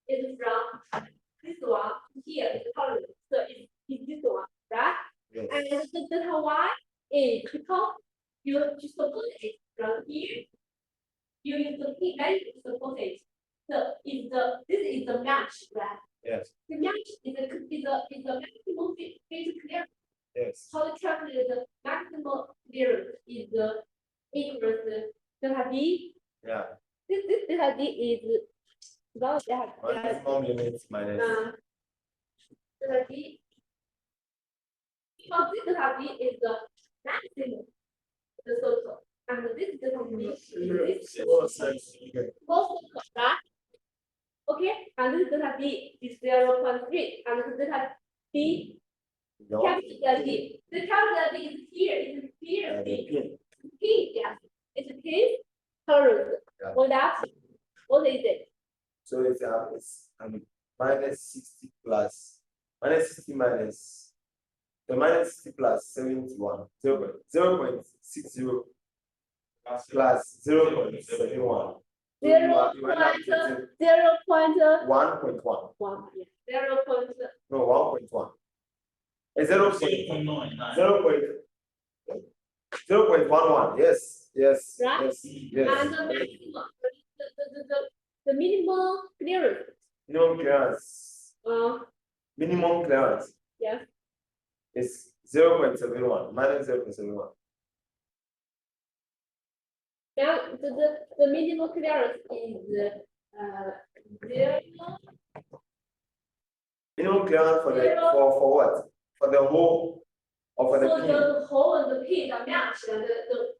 is from this one to here. Is the column. So it's this one, right? yes And the delta y is because you support it from here. You use the p value to support it. So this is the match, right? yes The match is a maximum fit clearance. yes How to calculate the maximum clearance is equals delta D. yeah This delta D is Now they have Maximum limit minus. this is B. Because this delta B is the maximum, the total, and this delta B is this most right? Okay, and this delta B is 0.3, and this delta B capital delta B. The capital delta B is here. It's here. The pin. P, yes, it's P current. Yeah. What is it? So it's minus 60 plus minus 60 minus the minus 60 plus 71 0.60 plus 0.71. 0.1. 1.1. Yeah. 0. No, 1.1. 0.11. Yes. Right? Yes. And the maximum, the minimum clearance. Minimum clearance. Minimum clearance Yes. is 0.71 minus 0.71. Now the minimum clearance is 0. Minimum clearance for for what? For the whole or for the So pin? the whole and the P are matched and the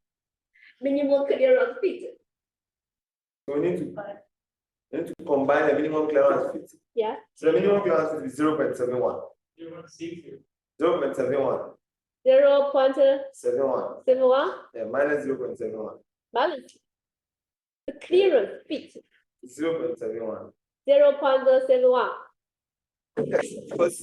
minimum clearance fit. So we need to combine the minimum clearance fit. Yeah. So the minimum clearance fit is 0.71. 0.71. 71. 0.71 Yeah, minus 0.71. balance. The clearance fit 0.71. 0.71. Yes, because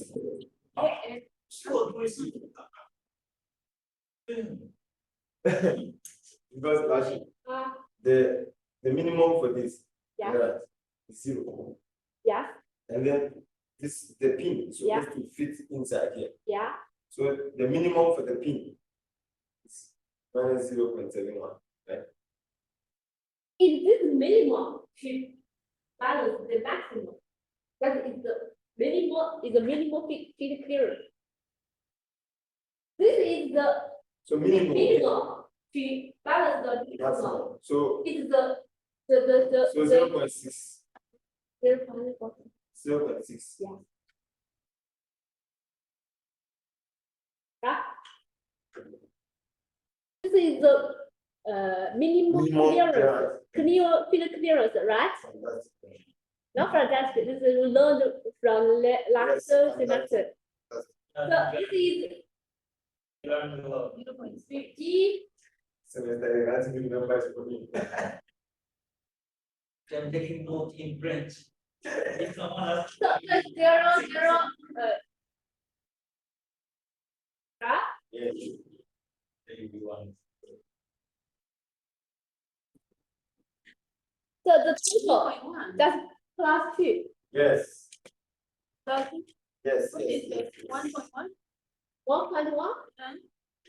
because actually the minimum for this Yeah. clearance is 0. Yeah. And then this the pin is supposed to fit inside here. Yeah. So the minimum for the pin is minus 0.71, right? Is this minimum to balance the maximum? That is the minimum fit clearance. This is the So minimum minimum to balance the maximum. maximum. So It's the so 0.6. 0.4. 0.6. Yeah. Right? This is the minimum clearance. Clearance, right? Fantastic. Not fantastic. This is learned from last Yes, semester. So this is 50. Semester, that's good numbers for me. I'm taking note in French. If someone asks, So the 0. Right? Yes. So the total that's +2. Yes. So Yes. What is it? 1.1? 1.1.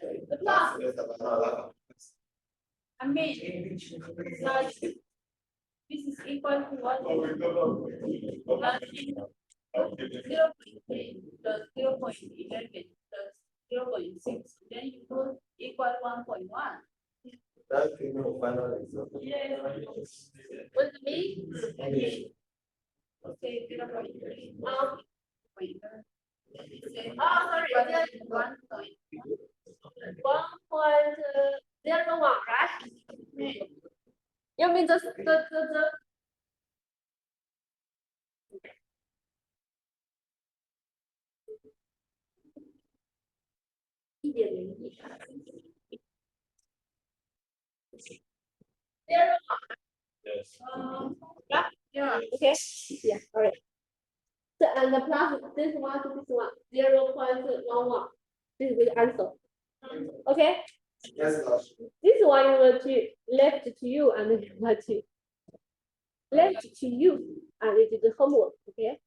Okay. The Last plus. semester, but not last. I mean, like, this is equal to what? Oh, we don't know. Plus 0.8 plus 0.11 plus 0.6. Then you put equal 1.1. That's the final result. Yeah. What does it mean? Okay, 0.3. Oh, Sorry, sorry. 1 point. 1.01, right? You mean the 1.01. 0. Yes. Yeah. Yeah. Okay. Yeah. All right. So and the plus this one to this one 0.11. This is the answer. Okay. Yes, last. This one you will to left to you and you will to left to you and it is the homework. Okay.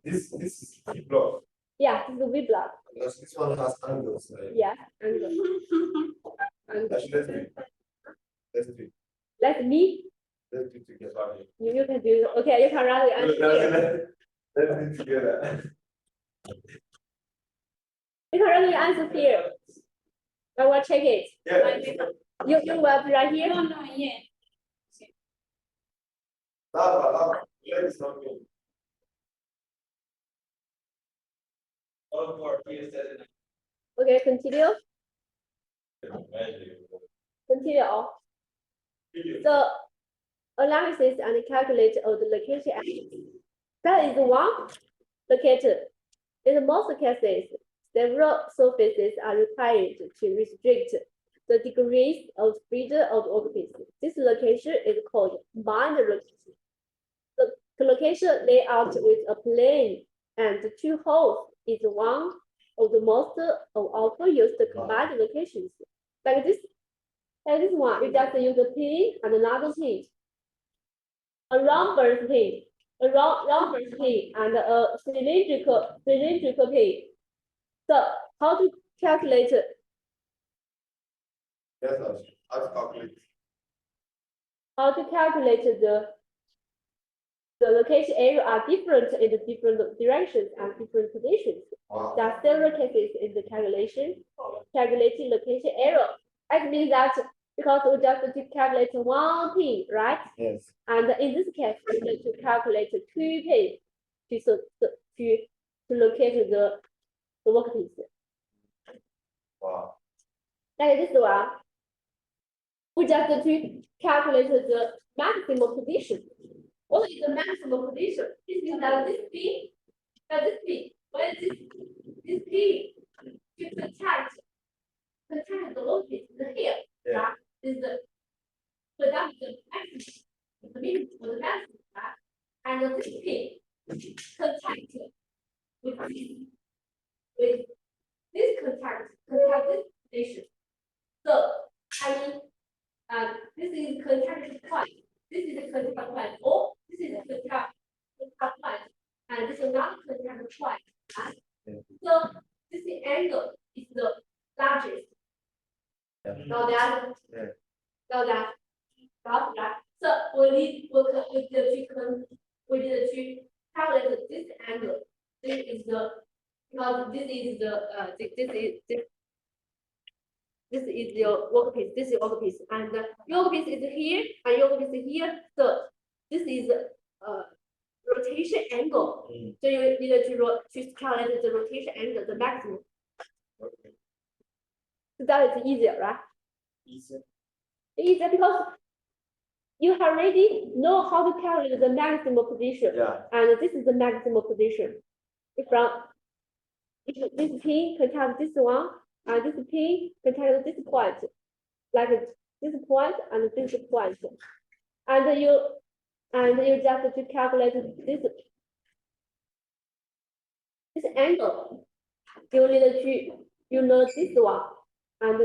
This is block. Yeah. This is the V block. Because this one has angles, right? Yeah. And Actually, let's do it. Let's do it. let me. Let's do it together. You can do it. Okay. You can write the answer here. Let's do it together. You can write the answer here. I will check it. Yeah. You will be right here. No, yeah. something. Okay, continue. Continue. So analysis and calculate of the location axis. That is one locator. In most cases, several surfaces are required to restrict the degrees of freedom of the workpiece. This location is called bind location. The location layout with a plane and two holes is one of the most often used combined locations. Like this one, you just use a pin and another pin, a round pin, a round pin, and a cylindrical pin. So how to calculate? Yes, sir. How to calculate? How to calculate the location area are different in the different directions and different positions. Wow. There are several cases in the calculating location area. That means that because we just to calculate one pin, right? Yes. And in this case, we need to calculate two pins to locate the workpiece. Wow. Like this one, we just to calculate the maximum position. What is the maximum position? This means that this pin, when this pin to contact the workpiece here, Yeah. right? Is the so that is the maximum, the minimum or the maximum, right? And this pin contact with this contact this position. So I mean, this is contact point. This is a contact point, or this is a contact point, and this is another contact point. Right? Yeah. So this angle is the largest. Yeah. Now that. Yeah. Now that. Got that. So we need to calculate this angle. This is the because this is your workpiece. This is your workpiece, and your workpiece is here, and your workpiece is here. So this is rotation angle. Mm. So you need to calculate the rotation angle, the maximum. Okay. So that is easier, right? Easy. Easier because you already know how to calculate the maximum position. Yeah. And this is the maximum position. If this pin contact this one, and this pin contact this point, like this point and this point, and you just to calculate this angle. You need to know this one and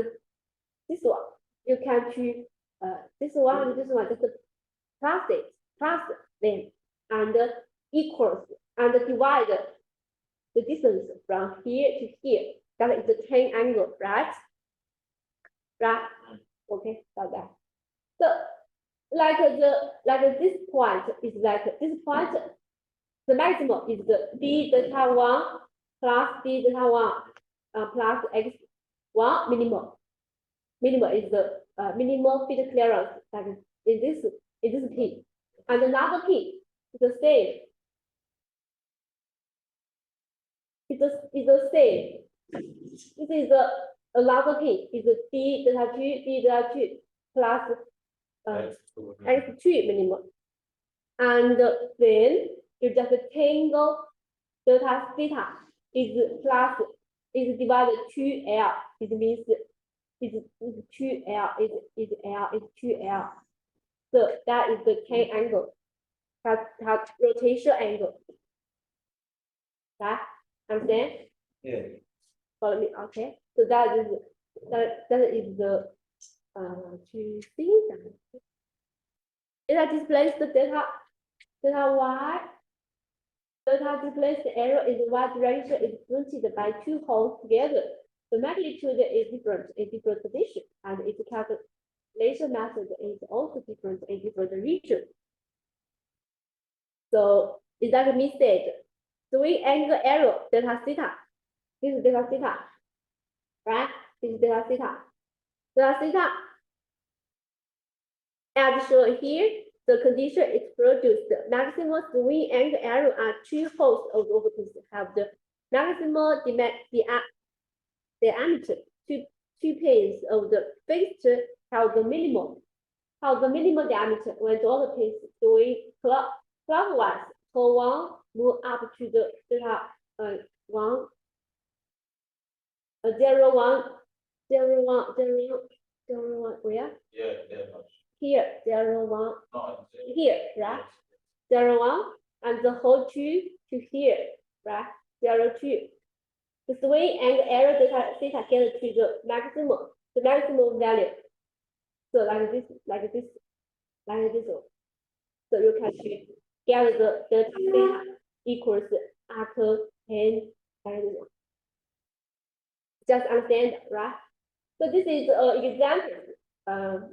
this one. You can choose this one and this one just plus them and equals and divide the distance from here to here. That is the 10 angle, right? Right? Okay, got that. So like this point is like this point, the maximum is the d delta 1 plus d delta 1 plus x1 minimum. Minimum is the minimum feed clearance, like in this P. And another P is the same. It's the same. This is another P is the d delta 2 plus x2 minimum. And then you just tangle delta theta is plus is divided 2L. It means is 2L is 2L. So that is the 10 angle. That rotation angle. Right? Understand? Yeah. Follow me. Okay. So that is the two things. It displays the delta y. Delta displays the arrow in the y direction is pointed by two holes together. The magnitude is different in different positions, and its calculation method is also different in different regions. So is that a mistake? Swing angle arrow delta theta. This is delta theta, right? This is delta theta. Delta theta, as shown here, the condition is produced. The maximum swing and error are two holes of the workpiece have the maximum diameter. Two pins of the fixture have the minimum diameter when the other pins doing clockwise. So one move up to the top, 1, 0, 1, 0, 1, 0, 0, 1, where? Yeah. Here, 0, 1, No, here, right? 0, 1, and the whole 2 to here, right? 0, 2. The swing and error theta get to the maximum value. So like this one. So you can get the theta equals after 10 like this one. Just understand, right? So this is an example.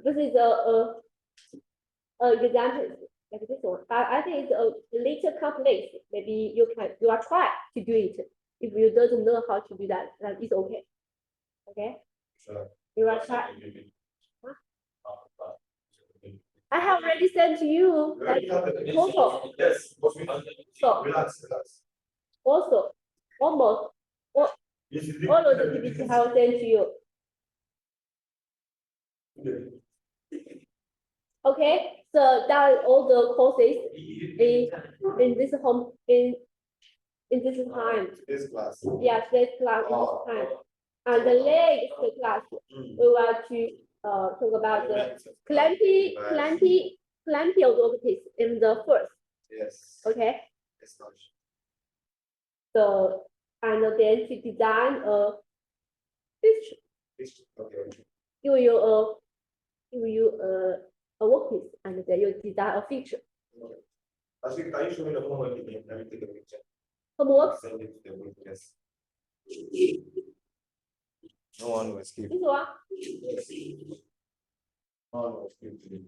This is a example like this one. I think it's a little complex. Maybe you are try to do it. If you don't know how to do that, then it's okay. Okay? Sure. You are try. I have already sent to you like total. Yes. So Relax. also almost all of the PPT I will send to you. Okay, so that is all the courses in this time. This class. Yes, this class this time. And the next class we want to talk about the plenty of workpiece in the first. Yes. Okay, It's not. so and then to design a picture. Okay. Give you a workpiece and then you design a feature. Actually, can you show me the homework again? Let me take a picture. Homework. Send it to the group. Yes. No one will skip. This one. No one will skip today.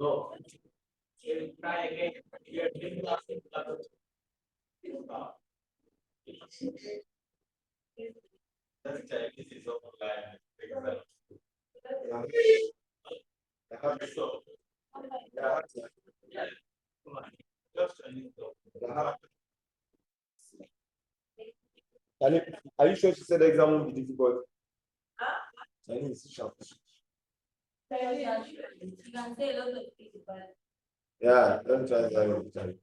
No. Try again. You're doing nothing. That's Chinese is online. I have to show. Yeah. Come on. Just Chinese though. Are you sure she said the exam won't be difficult? Chinese, sharp. You can say a lot of things, but Yeah, don't try that every time.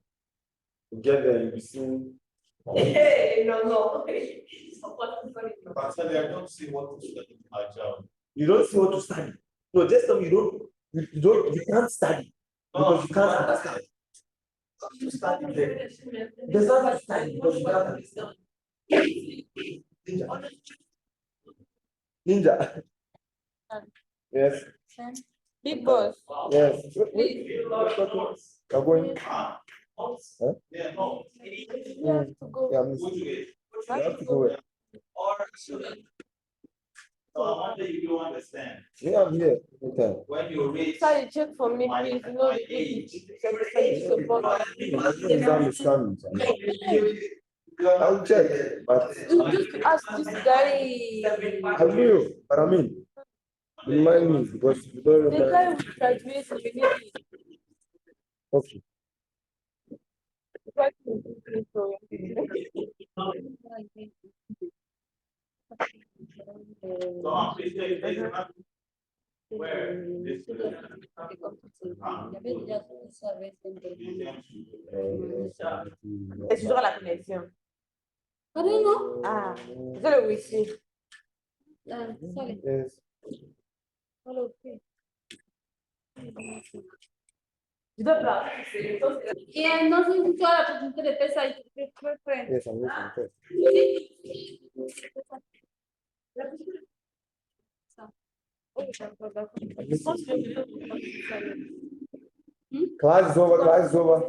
You get there, you'll be seeing. no. Actually, I don't see what to study in my job. You don't see what to study. No, just tell me you can't study because you can't understand. You study there. There's nothing to study because you can't understand. Ninja. Yes. Big boss. Yes. Please. You're going. Huh? Yeah, no. You have to go. Yeah, miss. You have to go where? So I wonder if you understand. Yeah, I'm here. Okay. When you read. Sorry, check for me, please. You know the age. Support. Exam is coming. I'll check, but You just ask this guy. I will. But I mean, remind me because you don't The remember. guy who graduates, you need it. Okay. What to do for So please take this one. Where? This Es toujours la connexion. I don't know. Ah, c'est le wifi. Sorry. Yes. Hello, okay. Je dois pas. Yeah, nothing to try to do the best I can. Yes, I'm listening. Okay. Class is over. Class is over.